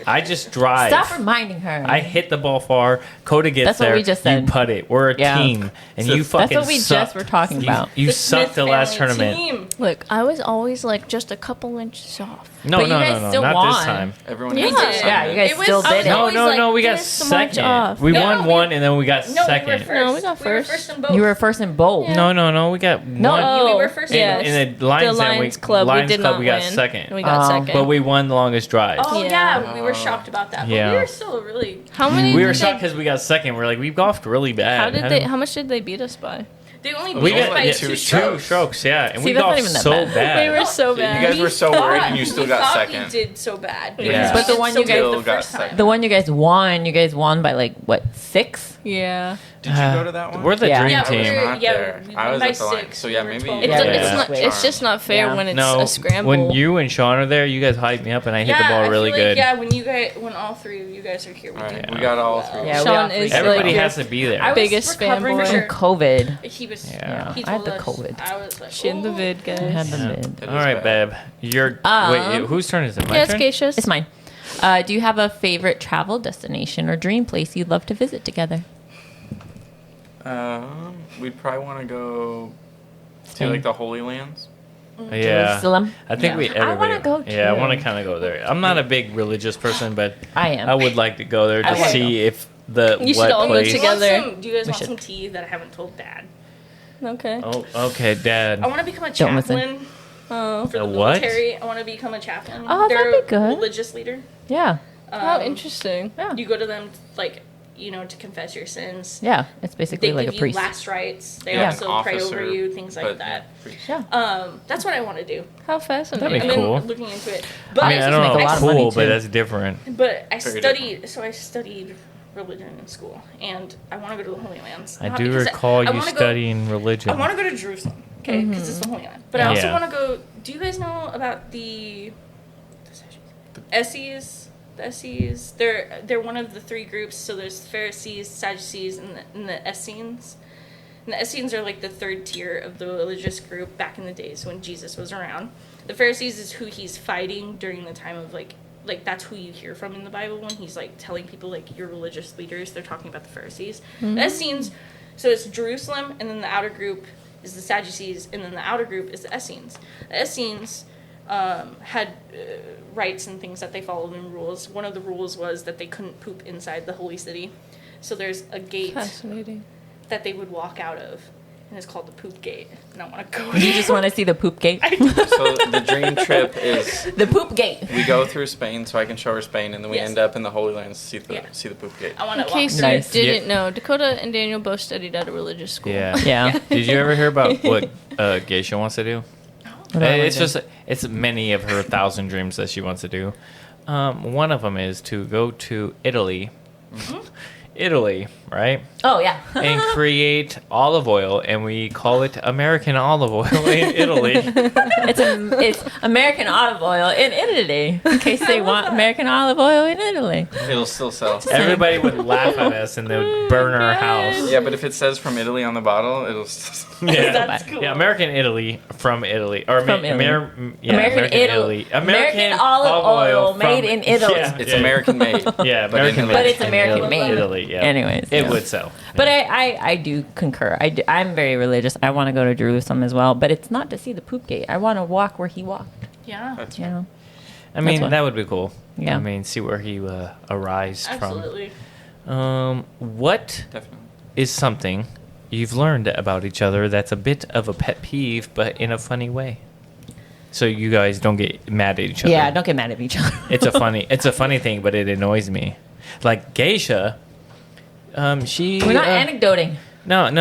[SPEAKER 2] I just drive.
[SPEAKER 1] Stop reminding her.
[SPEAKER 2] I hit the ball far. Coda gets
[SPEAKER 1] That's what
[SPEAKER 2] there.
[SPEAKER 1] we just said.
[SPEAKER 2] You putt it. We're a
[SPEAKER 1] Yeah.
[SPEAKER 2] team, and
[SPEAKER 4] So
[SPEAKER 2] you
[SPEAKER 4] that's
[SPEAKER 2] fucking.
[SPEAKER 1] what we just were talking about.
[SPEAKER 2] You
[SPEAKER 3] The
[SPEAKER 2] sucked the
[SPEAKER 3] Smith
[SPEAKER 2] last
[SPEAKER 3] family
[SPEAKER 2] tournament.
[SPEAKER 3] team.
[SPEAKER 5] Look, I was always like just a couple inches off.
[SPEAKER 2] No,
[SPEAKER 1] But you
[SPEAKER 2] no,
[SPEAKER 1] guys
[SPEAKER 2] no,
[SPEAKER 1] still
[SPEAKER 2] not
[SPEAKER 1] won.
[SPEAKER 2] this time.
[SPEAKER 4] Everyone
[SPEAKER 5] Yeah.
[SPEAKER 4] has their
[SPEAKER 3] Yeah,
[SPEAKER 4] assignment.
[SPEAKER 1] you guys
[SPEAKER 3] It was-
[SPEAKER 1] still
[SPEAKER 3] I
[SPEAKER 1] did
[SPEAKER 3] was
[SPEAKER 1] it.
[SPEAKER 2] No,
[SPEAKER 5] always
[SPEAKER 2] no,
[SPEAKER 5] like
[SPEAKER 2] no. We got
[SPEAKER 5] this much
[SPEAKER 2] second.
[SPEAKER 5] off.
[SPEAKER 2] We
[SPEAKER 3] No,
[SPEAKER 2] won
[SPEAKER 3] we-
[SPEAKER 2] one, and then we got
[SPEAKER 3] No,
[SPEAKER 2] second.
[SPEAKER 3] we were first.
[SPEAKER 5] No, we got
[SPEAKER 3] We
[SPEAKER 5] first.
[SPEAKER 3] were first in both.
[SPEAKER 1] You were first in both.
[SPEAKER 5] Yeah.
[SPEAKER 2] No. We got
[SPEAKER 1] No,
[SPEAKER 2] one.
[SPEAKER 3] we were first
[SPEAKER 5] yes.
[SPEAKER 2] In the Lions,
[SPEAKER 5] the
[SPEAKER 2] then
[SPEAKER 5] Lions Club, we
[SPEAKER 2] Lions
[SPEAKER 5] did
[SPEAKER 2] Club,
[SPEAKER 5] not
[SPEAKER 2] we got
[SPEAKER 5] win.
[SPEAKER 2] second.
[SPEAKER 5] We got second.
[SPEAKER 2] But we won the longest drive.
[SPEAKER 3] Oh
[SPEAKER 5] Yeah.
[SPEAKER 3] yeah, we were shocked about that. But
[SPEAKER 2] Yeah.
[SPEAKER 3] we were still really.
[SPEAKER 5] How many?
[SPEAKER 2] We
[SPEAKER 5] did
[SPEAKER 2] were
[SPEAKER 5] they-
[SPEAKER 2] shocked because we got second. We're like, we golfed really bad.
[SPEAKER 5] How did they? How much did they beat us by?
[SPEAKER 3] They only
[SPEAKER 2] We
[SPEAKER 3] beat us
[SPEAKER 2] got
[SPEAKER 3] by
[SPEAKER 2] yeah,
[SPEAKER 3] 2
[SPEAKER 2] two
[SPEAKER 3] strokes.
[SPEAKER 2] strokes, yeah, and
[SPEAKER 1] See,
[SPEAKER 2] we
[SPEAKER 1] that's not
[SPEAKER 2] golfed
[SPEAKER 1] even that
[SPEAKER 2] so
[SPEAKER 1] bad.
[SPEAKER 2] bad.
[SPEAKER 5] We were so
[SPEAKER 4] Yeah,
[SPEAKER 5] bad.
[SPEAKER 4] you guys were so worried and you
[SPEAKER 3] We
[SPEAKER 4] still got
[SPEAKER 3] thought
[SPEAKER 4] second.
[SPEAKER 3] We did so bad.
[SPEAKER 2] Yeah.
[SPEAKER 1] But the one you guys-
[SPEAKER 4] Still got second.
[SPEAKER 1] The one you guys won by like what, 6?
[SPEAKER 5] Yeah.
[SPEAKER 4] Did you go to that one?
[SPEAKER 2] We're the
[SPEAKER 1] Yeah.
[SPEAKER 2] dream
[SPEAKER 3] Yeah,
[SPEAKER 2] team.
[SPEAKER 3] we were-
[SPEAKER 4] Not
[SPEAKER 3] yeah,
[SPEAKER 4] there.
[SPEAKER 3] we
[SPEAKER 4] I
[SPEAKER 3] won
[SPEAKER 4] was
[SPEAKER 3] by
[SPEAKER 4] at the line.
[SPEAKER 3] 6.
[SPEAKER 4] So yeah,
[SPEAKER 3] We were
[SPEAKER 4] maybe
[SPEAKER 3] 12.
[SPEAKER 5] It's,
[SPEAKER 2] Yeah.
[SPEAKER 5] it's
[SPEAKER 2] Yeah.
[SPEAKER 5] not. It's just not fair
[SPEAKER 1] Yeah.
[SPEAKER 5] when it's
[SPEAKER 2] No,
[SPEAKER 5] a scramble.
[SPEAKER 2] when you and Sean are there, you guys hype me up, and I hit the
[SPEAKER 3] Yeah,
[SPEAKER 2] ball
[SPEAKER 3] I
[SPEAKER 2] really
[SPEAKER 3] feel like,
[SPEAKER 2] good.
[SPEAKER 3] Yeah, when all 3 of you guys are here, we
[SPEAKER 4] Alright,
[SPEAKER 3] do
[SPEAKER 4] we got all
[SPEAKER 3] well.
[SPEAKER 4] 3.
[SPEAKER 1] Yeah, we
[SPEAKER 5] Sean
[SPEAKER 1] all
[SPEAKER 5] is
[SPEAKER 1] three.
[SPEAKER 2] Everybody
[SPEAKER 5] like
[SPEAKER 2] has to be there.
[SPEAKER 3] I was
[SPEAKER 5] biggest
[SPEAKER 3] recovering
[SPEAKER 5] fanboy.
[SPEAKER 3] from-
[SPEAKER 1] From COVID.
[SPEAKER 3] He was.
[SPEAKER 1] Yeah.
[SPEAKER 3] He
[SPEAKER 1] I had
[SPEAKER 3] told
[SPEAKER 1] the
[SPEAKER 3] us.
[SPEAKER 1] COVID.
[SPEAKER 3] I was like,
[SPEAKER 5] She in the
[SPEAKER 3] "Oh."
[SPEAKER 5] vid,
[SPEAKER 1] I had
[SPEAKER 5] guys.
[SPEAKER 1] the
[SPEAKER 2] Yeah.
[SPEAKER 1] mid.
[SPEAKER 4] It
[SPEAKER 2] All
[SPEAKER 4] is
[SPEAKER 2] right,
[SPEAKER 4] bad.
[SPEAKER 2] babe. You're
[SPEAKER 1] Um,
[SPEAKER 2] wait. Whose turn is it? My
[SPEAKER 5] Yeah, it's
[SPEAKER 2] turn.
[SPEAKER 5] Keisha's.
[SPEAKER 1] It's mine. Do you have a favorite travel destination or dream place you'd love to visit together?
[SPEAKER 4] We'd probably want to go to
[SPEAKER 1] Spain.
[SPEAKER 4] like the Holy Lands.
[SPEAKER 2] Yeah.
[SPEAKER 1] Jerusalem?
[SPEAKER 2] I think
[SPEAKER 3] Yeah.
[SPEAKER 2] we.
[SPEAKER 1] I
[SPEAKER 2] Everybody,
[SPEAKER 1] wanna go
[SPEAKER 2] Yeah, I
[SPEAKER 1] too.
[SPEAKER 2] want to kind of go there. I'm not a big religious person, but
[SPEAKER 1] I am.
[SPEAKER 2] I would like to go there
[SPEAKER 1] I
[SPEAKER 2] to
[SPEAKER 1] wanna
[SPEAKER 2] see if the
[SPEAKER 5] You should
[SPEAKER 2] what
[SPEAKER 5] all go
[SPEAKER 2] place.
[SPEAKER 5] together.
[SPEAKER 3] Do you guys
[SPEAKER 1] We
[SPEAKER 3] want
[SPEAKER 1] should.
[SPEAKER 3] some tea that I haven't told Dad?
[SPEAKER 5] Okay.
[SPEAKER 2] Oh, okay, Dad.
[SPEAKER 3] I want to become a
[SPEAKER 1] Don't listen.
[SPEAKER 3] chaplain
[SPEAKER 5] Oh.
[SPEAKER 3] for
[SPEAKER 2] A
[SPEAKER 3] the
[SPEAKER 2] what?
[SPEAKER 3] military. I want to become a chaplain.
[SPEAKER 1] Oh,
[SPEAKER 3] They're
[SPEAKER 1] that'd be good.
[SPEAKER 3] a religious leader.
[SPEAKER 1] Yeah.
[SPEAKER 5] How interesting.
[SPEAKER 1] Yeah.
[SPEAKER 3] You go to them, like, to confess your sins.
[SPEAKER 1] Yeah. It's basically
[SPEAKER 3] They
[SPEAKER 1] like
[SPEAKER 3] give
[SPEAKER 1] a
[SPEAKER 3] you
[SPEAKER 1] priest.
[SPEAKER 3] last rites. They
[SPEAKER 1] Yeah.
[SPEAKER 3] also pray over
[SPEAKER 4] Officer,
[SPEAKER 3] you, things like
[SPEAKER 4] but
[SPEAKER 3] that.
[SPEAKER 1] Yeah.
[SPEAKER 3] That's what I want to do.
[SPEAKER 5] How fascinating.
[SPEAKER 2] That'd be
[SPEAKER 3] I've been
[SPEAKER 2] cool.
[SPEAKER 3] looking into it. But
[SPEAKER 2] I mean, I don't
[SPEAKER 1] make
[SPEAKER 2] know,
[SPEAKER 1] a lot of
[SPEAKER 2] cool,
[SPEAKER 1] money,
[SPEAKER 2] but
[SPEAKER 1] too.
[SPEAKER 2] that's different.
[SPEAKER 3] But I
[SPEAKER 4] Very
[SPEAKER 3] studied religion in school, and I want to go to the Holy Lands.
[SPEAKER 2] I
[SPEAKER 3] Not
[SPEAKER 2] do
[SPEAKER 3] because
[SPEAKER 2] recall
[SPEAKER 3] I
[SPEAKER 2] you
[SPEAKER 3] wanna go-
[SPEAKER 2] studying religion.
[SPEAKER 3] I want to go to Jerusalem, okay, because it's the Holy Land. But I also
[SPEAKER 2] Yeah.
[SPEAKER 3] want to go. Do you guys know about the Essenes? The Essenes. They're one of the 3 groups. So there's Pharisees, Sadducees, and the Essenes. And the Essenes are like the 3rd tier of the religious group back in the days when Jesus was around. The Pharisees is who he's fighting during the time of like that's who you hear from in the Bible when he's like telling people like your religious leaders. They're talking about the Pharisees. The Essenes. So it's Jerusalem, and then the outer group is the Sadducees, and then the outer group is the Essenes. The Essenes had rights and things that they followed and rules. One of the rules was that they couldn't poop inside the holy city. So there's a gate
[SPEAKER 5] Fascinating.
[SPEAKER 3] that they would walk out of, and it's called the poop gate. And I want to go
[SPEAKER 1] You just want to see the poop gate?
[SPEAKER 4] So the dream trip is
[SPEAKER 1] The poop gate.
[SPEAKER 4] we go through Spain so I can show her Spain, and then we
[SPEAKER 3] Yes.
[SPEAKER 4] end up in the Holy Land to see the
[SPEAKER 3] Yeah.
[SPEAKER 4] poop gate.
[SPEAKER 3] I want
[SPEAKER 5] In
[SPEAKER 3] to
[SPEAKER 5] case
[SPEAKER 3] walk
[SPEAKER 5] you
[SPEAKER 1] Nice.
[SPEAKER 5] didn't know, Dakota and Daniel both studied at a religious school.
[SPEAKER 2] Yeah.
[SPEAKER 1] Yeah.
[SPEAKER 2] Did you ever hear about what Geisha wants to do?
[SPEAKER 1] What do I
[SPEAKER 2] It's
[SPEAKER 1] wanna
[SPEAKER 2] just it's many of her 1,000 dreams that she wants to do. One of them is to go to Italy. Italy, right?
[SPEAKER 1] Oh, yeah.
[SPEAKER 2] And create olive oil, and we call it American olive oil in Italy.
[SPEAKER 1] It's American olive oil in Italy. In case they want American olive oil in Italy.
[SPEAKER 4] It'll still sell.
[SPEAKER 2] Everybody would laugh at us, and they would burn our house.
[SPEAKER 4] Yeah, but if it says from Italy on the bottle, it'll.
[SPEAKER 2] Yeah,
[SPEAKER 3] That's cool.
[SPEAKER 2] yeah, American Italy from Italy, or
[SPEAKER 1] From Italy.
[SPEAKER 2] American Italy,
[SPEAKER 1] American olive oil made in Italy.
[SPEAKER 4] It's American made.
[SPEAKER 2] Yeah,
[SPEAKER 4] But in
[SPEAKER 2] American
[SPEAKER 4] Italy.
[SPEAKER 2] made.
[SPEAKER 1] But it's
[SPEAKER 2] in
[SPEAKER 1] American made.
[SPEAKER 2] Italy, yeah.
[SPEAKER 1] Anyways,
[SPEAKER 2] it
[SPEAKER 1] yeah.
[SPEAKER 2] would sell.
[SPEAKER 1] But I do concur. I'm very religious. I want to go to Jerusalem as well. But it's not to see the poop gate. I want to walk where he walked.
[SPEAKER 3] Yeah.
[SPEAKER 4] That's
[SPEAKER 1] You know?
[SPEAKER 2] I mean,
[SPEAKER 1] what-
[SPEAKER 2] that would be cool.
[SPEAKER 1] Yeah.
[SPEAKER 2] I mean, see where he arised
[SPEAKER 3] Absolutely.
[SPEAKER 2] from. What
[SPEAKER 4] definitely.
[SPEAKER 2] is something you've learned about each other that's a bit of a pet peeve, but in a funny way? So you guys don't get mad at each other.
[SPEAKER 1] Yeah, don't get mad at each other.
[SPEAKER 2] It's a funny thing, but it annoys me. Like Geisha, she.
[SPEAKER 1] We're not anecdoting.
[SPEAKER 2] No.
[SPEAKER 3] I think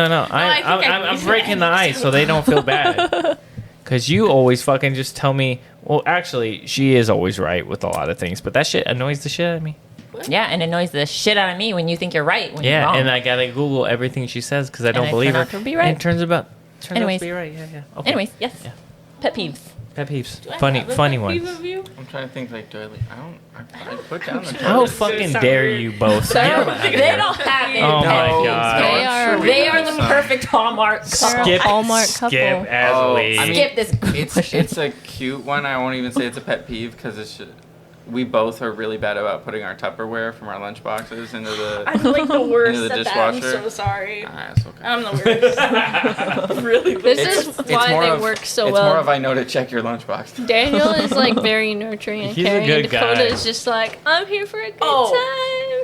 [SPEAKER 3] I
[SPEAKER 2] I'm
[SPEAKER 3] need
[SPEAKER 2] breaking
[SPEAKER 3] to
[SPEAKER 2] the ice so they don't feel bad. Because you always fucking just tell me. Well, actually, she is always right with a lot of things, but that shit annoys the shit out of me.
[SPEAKER 1] Yeah, and it annoys the shit out of me when you think you're right when you're
[SPEAKER 2] Yeah,
[SPEAKER 1] wrong.
[SPEAKER 2] and I gotta Google everything she says because I don't
[SPEAKER 1] I
[SPEAKER 2] believe
[SPEAKER 1] turn
[SPEAKER 2] her.
[SPEAKER 1] out to be right.
[SPEAKER 2] And it turns out
[SPEAKER 1] Anyways.
[SPEAKER 2] to be right. Yeah. Okay.
[SPEAKER 1] Anyways, yes.
[SPEAKER 2] Yeah.
[SPEAKER 1] Pet peeves.
[SPEAKER 2] Pet peeves.
[SPEAKER 3] Do I
[SPEAKER 2] Funny
[SPEAKER 3] have a
[SPEAKER 2] funny
[SPEAKER 3] pet peeve
[SPEAKER 2] ones.
[SPEAKER 3] of you?
[SPEAKER 4] I'm trying to think. Like, do I? I put down the.
[SPEAKER 2] How
[SPEAKER 3] This is gonna
[SPEAKER 2] fucking
[SPEAKER 3] sound
[SPEAKER 2] dare
[SPEAKER 3] weird.
[SPEAKER 2] you both?
[SPEAKER 1] They
[SPEAKER 2] Get
[SPEAKER 1] don't,
[SPEAKER 2] them out of
[SPEAKER 1] they
[SPEAKER 2] here.
[SPEAKER 1] don't have any
[SPEAKER 2] Oh
[SPEAKER 1] pet
[SPEAKER 2] my
[SPEAKER 1] peeves.
[SPEAKER 2] God.
[SPEAKER 5] They are-
[SPEAKER 1] They are the perfect Hallmark couple.
[SPEAKER 2] Skip
[SPEAKER 5] Hallmark couple.
[SPEAKER 2] Skip Asley.
[SPEAKER 4] I mean,
[SPEAKER 1] Skip this
[SPEAKER 4] It's
[SPEAKER 1] question.
[SPEAKER 4] it's a cute one. I won't even say it's a pet peeve because it's we both are really bad about putting our Tupperware from our lunch boxes into the.
[SPEAKER 3] I'm like the worst
[SPEAKER 4] Into the
[SPEAKER 3] at that. I'm
[SPEAKER 4] dishwasher.
[SPEAKER 3] so sorry.
[SPEAKER 4] It's okay.
[SPEAKER 3] I'm the worst. Really the
[SPEAKER 5] This
[SPEAKER 3] worst.
[SPEAKER 5] is why
[SPEAKER 4] more
[SPEAKER 5] they
[SPEAKER 4] of-
[SPEAKER 5] work so
[SPEAKER 4] it's
[SPEAKER 5] well.
[SPEAKER 4] more of I know to check your lunchbox.
[SPEAKER 5] Daniel is like very nurturing and
[SPEAKER 2] He's a
[SPEAKER 5] caring,
[SPEAKER 2] good
[SPEAKER 5] and Dakota
[SPEAKER 2] guy.
[SPEAKER 5] is just like, I'm here for a good
[SPEAKER 3] Oh.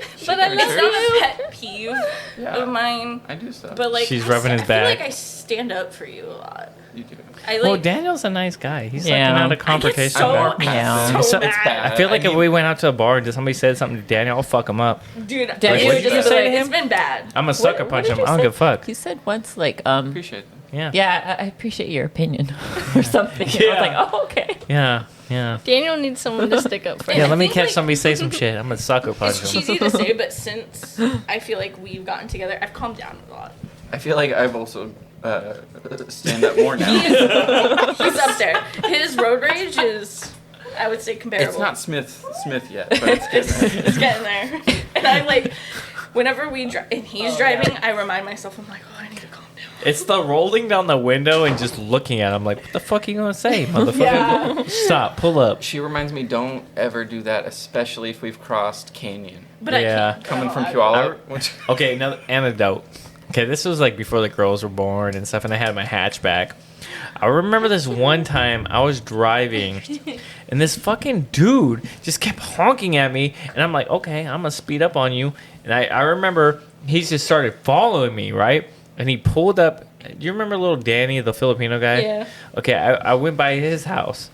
[SPEAKER 5] time, but I
[SPEAKER 4] Sure.
[SPEAKER 5] love
[SPEAKER 3] It's not
[SPEAKER 5] you.
[SPEAKER 3] a pet peeve
[SPEAKER 4] Yeah.
[SPEAKER 3] of mine,
[SPEAKER 4] I do stuff.
[SPEAKER 3] but like
[SPEAKER 2] She's rubbing his
[SPEAKER 3] I feel
[SPEAKER 2] back.
[SPEAKER 3] like I stand up for you a lot.
[SPEAKER 4] You do.
[SPEAKER 3] I like.
[SPEAKER 2] Well, Daniel's a nice guy. He's
[SPEAKER 1] Yeah.
[SPEAKER 2] like not a
[SPEAKER 3] I get
[SPEAKER 2] confrontation
[SPEAKER 3] so,
[SPEAKER 2] guy.
[SPEAKER 1] Yeah.
[SPEAKER 3] so
[SPEAKER 2] So-
[SPEAKER 3] mad.
[SPEAKER 4] bad.
[SPEAKER 2] I feel like
[SPEAKER 4] I
[SPEAKER 2] if
[SPEAKER 4] mean-
[SPEAKER 2] we went out to a bar and somebody said something to Daniel, I'll fuck him up.
[SPEAKER 3] Dude,
[SPEAKER 1] Daniel
[SPEAKER 3] it
[SPEAKER 2] would
[SPEAKER 3] would
[SPEAKER 2] just
[SPEAKER 3] just
[SPEAKER 2] say
[SPEAKER 3] like,
[SPEAKER 2] to
[SPEAKER 3] it's
[SPEAKER 2] him?
[SPEAKER 3] been bad.
[SPEAKER 2] I'm a sucker
[SPEAKER 1] What
[SPEAKER 2] punch
[SPEAKER 1] did
[SPEAKER 2] him.
[SPEAKER 1] you
[SPEAKER 2] I don't
[SPEAKER 1] say?
[SPEAKER 2] give a fuck.
[SPEAKER 1] You said once, like,
[SPEAKER 4] Appreciate them.
[SPEAKER 2] Yeah.
[SPEAKER 1] yeah, I appreciate your opinion or something. I
[SPEAKER 2] Yeah.
[SPEAKER 1] was like, oh, okay.
[SPEAKER 2] Yeah.
[SPEAKER 5] Daniel needs someone to stick up for
[SPEAKER 2] Yeah,
[SPEAKER 5] him.
[SPEAKER 2] let me
[SPEAKER 3] think,
[SPEAKER 2] catch
[SPEAKER 3] like-
[SPEAKER 2] somebody say some shit. I'm gonna sucker punch
[SPEAKER 3] It's
[SPEAKER 2] him.
[SPEAKER 3] cheesy to say, but since I feel like we've gotten together, I've calmed down a lot.
[SPEAKER 4] I feel like I've also stand up more now.
[SPEAKER 3] He's up there. His road rage is, I would say, comparable.
[SPEAKER 4] It's not Smith yet, but it's getting there.
[SPEAKER 3] It's getting there. And I like, whenever we drive and he's driving, I remind myself, I'm like, oh, I need to calm down.
[SPEAKER 2] It's the rolling down the window and just looking at him like, what the fuck are you gonna say, motherfucker?
[SPEAKER 3] Yeah.
[SPEAKER 2] Stop, pull up.
[SPEAKER 4] She reminds me, don't ever do that, especially if we've crossed Canyon.
[SPEAKER 3] But
[SPEAKER 2] Yeah.
[SPEAKER 3] I can't.
[SPEAKER 4] Coming
[SPEAKER 3] No,
[SPEAKER 4] from
[SPEAKER 3] I-
[SPEAKER 4] Puyallup. which-
[SPEAKER 2] Okay, another anecdote. Okay, this was like before the girls were born and stuff, and I had my hatchback. I remember this one time I was driving, and this fucking dude just kept honking at me, and I'm like, okay, I'm gonna speed up on you. And I remember he just started following me, right? And he pulled up. Do you remember little Danny, the Filipino guy?
[SPEAKER 5] Yeah.
[SPEAKER 2] Okay, I went by his house.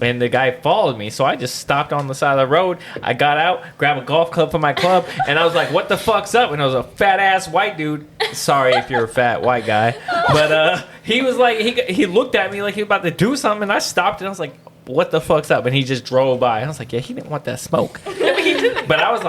[SPEAKER 2] And the guy followed me, so I just stopped on the side of the road. I got out, grabbed a golf club from my club, and I was like, what the fuck's up? And it was a fat-ass white dude. Sorry if you're a fat white guy. But he was like, he looked at me like he was about to do something, and I stopped, and I was like, what the fuck's up? And he just drove by. And I was like, yeah, he didn't want that smoke. But I was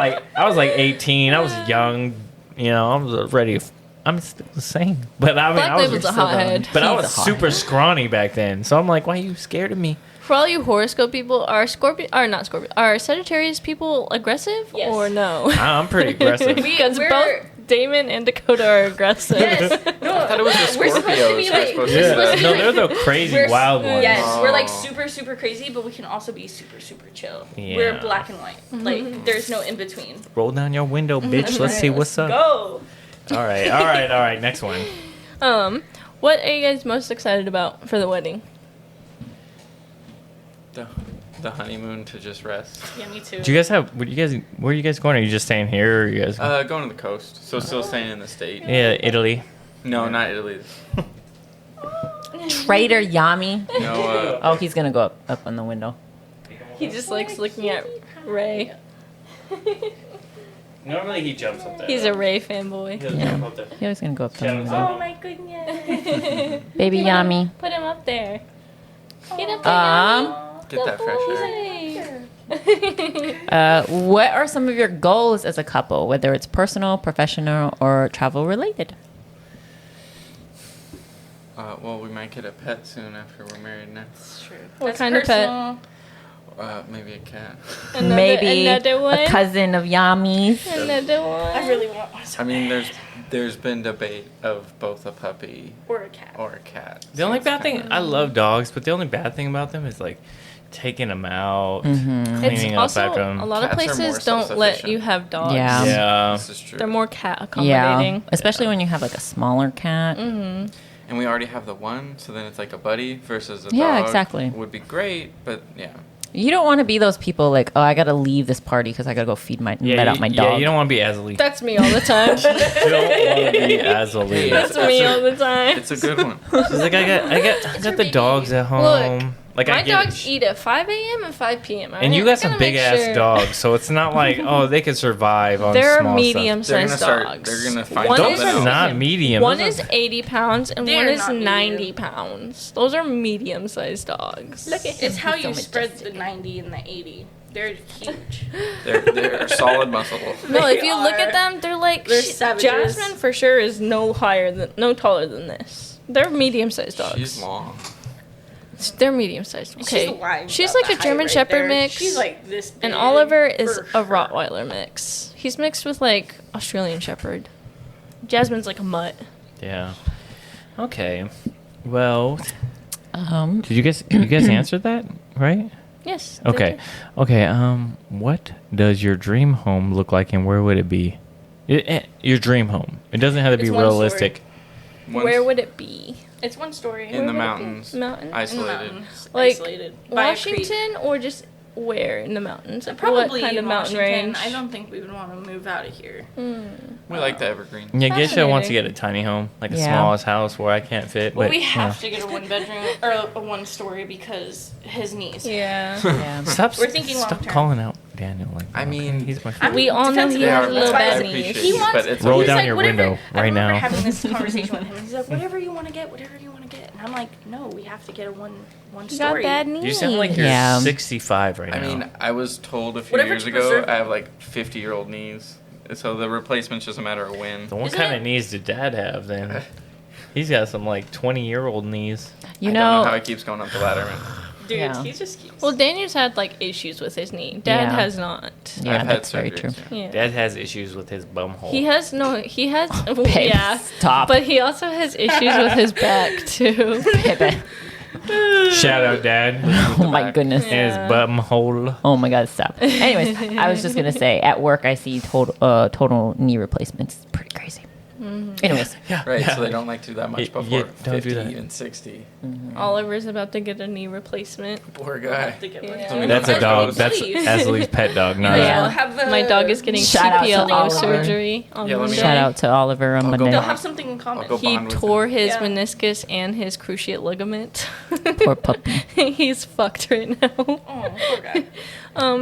[SPEAKER 2] like 18. I was young. You know, I was ready. I'm still the same. But I mean,
[SPEAKER 5] Black
[SPEAKER 2] I was
[SPEAKER 5] Label's a hothead.
[SPEAKER 2] But I
[SPEAKER 1] He's
[SPEAKER 2] was
[SPEAKER 1] a hothead.
[SPEAKER 2] super scrawny back then. So I'm like, why are you scared of me?
[SPEAKER 5] For all you horoscope people, are Sagittarius people aggressive
[SPEAKER 3] Yes.
[SPEAKER 5] or no?
[SPEAKER 2] I'm pretty aggressive.
[SPEAKER 5] Because
[SPEAKER 3] we're-
[SPEAKER 5] both Damon and Dakota are aggressive.
[SPEAKER 3] Yes. No,
[SPEAKER 4] I thought it was the
[SPEAKER 3] we're supposed to
[SPEAKER 4] Scorpios.
[SPEAKER 3] be
[SPEAKER 4] They're
[SPEAKER 3] like,
[SPEAKER 4] supposed
[SPEAKER 3] we're
[SPEAKER 4] to
[SPEAKER 3] supposed
[SPEAKER 4] be
[SPEAKER 3] to
[SPEAKER 2] No,
[SPEAKER 3] be
[SPEAKER 2] they're
[SPEAKER 3] like,
[SPEAKER 2] the crazy
[SPEAKER 3] we're-
[SPEAKER 2] wild ones.
[SPEAKER 3] Yes, we're like
[SPEAKER 4] Oh.
[SPEAKER 3] super, super crazy, but we can also be super, super chill.
[SPEAKER 2] Yeah.
[SPEAKER 3] We're black and white. Like, there's no in between.
[SPEAKER 2] Roll down your window, bitch. Let's see what's up.
[SPEAKER 3] Go.
[SPEAKER 2] All right. Next one.
[SPEAKER 5] What are you guys most excited about for the wedding?
[SPEAKER 4] The honeymoon to just rest.
[SPEAKER 3] Yeah, me too.
[SPEAKER 2] Do you guys have? Where are you guys going? Are you just staying here? Or are you guys?
[SPEAKER 4] Going to the coast, so still staying in the state.
[SPEAKER 2] Yeah, Italy.
[SPEAKER 4] No, not Italy.
[SPEAKER 1] Trader Yami.
[SPEAKER 4] No,
[SPEAKER 1] Oh, he's gonna go up on the window.
[SPEAKER 5] He just likes looking at Ray.
[SPEAKER 2] Normally he jumps up there.
[SPEAKER 5] He's a Ray fanboy.
[SPEAKER 1] Yeah. He was gonna go up the
[SPEAKER 2] Shadows
[SPEAKER 1] window.
[SPEAKER 2] up.
[SPEAKER 5] Oh my goodness.
[SPEAKER 1] Baby Yami.
[SPEAKER 5] Put him up there. Get up there.
[SPEAKER 4] get that fresh air.
[SPEAKER 1] What are some of your goals as a couple, whether it's personal, professional, or travel related?
[SPEAKER 4] Well, we might get a pet soon after we're married now.
[SPEAKER 3] That's true.
[SPEAKER 5] What
[SPEAKER 3] That's
[SPEAKER 5] kind of pet?
[SPEAKER 3] personal.
[SPEAKER 4] Maybe a cat.
[SPEAKER 1] Maybe
[SPEAKER 5] another one.
[SPEAKER 1] a cousin of Yami's.
[SPEAKER 5] Another one.
[SPEAKER 3] I really want one.
[SPEAKER 4] I mean, there's been debate of both a puppy
[SPEAKER 3] Or a cat.
[SPEAKER 4] or a cat.
[SPEAKER 2] The only
[SPEAKER 4] So
[SPEAKER 2] bad
[SPEAKER 4] it's
[SPEAKER 2] thing,
[SPEAKER 4] kinda-
[SPEAKER 2] I love dogs, but the only bad thing about them is like taking them out,
[SPEAKER 1] Mm-hmm.
[SPEAKER 5] It's
[SPEAKER 2] cleaning up
[SPEAKER 5] also
[SPEAKER 2] after them.
[SPEAKER 5] a lot of
[SPEAKER 4] Cats are more
[SPEAKER 5] places don't let
[SPEAKER 4] self-sufficient.
[SPEAKER 5] you have dogs.
[SPEAKER 1] Yeah.
[SPEAKER 2] Yeah.
[SPEAKER 4] This is true.
[SPEAKER 5] They're more cat
[SPEAKER 1] Yeah,
[SPEAKER 5] accommodating.
[SPEAKER 1] especially when you have like a smaller cat.
[SPEAKER 5] Mm-hmm.
[SPEAKER 4] And we already have the one, so then it's like a buddy versus a
[SPEAKER 1] Yeah,
[SPEAKER 4] dog.
[SPEAKER 1] exactly.
[SPEAKER 4] Would be great, but yeah.
[SPEAKER 1] You don't want to be those people like, oh, I gotta leave this party because I gotta go feed my let out my dog.
[SPEAKER 2] Yeah, you don't want to be Azalee.
[SPEAKER 5] That's me all the time.
[SPEAKER 2] You don't want to be Azalee.
[SPEAKER 4] Hey,
[SPEAKER 5] That's me all the time.
[SPEAKER 4] It's a good one.
[SPEAKER 2] She's like, I got the dogs at home.
[SPEAKER 5] Look,
[SPEAKER 2] like
[SPEAKER 5] My
[SPEAKER 2] I get
[SPEAKER 5] dogs eat at 5 a.m. and 5 p.m.
[SPEAKER 2] And you got some big ass dogs, so it's not like they can survive on
[SPEAKER 5] They're
[SPEAKER 2] small
[SPEAKER 5] medium
[SPEAKER 4] They're gonna
[SPEAKER 5] sized
[SPEAKER 4] start.
[SPEAKER 5] dogs.
[SPEAKER 4] They're gonna find
[SPEAKER 5] One
[SPEAKER 2] Stuff.
[SPEAKER 5] is-
[SPEAKER 2] Those
[SPEAKER 4] something
[SPEAKER 2] are
[SPEAKER 4] else.
[SPEAKER 2] not medium.
[SPEAKER 5] One
[SPEAKER 2] Those
[SPEAKER 5] is
[SPEAKER 2] are-
[SPEAKER 5] 80 pounds and
[SPEAKER 3] They
[SPEAKER 5] one
[SPEAKER 3] are
[SPEAKER 5] is
[SPEAKER 3] not medium.
[SPEAKER 5] 90 pounds. Those are medium sized dogs.
[SPEAKER 1] Look at
[SPEAKER 3] It's how
[SPEAKER 1] He's so
[SPEAKER 3] you spread
[SPEAKER 1] majestic.
[SPEAKER 3] the 90 and the 80. They're huge.
[SPEAKER 4] They're solid muscle.
[SPEAKER 5] No, if you look
[SPEAKER 3] are.
[SPEAKER 5] at them, they're like
[SPEAKER 3] They're savages.
[SPEAKER 5] Jasmine for sure is no taller than this. They're medium sized dogs.
[SPEAKER 4] She's long.
[SPEAKER 5] They're medium sized. Okay,
[SPEAKER 3] She's lying
[SPEAKER 5] she's
[SPEAKER 3] about
[SPEAKER 5] like
[SPEAKER 3] the
[SPEAKER 5] a German
[SPEAKER 3] height right
[SPEAKER 5] Shepherd
[SPEAKER 3] there.
[SPEAKER 5] mix.
[SPEAKER 3] She's like this big.
[SPEAKER 5] And Oliver is
[SPEAKER 3] for
[SPEAKER 5] a
[SPEAKER 3] sure.
[SPEAKER 5] Rottweiler mix. He's mixed with like Australian Shepherd. Jasmine's like a mutt.
[SPEAKER 2] Yeah. Okay. Well,
[SPEAKER 1] Um,
[SPEAKER 2] did you guys answer that right?
[SPEAKER 5] Yes. they
[SPEAKER 2] Okay.
[SPEAKER 5] did.
[SPEAKER 2] Okay. What does your dream home look like, and where would it be? Your dream home. It doesn't have to be
[SPEAKER 3] It's one story.
[SPEAKER 2] realistic.
[SPEAKER 4] Once
[SPEAKER 5] Where would it be?
[SPEAKER 3] It's one story.
[SPEAKER 4] in the
[SPEAKER 5] would it be?
[SPEAKER 4] mountains,
[SPEAKER 5] Mountains?
[SPEAKER 3] In the
[SPEAKER 4] isolated.
[SPEAKER 3] mountains.
[SPEAKER 5] Like,
[SPEAKER 3] Isolated. By a creek.
[SPEAKER 5] Washington or just where in the mountains? Like,
[SPEAKER 3] Probably
[SPEAKER 5] what kind of
[SPEAKER 3] in
[SPEAKER 5] mountain
[SPEAKER 3] Washington.
[SPEAKER 5] range?
[SPEAKER 3] I don't think we would want to move out of here.
[SPEAKER 4] We like the evergreen.
[SPEAKER 2] Yeah, Geisha wants to
[SPEAKER 5] Fascinating.
[SPEAKER 2] get a tiny home, like a
[SPEAKER 1] Yeah.
[SPEAKER 2] smallest house where I can't fit.
[SPEAKER 3] Well,
[SPEAKER 2] But
[SPEAKER 3] we
[SPEAKER 2] you
[SPEAKER 3] have
[SPEAKER 2] know.
[SPEAKER 3] to get a one bedroom or a one story because his knees.
[SPEAKER 5] Yeah.
[SPEAKER 1] yeah.
[SPEAKER 2] Stop.
[SPEAKER 3] We're thinking
[SPEAKER 2] Stop
[SPEAKER 3] long-term.
[SPEAKER 2] calling out Daniel. Like,
[SPEAKER 4] I
[SPEAKER 2] that,
[SPEAKER 4] mean,
[SPEAKER 2] okay? He's my friend.
[SPEAKER 5] We all know he
[SPEAKER 3] Defensive.
[SPEAKER 5] has a
[SPEAKER 4] They
[SPEAKER 5] little
[SPEAKER 4] are,
[SPEAKER 5] bad
[SPEAKER 4] I
[SPEAKER 5] knees.
[SPEAKER 4] appreciate
[SPEAKER 3] He
[SPEAKER 4] you,
[SPEAKER 3] wants.
[SPEAKER 4] but it's
[SPEAKER 2] Roll
[SPEAKER 3] he's
[SPEAKER 2] down
[SPEAKER 3] like,
[SPEAKER 2] your
[SPEAKER 3] whatever-
[SPEAKER 2] window
[SPEAKER 3] I
[SPEAKER 2] right
[SPEAKER 3] remember
[SPEAKER 2] now.
[SPEAKER 3] having this conversation with him. He's like, whatever you want to get, whatever you want to get. And I'm like, no, we have to get a one
[SPEAKER 5] You got
[SPEAKER 3] story.
[SPEAKER 5] bad knees.
[SPEAKER 2] You sound like you're
[SPEAKER 1] Yeah.
[SPEAKER 2] 65 right
[SPEAKER 4] I
[SPEAKER 2] now.
[SPEAKER 4] mean, I was told a few
[SPEAKER 3] Whatever
[SPEAKER 4] years
[SPEAKER 3] to
[SPEAKER 4] ago
[SPEAKER 3] preserve
[SPEAKER 4] I have like 50-year-old knees, so the replacement's just a matter of when.
[SPEAKER 2] So what
[SPEAKER 3] Isn't
[SPEAKER 2] kind
[SPEAKER 3] it-
[SPEAKER 2] of knees did Dad have then? He's got some like 20-year-old knees.
[SPEAKER 1] You
[SPEAKER 4] I don't know
[SPEAKER 1] know,
[SPEAKER 4] how he keeps going up the ladder, man.
[SPEAKER 3] Dude,
[SPEAKER 1] Yeah.
[SPEAKER 3] he just keeps.
[SPEAKER 5] Well, Daniel's had like issues with his knee. Dad
[SPEAKER 1] Yeah.
[SPEAKER 5] has not.
[SPEAKER 1] yeah,
[SPEAKER 4] I've had
[SPEAKER 1] that's very
[SPEAKER 4] surgeries,
[SPEAKER 1] true.
[SPEAKER 5] Yeah.
[SPEAKER 2] Dad has issues with his bum hole.
[SPEAKER 5] He has no. He has.
[SPEAKER 1] Babe,
[SPEAKER 5] yeah.
[SPEAKER 1] stop.
[SPEAKER 5] But he also has issues with his back too.
[SPEAKER 2] Shout out, Dad.
[SPEAKER 1] Oh my
[SPEAKER 4] back.
[SPEAKER 1] goodness.
[SPEAKER 2] And his bum hole.
[SPEAKER 1] Oh my god, stop. Anyways, I was just gonna say, at work I see total knee replacements. It's pretty crazy. Anyways,
[SPEAKER 2] Yeah.
[SPEAKER 4] Right,
[SPEAKER 2] yeah.
[SPEAKER 4] so they don't like to do that much
[SPEAKER 2] Yeah,
[SPEAKER 4] before
[SPEAKER 2] don't
[SPEAKER 4] 50,
[SPEAKER 2] do that.
[SPEAKER 4] even 60.
[SPEAKER 5] Oliver's about to get a knee replacement.
[SPEAKER 4] Poor guy.
[SPEAKER 3] to get
[SPEAKER 5] Yeah.
[SPEAKER 3] one.
[SPEAKER 4] So we
[SPEAKER 2] That's
[SPEAKER 4] don't
[SPEAKER 2] a dog.
[SPEAKER 4] have
[SPEAKER 2] That's
[SPEAKER 3] Please.
[SPEAKER 2] Azalee's pet dog. Not
[SPEAKER 5] Yeah.
[SPEAKER 3] They'll have the,
[SPEAKER 5] My dog is getting
[SPEAKER 1] Shout out to
[SPEAKER 5] CPLO
[SPEAKER 1] Oliver.
[SPEAKER 5] surgery on
[SPEAKER 4] Yeah, let me
[SPEAKER 5] Monday.
[SPEAKER 1] shout out to Oliver on
[SPEAKER 4] I'll go
[SPEAKER 1] Monday.
[SPEAKER 3] They'll
[SPEAKER 4] back.
[SPEAKER 3] have something in common.
[SPEAKER 4] I'll go
[SPEAKER 5] He
[SPEAKER 4] bond with
[SPEAKER 5] tore
[SPEAKER 4] him.
[SPEAKER 5] his
[SPEAKER 3] Yeah.
[SPEAKER 5] meniscus and his cruciate ligament.
[SPEAKER 1] Poor puppy.
[SPEAKER 5] He's fucked right now.
[SPEAKER 3] Oh, poor guy.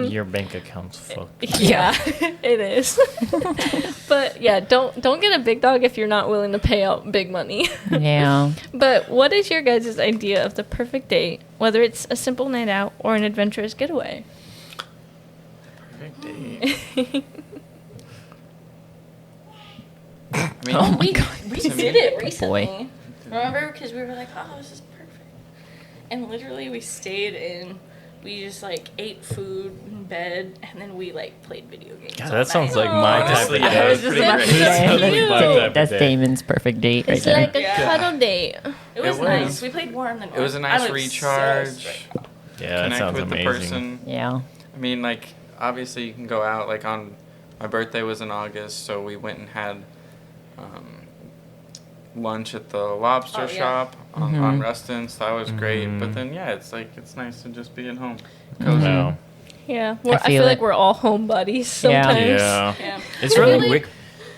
[SPEAKER 2] Your bank account's fucked.
[SPEAKER 5] Yeah, it is. But yeah, don't get a big dog if you're not willing to pay out big money.
[SPEAKER 1] Yeah.
[SPEAKER 5] But what is your guys' idea of the perfect date, whether it's a simple night out or an adventurous getaway?
[SPEAKER 4] Perfect date. I mean,
[SPEAKER 1] Oh my
[SPEAKER 3] we
[SPEAKER 1] god.
[SPEAKER 3] we
[SPEAKER 4] To
[SPEAKER 3] did
[SPEAKER 4] me.
[SPEAKER 3] it recently.
[SPEAKER 1] Boy.
[SPEAKER 3] Remember? Because we were like, oh, this is perfect. And literally, we stayed in. We just like ate food in bed, and then we like played video games.
[SPEAKER 2] God,
[SPEAKER 3] all
[SPEAKER 2] that sounds
[SPEAKER 3] night.
[SPEAKER 2] like my type of
[SPEAKER 4] Honestly,
[SPEAKER 2] day.
[SPEAKER 4] yeah,
[SPEAKER 1] I was
[SPEAKER 4] it's
[SPEAKER 1] just
[SPEAKER 4] pretty
[SPEAKER 1] about to
[SPEAKER 4] great.
[SPEAKER 2] That
[SPEAKER 1] say,
[SPEAKER 2] sounds like my type of
[SPEAKER 1] that's
[SPEAKER 2] day.
[SPEAKER 1] Damon's perfect date right
[SPEAKER 5] It's
[SPEAKER 1] there.
[SPEAKER 5] like a
[SPEAKER 3] Yeah.
[SPEAKER 5] cuddle date.
[SPEAKER 3] It was
[SPEAKER 4] It
[SPEAKER 3] nice.
[SPEAKER 4] was-
[SPEAKER 3] We played War in the North.
[SPEAKER 4] It was a
[SPEAKER 3] I
[SPEAKER 4] nice
[SPEAKER 3] was so
[SPEAKER 4] recharge.
[SPEAKER 3] straight.
[SPEAKER 2] Yeah, that
[SPEAKER 4] Connect
[SPEAKER 2] sounds
[SPEAKER 4] with
[SPEAKER 2] amazing.
[SPEAKER 4] the person.
[SPEAKER 1] Yeah.
[SPEAKER 4] I mean, like, obviously you can go out. Like, on my birthday was in August, so we went and had lunch at the lobster
[SPEAKER 3] Oh, yeah.
[SPEAKER 4] shop on Rustin, so that was great. But then, yeah, it's nice to just be at home. Cozy.
[SPEAKER 2] No.
[SPEAKER 5] Yeah,
[SPEAKER 1] I
[SPEAKER 5] I feel
[SPEAKER 1] feel
[SPEAKER 5] like
[SPEAKER 1] it.
[SPEAKER 5] we're all home buddies
[SPEAKER 1] Yeah.
[SPEAKER 5] sometimes.
[SPEAKER 2] Yeah.
[SPEAKER 3] Yeah.
[SPEAKER 2] It's
[SPEAKER 3] I feel
[SPEAKER 2] really
[SPEAKER 3] like-
[SPEAKER 2] weird.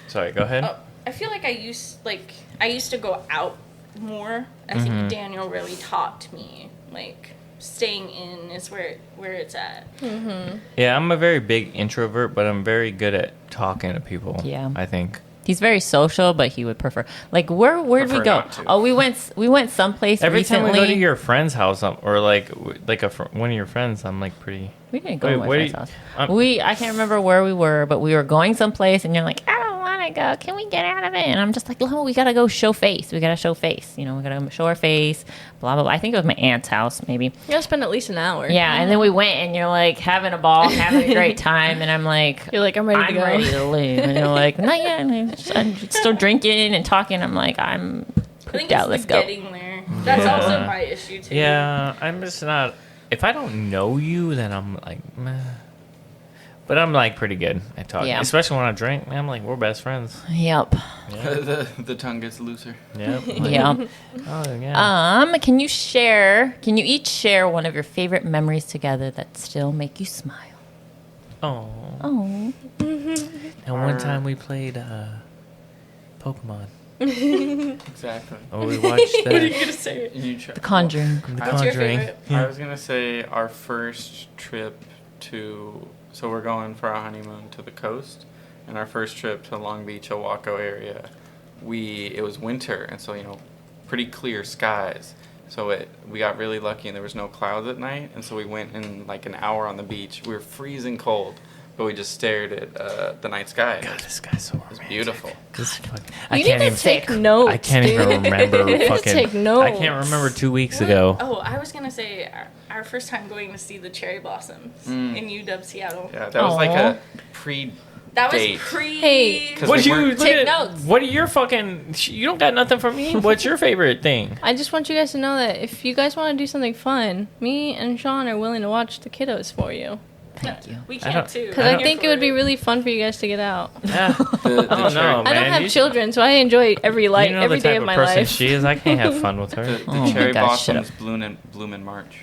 [SPEAKER 2] Sorry, go ahead.
[SPEAKER 3] I feel like I used to go out more. I think Daniel really taught me like staying in is where it's at.
[SPEAKER 2] Yeah, I'm a very big introvert, but I'm very good at talking to people.
[SPEAKER 1] Yeah.
[SPEAKER 2] I think.
[SPEAKER 1] He's very social, but he would prefer. Like, where'd we
[SPEAKER 4] Prefer
[SPEAKER 1] go?
[SPEAKER 4] not to.
[SPEAKER 1] Oh, we went someplace
[SPEAKER 2] Every
[SPEAKER 1] recently.
[SPEAKER 2] time we go to your friend's house, or like one of your friends, I'm like pretty.
[SPEAKER 1] We didn't go
[SPEAKER 2] Wait,
[SPEAKER 1] to my
[SPEAKER 2] where
[SPEAKER 1] friend's
[SPEAKER 2] do
[SPEAKER 1] house.
[SPEAKER 2] you-
[SPEAKER 1] I can't remember where we were, but we were going someplace, and you're like, I don't want to go. Can we get out of it? And I'm just like, no, we gotta go show face. We gotta show face. You know, we gotta show our face. Blah blah blah. I think it was my aunt's house, maybe.
[SPEAKER 5] You gotta spend at least an hour.
[SPEAKER 1] Yeah, and then we went, and you're like having a ball, having a great time, and I'm like,
[SPEAKER 5] You're like, I'm ready to go.
[SPEAKER 1] ready to leave, and you're like, not yet. And I'm still drinking and talking. I'm like, I'm
[SPEAKER 3] I think
[SPEAKER 1] pooped out.
[SPEAKER 3] it's
[SPEAKER 1] Let's
[SPEAKER 3] the
[SPEAKER 1] go.
[SPEAKER 3] getting there. That's also my issue too.
[SPEAKER 2] Yeah, I'm just not. If I don't know you, then I'm like, meh. But I'm like pretty good at talking,
[SPEAKER 1] Yeah.
[SPEAKER 2] especially when I drink. Man, I'm like, we're best friends.
[SPEAKER 1] Yep.
[SPEAKER 4] the tongue gets looser.
[SPEAKER 2] Yep.
[SPEAKER 1] Yeah.
[SPEAKER 2] Oh yeah.
[SPEAKER 1] Can you each share one of your favorite memories together that still make you smile?
[SPEAKER 2] Oh.
[SPEAKER 1] Oh.
[SPEAKER 2] And one time we played Pokemon.
[SPEAKER 4] Exactly.
[SPEAKER 2] Oh, we watched
[SPEAKER 3] What are you
[SPEAKER 2] that.
[SPEAKER 3] gonna say?
[SPEAKER 1] The Conjuring.
[SPEAKER 2] The
[SPEAKER 3] What's your
[SPEAKER 2] Conjuring.
[SPEAKER 3] favorite?
[SPEAKER 2] Yeah.
[SPEAKER 4] I was gonna say our first trip so we're going for our honeymoon to the coast, and our first trip to Long Beach, Oahu area, it was winter, and so pretty clear skies. So we got really lucky, and there was no clouds at night, and so we went in like an hour on the beach. We were freezing cold, but we just stared at the night sky.
[SPEAKER 2] God, this guy's so
[SPEAKER 4] It's
[SPEAKER 2] romantic.
[SPEAKER 4] beautiful.
[SPEAKER 2] This fucking,
[SPEAKER 5] You need to take notes.
[SPEAKER 2] I can't
[SPEAKER 5] dude.
[SPEAKER 2] even remember
[SPEAKER 5] You need to
[SPEAKER 2] fucking.
[SPEAKER 5] take notes.
[SPEAKER 2] I can't remember 2 weeks ago.
[SPEAKER 3] Oh, I was gonna say our first time going to see the cherry blossoms in UW Seattle.
[SPEAKER 4] Yeah, that was like
[SPEAKER 1] Aw.
[SPEAKER 4] a pre.
[SPEAKER 3] That was
[SPEAKER 4] Date.
[SPEAKER 3] pre.
[SPEAKER 5] Hey.
[SPEAKER 4] 'Cause
[SPEAKER 2] What
[SPEAKER 4] we
[SPEAKER 2] you
[SPEAKER 4] weren't-
[SPEAKER 2] look
[SPEAKER 1] Take
[SPEAKER 2] at?
[SPEAKER 1] notes.
[SPEAKER 2] What are your fucking? You don't got nothing for me. What's your favorite thing?
[SPEAKER 5] I just want you guys to know that if you guys want to do something fun, me and Sean are willing to watch the kiddos for you.
[SPEAKER 1] Thank you.
[SPEAKER 3] We
[SPEAKER 2] I
[SPEAKER 3] can
[SPEAKER 2] don't-
[SPEAKER 3] too.
[SPEAKER 5] Because I think it would be really fun for you guys to get out.
[SPEAKER 2] Yeah.
[SPEAKER 4] The
[SPEAKER 2] Oh no,
[SPEAKER 4] cherry-
[SPEAKER 2] man.
[SPEAKER 5] I don't have
[SPEAKER 2] you-
[SPEAKER 5] children, so I enjoy every
[SPEAKER 2] You know
[SPEAKER 5] every
[SPEAKER 2] the
[SPEAKER 5] day
[SPEAKER 2] type
[SPEAKER 5] of
[SPEAKER 2] of
[SPEAKER 5] my
[SPEAKER 2] person
[SPEAKER 5] life.
[SPEAKER 2] she is. I can't have fun with her.
[SPEAKER 4] The
[SPEAKER 1] Oh my
[SPEAKER 4] cherry
[SPEAKER 1] gosh, shut
[SPEAKER 4] blossoms bloom in March.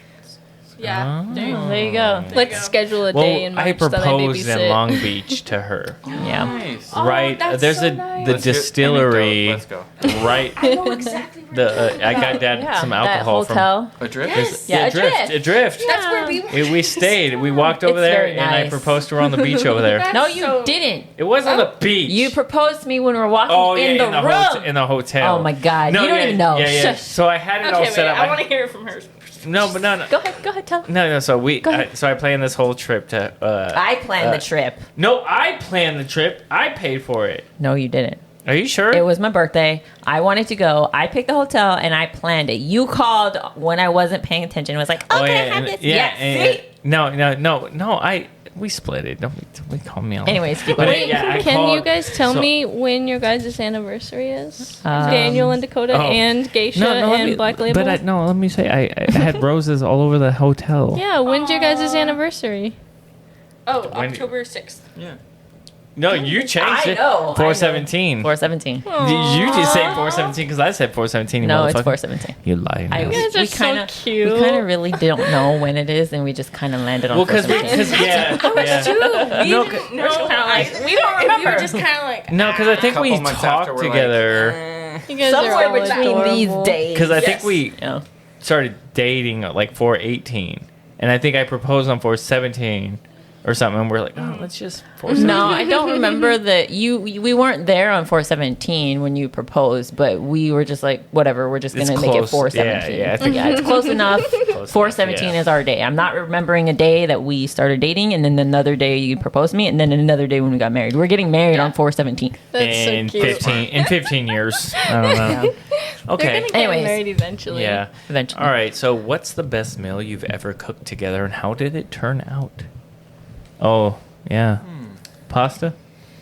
[SPEAKER 3] Yeah.
[SPEAKER 2] Oh.
[SPEAKER 3] There you go.
[SPEAKER 1] There you go.
[SPEAKER 5] Let's
[SPEAKER 3] go.
[SPEAKER 5] schedule a
[SPEAKER 2] Well,
[SPEAKER 5] day in March
[SPEAKER 2] I
[SPEAKER 5] that I
[SPEAKER 2] proposed
[SPEAKER 5] babysit.
[SPEAKER 2] in Long Beach to her.
[SPEAKER 1] Yeah.
[SPEAKER 4] Nice.
[SPEAKER 3] Oh,
[SPEAKER 2] Right,
[SPEAKER 3] that's
[SPEAKER 2] there's
[SPEAKER 3] so
[SPEAKER 2] a
[SPEAKER 3] nice.
[SPEAKER 2] the
[SPEAKER 4] Let's hear-
[SPEAKER 2] distillery.
[SPEAKER 4] anecdote. Let's go.
[SPEAKER 2] Right,
[SPEAKER 3] I know exactly where
[SPEAKER 2] I got dad some
[SPEAKER 1] that
[SPEAKER 2] alcohol from.
[SPEAKER 1] hotel.
[SPEAKER 4] Adrift?
[SPEAKER 3] Yes.
[SPEAKER 1] Yeah,
[SPEAKER 2] Adrift. Adrift.
[SPEAKER 3] That's where we were.
[SPEAKER 2] We stayed. We walked over
[SPEAKER 1] It's
[SPEAKER 2] there,
[SPEAKER 1] very
[SPEAKER 2] and I
[SPEAKER 1] nice.
[SPEAKER 2] proposed to her on the beach over there.
[SPEAKER 3] That's
[SPEAKER 1] No, you
[SPEAKER 3] so-
[SPEAKER 1] didn't.
[SPEAKER 2] It was on the beach.
[SPEAKER 1] You proposed to me when we were walking
[SPEAKER 2] Oh
[SPEAKER 1] in
[SPEAKER 2] yeah,
[SPEAKER 1] the room.
[SPEAKER 2] in the hotel.
[SPEAKER 1] Oh my God, you don't
[SPEAKER 2] yeah,
[SPEAKER 1] even know.
[SPEAKER 2] Yeah, yeah.
[SPEAKER 1] Shush.
[SPEAKER 2] So I had it all
[SPEAKER 3] Okay,
[SPEAKER 2] set
[SPEAKER 3] wait.
[SPEAKER 2] up.
[SPEAKER 3] I want to hear it from her.
[SPEAKER 2] No, but no.
[SPEAKER 1] Go ahead, tell.
[SPEAKER 2] No. So
[SPEAKER 1] Go ahead.
[SPEAKER 2] so I planned this whole trip to.
[SPEAKER 1] I planned the trip.
[SPEAKER 2] No, I planned the trip. I paid for it.
[SPEAKER 1] No, you didn't.
[SPEAKER 2] Are you sure?
[SPEAKER 1] It was my birthday. I wanted to go. I picked the hotel and I planned it. You called when I wasn't paying attention. It was like, oh, can I have this? Yes. See?
[SPEAKER 2] No. We split it. Don't we call me on.
[SPEAKER 1] Anyways, keep
[SPEAKER 2] But
[SPEAKER 1] going.
[SPEAKER 5] Wait,
[SPEAKER 2] yeah, I
[SPEAKER 5] can
[SPEAKER 2] called-
[SPEAKER 5] you guys tell
[SPEAKER 2] so-
[SPEAKER 5] me when your guys' anniversary is? Daniel and Dakota
[SPEAKER 2] oh.
[SPEAKER 5] and Geisha
[SPEAKER 2] let
[SPEAKER 5] and
[SPEAKER 2] me-
[SPEAKER 5] Black Label?
[SPEAKER 2] But let me say, I had roses all over the hotel.
[SPEAKER 5] yeah, when's your guys' anniversary?
[SPEAKER 3] Oh,
[SPEAKER 2] When-
[SPEAKER 3] October 6th.
[SPEAKER 4] Yeah.
[SPEAKER 2] No, you changed
[SPEAKER 1] I
[SPEAKER 2] it.
[SPEAKER 1] know.
[SPEAKER 2] 417.
[SPEAKER 1] 417.
[SPEAKER 2] Did you just say 417? Because I said 417. You
[SPEAKER 1] No, it's
[SPEAKER 2] motherfucker.
[SPEAKER 1] 417.
[SPEAKER 2] You lying.
[SPEAKER 1] I,
[SPEAKER 5] You guys are
[SPEAKER 1] we
[SPEAKER 5] so
[SPEAKER 1] kinda,
[SPEAKER 5] cute.
[SPEAKER 1] We kind of really don't know when it is, and we just kind of landed on
[SPEAKER 2] Well, because
[SPEAKER 1] 417.
[SPEAKER 2] yeah.
[SPEAKER 3] We
[SPEAKER 2] No,
[SPEAKER 3] didn't
[SPEAKER 1] we're just
[SPEAKER 3] know.
[SPEAKER 1] kinda like,
[SPEAKER 3] I-
[SPEAKER 1] we don't
[SPEAKER 3] We
[SPEAKER 1] remember.
[SPEAKER 3] were just kind of like.
[SPEAKER 2] No, because I think
[SPEAKER 4] Couple
[SPEAKER 2] we
[SPEAKER 4] months after,
[SPEAKER 2] talked
[SPEAKER 4] we're like,
[SPEAKER 2] together.
[SPEAKER 5] You guys are
[SPEAKER 1] Somewhere
[SPEAKER 5] all
[SPEAKER 1] between
[SPEAKER 5] adorable.
[SPEAKER 1] these days.
[SPEAKER 2] Because I think
[SPEAKER 3] Yes.
[SPEAKER 2] we
[SPEAKER 1] Yeah.
[SPEAKER 2] started dating at like 418, and I think I proposed on 417 or something. And we're like, oh, let's just 417.
[SPEAKER 1] No, I don't remember that we weren't there on 417 when you proposed, but we were just like, whatever, we're just
[SPEAKER 2] It's
[SPEAKER 1] gonna make it
[SPEAKER 2] close.
[SPEAKER 1] 417.
[SPEAKER 2] Yeah, I think-
[SPEAKER 1] it's close enough.
[SPEAKER 2] enough,
[SPEAKER 1] 417
[SPEAKER 2] yeah.
[SPEAKER 1] is our day. I'm not remembering a day that we started dating, and then another day you proposed to me, and then another day when we got married. We're getting married on 417.
[SPEAKER 5] That's
[SPEAKER 2] in
[SPEAKER 5] so cute.
[SPEAKER 2] 15 years. I don't know.
[SPEAKER 5] They're
[SPEAKER 2] Okay.
[SPEAKER 5] gonna get
[SPEAKER 1] Anyways.
[SPEAKER 5] married eventually.
[SPEAKER 2] Yeah.
[SPEAKER 1] Eventually.
[SPEAKER 2] All right. So, what's the best meal you've ever cooked together, and how did it turn out? Oh, yeah. Pasta.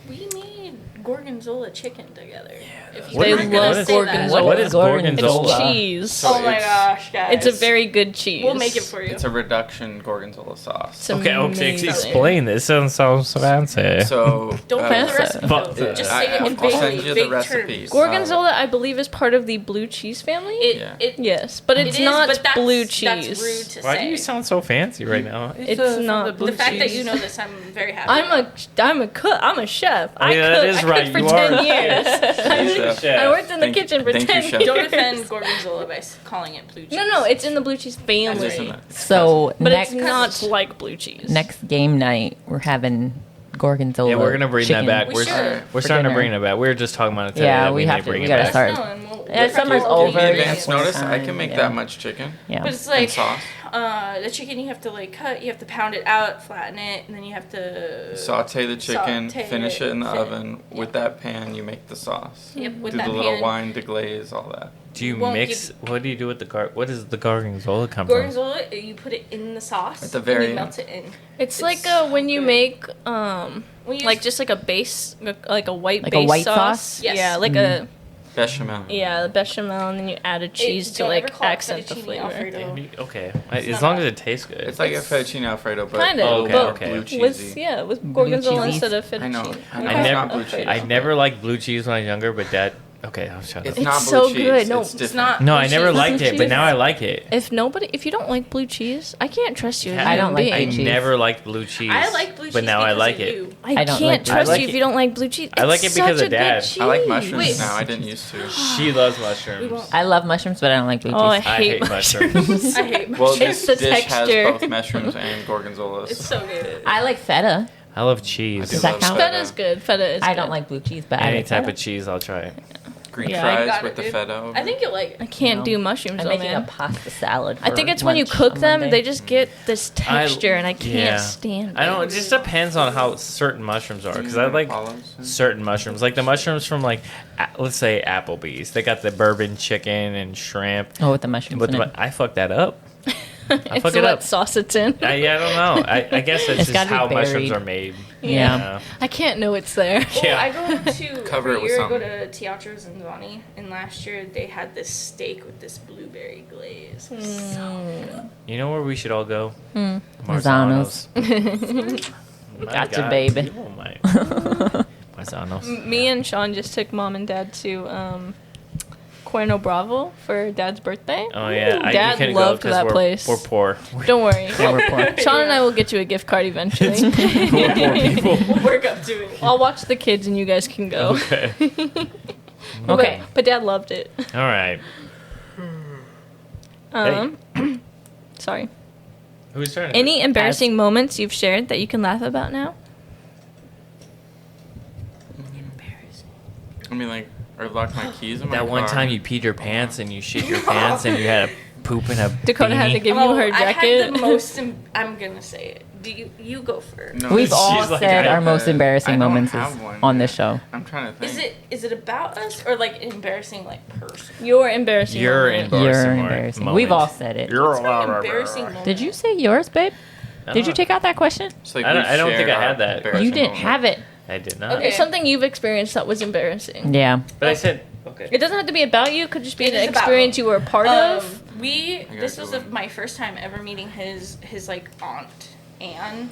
[SPEAKER 3] We made gorgonzola chicken together.
[SPEAKER 2] Yeah,
[SPEAKER 3] If you
[SPEAKER 5] They
[SPEAKER 3] were gonna
[SPEAKER 5] love
[SPEAKER 3] say that.
[SPEAKER 5] gorgonzola.
[SPEAKER 2] What is gorgonzola?
[SPEAKER 5] It's cheese.
[SPEAKER 4] So
[SPEAKER 3] Oh my
[SPEAKER 4] it's-
[SPEAKER 3] gosh, guys!
[SPEAKER 5] It's a very good cheese.
[SPEAKER 3] We'll make it for you.
[SPEAKER 4] It's a reduction gorgonzola sauce.
[SPEAKER 5] It's
[SPEAKER 2] Okay,
[SPEAKER 5] amazing.
[SPEAKER 2] explain this. Sounds so fancy.
[SPEAKER 4] So
[SPEAKER 3] Don't put
[SPEAKER 5] Fancy.
[SPEAKER 3] the recipe.
[SPEAKER 2] But-
[SPEAKER 3] though. Just
[SPEAKER 4] I-
[SPEAKER 3] say it in
[SPEAKER 4] I'll send
[SPEAKER 3] vague,
[SPEAKER 4] you the
[SPEAKER 3] vague
[SPEAKER 4] recipes.
[SPEAKER 3] terms.
[SPEAKER 5] Gorgonzola, I believe, is part of the blue cheese family.
[SPEAKER 3] It
[SPEAKER 5] Yes, but it's
[SPEAKER 3] it is,
[SPEAKER 5] not
[SPEAKER 3] but that's,
[SPEAKER 5] blue
[SPEAKER 3] That's
[SPEAKER 5] cheese.
[SPEAKER 3] rude to
[SPEAKER 2] Why
[SPEAKER 3] say.
[SPEAKER 2] do you sound so fancy right now?
[SPEAKER 5] It's not
[SPEAKER 3] the fact that you know this, I'm very happy.
[SPEAKER 5] I'm a cook. I'm a chef.
[SPEAKER 2] Oh, yeah, that is
[SPEAKER 5] I
[SPEAKER 2] right.
[SPEAKER 5] cooked for
[SPEAKER 2] You
[SPEAKER 5] 10
[SPEAKER 2] are.
[SPEAKER 5] years.
[SPEAKER 2] Chef.
[SPEAKER 5] I worked in the
[SPEAKER 4] Thank you-
[SPEAKER 5] kitchen for
[SPEAKER 4] thank you,
[SPEAKER 5] 10
[SPEAKER 4] chef.
[SPEAKER 5] years.
[SPEAKER 3] Don't offend gorgonzola by calling it blue cheese.
[SPEAKER 5] No, it's in the blue cheese family.
[SPEAKER 4] Isn't it?
[SPEAKER 1] So
[SPEAKER 5] But
[SPEAKER 1] next
[SPEAKER 5] it's not like blue cheese.
[SPEAKER 1] next game night, we're having gorgonzola.
[SPEAKER 2] Yeah, we're gonna bring
[SPEAKER 1] chicken.
[SPEAKER 2] that back.
[SPEAKER 3] We
[SPEAKER 2] We're
[SPEAKER 3] should.
[SPEAKER 2] we're
[SPEAKER 1] For
[SPEAKER 2] starting to
[SPEAKER 1] dinner.
[SPEAKER 2] bring it back. We were just talking about it today.
[SPEAKER 1] Yeah,
[SPEAKER 2] that
[SPEAKER 1] we
[SPEAKER 2] may
[SPEAKER 1] have to-
[SPEAKER 2] bring
[SPEAKER 1] we
[SPEAKER 2] it
[SPEAKER 1] gotta
[SPEAKER 2] back.
[SPEAKER 1] start.
[SPEAKER 3] No, and we'll
[SPEAKER 1] Yeah, summer's
[SPEAKER 3] we'll
[SPEAKER 1] over.
[SPEAKER 3] do
[SPEAKER 4] Give
[SPEAKER 3] it
[SPEAKER 4] me advance
[SPEAKER 3] again.
[SPEAKER 4] notice. I can make
[SPEAKER 1] Yeah.
[SPEAKER 4] that much chicken.
[SPEAKER 1] Yeah.
[SPEAKER 3] But it's like
[SPEAKER 4] And sauce.
[SPEAKER 3] the chicken you have to like cut, you have to pound it out, flatten it, and then you have to
[SPEAKER 4] Saute the chicken,
[SPEAKER 3] saute
[SPEAKER 4] finish it in the
[SPEAKER 3] fin-
[SPEAKER 4] oven. With that pan, you make the sauce.
[SPEAKER 3] Yep, with
[SPEAKER 4] Do
[SPEAKER 3] that
[SPEAKER 4] the little
[SPEAKER 3] pan.
[SPEAKER 4] wine deglaze, all that.
[SPEAKER 2] Do you
[SPEAKER 3] Won't
[SPEAKER 2] mix?
[SPEAKER 3] give-
[SPEAKER 2] What do you do with the what does the gorgonzola come from?
[SPEAKER 3] Gorgonzola, you put it in the sauce.
[SPEAKER 4] At the very
[SPEAKER 3] and you
[SPEAKER 4] end.
[SPEAKER 3] melt it in.
[SPEAKER 5] It's
[SPEAKER 3] It's
[SPEAKER 5] like
[SPEAKER 3] so
[SPEAKER 5] when you
[SPEAKER 3] good.
[SPEAKER 5] make
[SPEAKER 3] When you
[SPEAKER 5] like just like a base, like a white
[SPEAKER 1] Like a
[SPEAKER 5] base
[SPEAKER 1] white
[SPEAKER 5] sauce.
[SPEAKER 1] sauce?
[SPEAKER 3] Yes.
[SPEAKER 5] Yeah, like a
[SPEAKER 4] Bechamel.
[SPEAKER 5] the bechamel, and then you add a cheese to
[SPEAKER 3] don't
[SPEAKER 5] like
[SPEAKER 3] ever call it
[SPEAKER 5] accent the
[SPEAKER 3] fettuccine
[SPEAKER 5] flavor.
[SPEAKER 3] Alfredo.
[SPEAKER 2] Okay,
[SPEAKER 3] It's
[SPEAKER 2] as
[SPEAKER 3] not
[SPEAKER 2] long
[SPEAKER 3] bad.
[SPEAKER 2] as it tastes good.
[SPEAKER 4] It's like a fettuccine alfredo, but
[SPEAKER 5] Kind of,
[SPEAKER 2] Oh, okay,
[SPEAKER 5] but
[SPEAKER 2] okay.
[SPEAKER 4] blue cheesy.
[SPEAKER 5] with gorgonzola
[SPEAKER 1] cheese.
[SPEAKER 5] instead of fettuccine.
[SPEAKER 4] I know.
[SPEAKER 2] I
[SPEAKER 4] It's
[SPEAKER 2] never-
[SPEAKER 4] not blue cheese.
[SPEAKER 2] I never liked blue cheese when I was younger, but Dad. Okay, I'll shut up.
[SPEAKER 4] It's
[SPEAKER 5] It's
[SPEAKER 4] not
[SPEAKER 5] so
[SPEAKER 4] blue cheese.
[SPEAKER 5] good. No,
[SPEAKER 4] it's
[SPEAKER 5] it's
[SPEAKER 4] different.
[SPEAKER 3] not.
[SPEAKER 2] No,
[SPEAKER 3] blue
[SPEAKER 2] I never
[SPEAKER 3] cheese.
[SPEAKER 2] liked it, but
[SPEAKER 5] cheese.
[SPEAKER 2] now I like it.
[SPEAKER 5] If you don't like blue cheese, I can't trust you. As a
[SPEAKER 2] I
[SPEAKER 5] human
[SPEAKER 1] don't like
[SPEAKER 5] being.
[SPEAKER 2] I
[SPEAKER 1] blue cheese.
[SPEAKER 2] never liked blue cheese.
[SPEAKER 3] I like blue cheese,
[SPEAKER 2] but now I
[SPEAKER 3] because
[SPEAKER 2] like
[SPEAKER 3] of
[SPEAKER 2] it.
[SPEAKER 3] you.
[SPEAKER 5] I
[SPEAKER 1] I don't
[SPEAKER 5] can't
[SPEAKER 1] like blue
[SPEAKER 5] trust
[SPEAKER 2] cheese.
[SPEAKER 5] you if you don't like blue cheese.
[SPEAKER 2] I like
[SPEAKER 5] It's
[SPEAKER 2] it because
[SPEAKER 5] such
[SPEAKER 2] of
[SPEAKER 5] a good
[SPEAKER 2] Dad.
[SPEAKER 5] cheese.
[SPEAKER 4] I like mushrooms
[SPEAKER 3] Wait.
[SPEAKER 4] now. I didn't used to.
[SPEAKER 2] She loves mushrooms.
[SPEAKER 1] I love mushrooms, but I don't like blue cheese.
[SPEAKER 5] Oh, I
[SPEAKER 2] I
[SPEAKER 5] hate
[SPEAKER 2] hate
[SPEAKER 5] mushrooms.
[SPEAKER 2] mushrooms.
[SPEAKER 3] I hate
[SPEAKER 4] Well,
[SPEAKER 3] mushrooms.
[SPEAKER 4] this
[SPEAKER 5] the
[SPEAKER 4] dish
[SPEAKER 5] texture.
[SPEAKER 4] has both mushrooms and gorgonzolas.
[SPEAKER 3] It's so good.
[SPEAKER 1] I like feta.
[SPEAKER 2] I love cheese.
[SPEAKER 1] Does that
[SPEAKER 4] love
[SPEAKER 1] count?
[SPEAKER 4] feta.
[SPEAKER 5] Feta's good. Feta is.
[SPEAKER 1] I
[SPEAKER 5] good.
[SPEAKER 1] don't like blue cheese, but I
[SPEAKER 2] Any
[SPEAKER 1] like
[SPEAKER 2] type
[SPEAKER 1] feta.
[SPEAKER 2] of cheese, I'll try it.
[SPEAKER 4] Green
[SPEAKER 5] Yeah, I
[SPEAKER 4] fries
[SPEAKER 3] got
[SPEAKER 4] with
[SPEAKER 3] it,
[SPEAKER 4] the
[SPEAKER 3] dude.
[SPEAKER 4] feta over.
[SPEAKER 3] I think you'll like
[SPEAKER 5] I
[SPEAKER 3] it.
[SPEAKER 5] can't
[SPEAKER 1] No.
[SPEAKER 5] do mushrooms
[SPEAKER 1] I'm
[SPEAKER 5] though,
[SPEAKER 1] making
[SPEAKER 5] man.
[SPEAKER 1] a pasta salad.
[SPEAKER 5] I
[SPEAKER 1] for
[SPEAKER 5] think it's when you
[SPEAKER 1] lunch
[SPEAKER 5] cook
[SPEAKER 1] on
[SPEAKER 5] them,
[SPEAKER 1] Monday.
[SPEAKER 5] they just get this texture, and I can't stand it.
[SPEAKER 2] I don't. It just depends on how certain mushrooms are, because I like
[SPEAKER 4] olives.
[SPEAKER 2] certain mushrooms, like the mushrooms from like, let's say Applebee's. They got the bourbon chicken and shrimp.
[SPEAKER 1] Oh, with the mushrooms
[SPEAKER 2] But
[SPEAKER 1] in it.
[SPEAKER 2] I fucked that up.
[SPEAKER 5] It's
[SPEAKER 2] fuck it
[SPEAKER 5] what
[SPEAKER 2] up.
[SPEAKER 5] sauce it's in.
[SPEAKER 2] I don't know. I guess that's
[SPEAKER 1] It's
[SPEAKER 2] just
[SPEAKER 1] gotta be
[SPEAKER 2] how mushrooms
[SPEAKER 1] buried.
[SPEAKER 2] are made.
[SPEAKER 1] Yeah.
[SPEAKER 5] I can't know it's there.
[SPEAKER 3] Well,
[SPEAKER 2] Yeah.
[SPEAKER 3] I go to
[SPEAKER 4] Cover
[SPEAKER 3] every
[SPEAKER 4] it with
[SPEAKER 3] year I go
[SPEAKER 4] something.
[SPEAKER 3] to Teatro's in Zani, and last year they had this steak with this blueberry glaze. It was so good.
[SPEAKER 2] You know where we should all go?
[SPEAKER 1] Marzano's.
[SPEAKER 2] My
[SPEAKER 1] Gotcha,
[SPEAKER 2] God.
[SPEAKER 1] baby.
[SPEAKER 2] Oh my. Marzano's.
[SPEAKER 5] Me and Sean just took mom and dad to Cuerno Bravo for Dad's birthday.
[SPEAKER 2] Oh yeah.
[SPEAKER 5] Dad
[SPEAKER 2] you couldn't
[SPEAKER 5] loved
[SPEAKER 2] go 'cause
[SPEAKER 5] that
[SPEAKER 2] we're,
[SPEAKER 5] place.
[SPEAKER 2] We're poor.
[SPEAKER 5] Don't worry.
[SPEAKER 1] Yeah, we're poor.
[SPEAKER 5] Sean and I will get you a gift card eventually.
[SPEAKER 2] We're poor people.
[SPEAKER 3] We'll work up to it.
[SPEAKER 5] I'll watch the kids and you guys can go.
[SPEAKER 2] Okay.
[SPEAKER 1] Okay.
[SPEAKER 5] But Dad loved it.
[SPEAKER 2] All right.
[SPEAKER 5] Sorry.
[SPEAKER 2] Who's turning?
[SPEAKER 5] Any embarrassing moments you've shared that you can laugh about now?
[SPEAKER 4] I mean, like, or locked my keys in my
[SPEAKER 2] That one
[SPEAKER 4] car.
[SPEAKER 2] time you peed your pants and you shit your pants and you had a poop in a
[SPEAKER 5] Dakota had to
[SPEAKER 2] beanie?
[SPEAKER 5] give you her
[SPEAKER 3] I
[SPEAKER 5] jacket.
[SPEAKER 3] had the most. I'm gonna say it. Do you go first?
[SPEAKER 4] No,
[SPEAKER 1] We've all
[SPEAKER 2] She's like,
[SPEAKER 1] said
[SPEAKER 2] I-
[SPEAKER 1] our most
[SPEAKER 4] I
[SPEAKER 1] embarrassing
[SPEAKER 4] don't
[SPEAKER 1] moments
[SPEAKER 4] have
[SPEAKER 1] is
[SPEAKER 4] one
[SPEAKER 1] on
[SPEAKER 4] yet.
[SPEAKER 1] this show.
[SPEAKER 4] I'm trying to think.
[SPEAKER 3] Is it about us or like embarrassing like person?
[SPEAKER 5] Your embarrassing
[SPEAKER 2] You're
[SPEAKER 5] moment.
[SPEAKER 1] You're
[SPEAKER 2] Embarrassing
[SPEAKER 1] embarrassing.
[SPEAKER 2] moment.
[SPEAKER 1] We've all said it.
[SPEAKER 2] You're
[SPEAKER 3] What's my embarrassing moment?
[SPEAKER 1] Did you say yours, babe? Did you take out that question?
[SPEAKER 4] It's like
[SPEAKER 2] I don't-
[SPEAKER 4] we've
[SPEAKER 2] I don't think
[SPEAKER 4] shared
[SPEAKER 2] I
[SPEAKER 4] our
[SPEAKER 2] had that.
[SPEAKER 4] embarrassing
[SPEAKER 1] You didn't
[SPEAKER 4] moment.
[SPEAKER 1] have it.
[SPEAKER 2] I did not.
[SPEAKER 3] Okay.
[SPEAKER 5] It's something you've experienced that was embarrassing.
[SPEAKER 1] Yeah.
[SPEAKER 2] But I said okay.
[SPEAKER 5] It doesn't have to be about you. It could just be
[SPEAKER 3] It
[SPEAKER 5] an
[SPEAKER 3] is about
[SPEAKER 5] experience
[SPEAKER 3] me.
[SPEAKER 5] you were a part of.
[SPEAKER 3] This
[SPEAKER 4] go
[SPEAKER 3] was
[SPEAKER 4] on.
[SPEAKER 3] my first time ever meeting his like aunt Anne,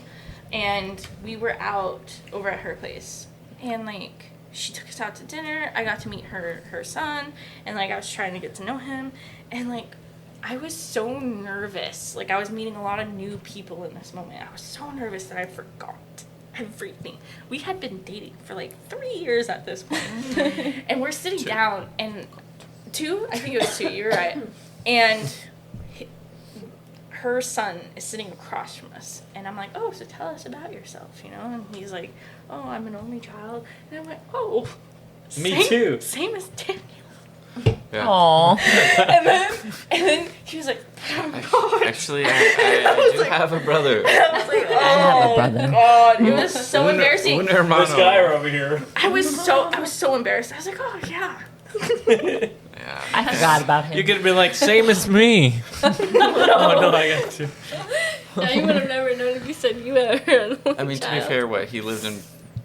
[SPEAKER 3] and we were out over at her place, and like she took us out to dinner. I got to meet her son, and like I was trying to get to know him, and like I was so nervous. Like I was meeting a lot of new people in this moment. I was so nervous that I forgot everything. We had been dating for like 3 years at this point, and we're sitting down and 2. I think it was 2. You're right. And her son is sitting across from us, and I'm like, oh, so tell us about yourself, you know? And he's like, oh, I'm an only child, and I'm like, oh,
[SPEAKER 2] Me too.
[SPEAKER 3] Same as Daniel.
[SPEAKER 4] Yeah.
[SPEAKER 1] Aw.
[SPEAKER 3] And then he was like, oh God.
[SPEAKER 4] Actually, I do have a brother.
[SPEAKER 3] I was like, oh
[SPEAKER 1] have a brother.
[SPEAKER 3] God, it was so embarrassing.
[SPEAKER 4] Un hermano.
[SPEAKER 2] over here.
[SPEAKER 3] I was so embarrassed. I was like, oh yeah.
[SPEAKER 4] Yeah.
[SPEAKER 1] I forgot about him.
[SPEAKER 2] You could have been like, same as me. Oh no, I got to.
[SPEAKER 5] Now you would have never known if you said you had an only
[SPEAKER 4] I mean, to be
[SPEAKER 5] child.
[SPEAKER 4] fair, he lived in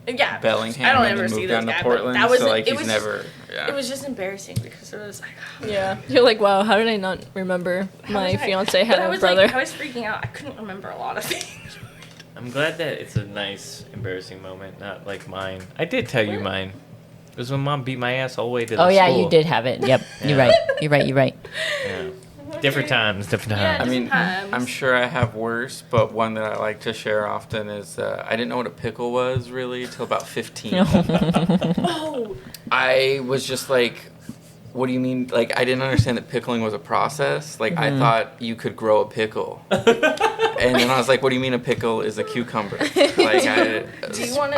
[SPEAKER 3] Yeah,
[SPEAKER 4] Bellingham
[SPEAKER 3] I don't
[SPEAKER 4] and
[SPEAKER 3] ever
[SPEAKER 4] then
[SPEAKER 3] see
[SPEAKER 4] moved
[SPEAKER 3] this
[SPEAKER 4] down to
[SPEAKER 3] guy,
[SPEAKER 4] Portland.
[SPEAKER 3] but that was
[SPEAKER 4] so like
[SPEAKER 3] it
[SPEAKER 4] he's
[SPEAKER 3] was
[SPEAKER 4] never. Yeah.
[SPEAKER 3] It was just embarrassing because it was like,
[SPEAKER 5] Yeah. You're like, wow, how did I not remember my fiance had a brother?
[SPEAKER 3] I was freaking out. I couldn't remember a lot of things.
[SPEAKER 2] I'm glad that it's a nice, embarrassing moment, not like mine. I did tell you mine. It was when Mom beat my ass all the way to the
[SPEAKER 1] Oh yeah,
[SPEAKER 2] school.
[SPEAKER 1] you did have it. Yep, you're
[SPEAKER 2] Yeah.
[SPEAKER 1] right. You're right.
[SPEAKER 2] Yeah. Different times.
[SPEAKER 3] Yeah,
[SPEAKER 4] I mean,
[SPEAKER 3] times.
[SPEAKER 4] I'm sure I have worse, but one that I like to share often is I didn't know what a pickle was really till about 15.
[SPEAKER 3] Oh,
[SPEAKER 4] I was just like, what do you mean? Like, I didn't understand that pickling was a process. Like, I thought you could grow a pickle. And then I was like, what do you mean a pickle is a cucumber? Like, I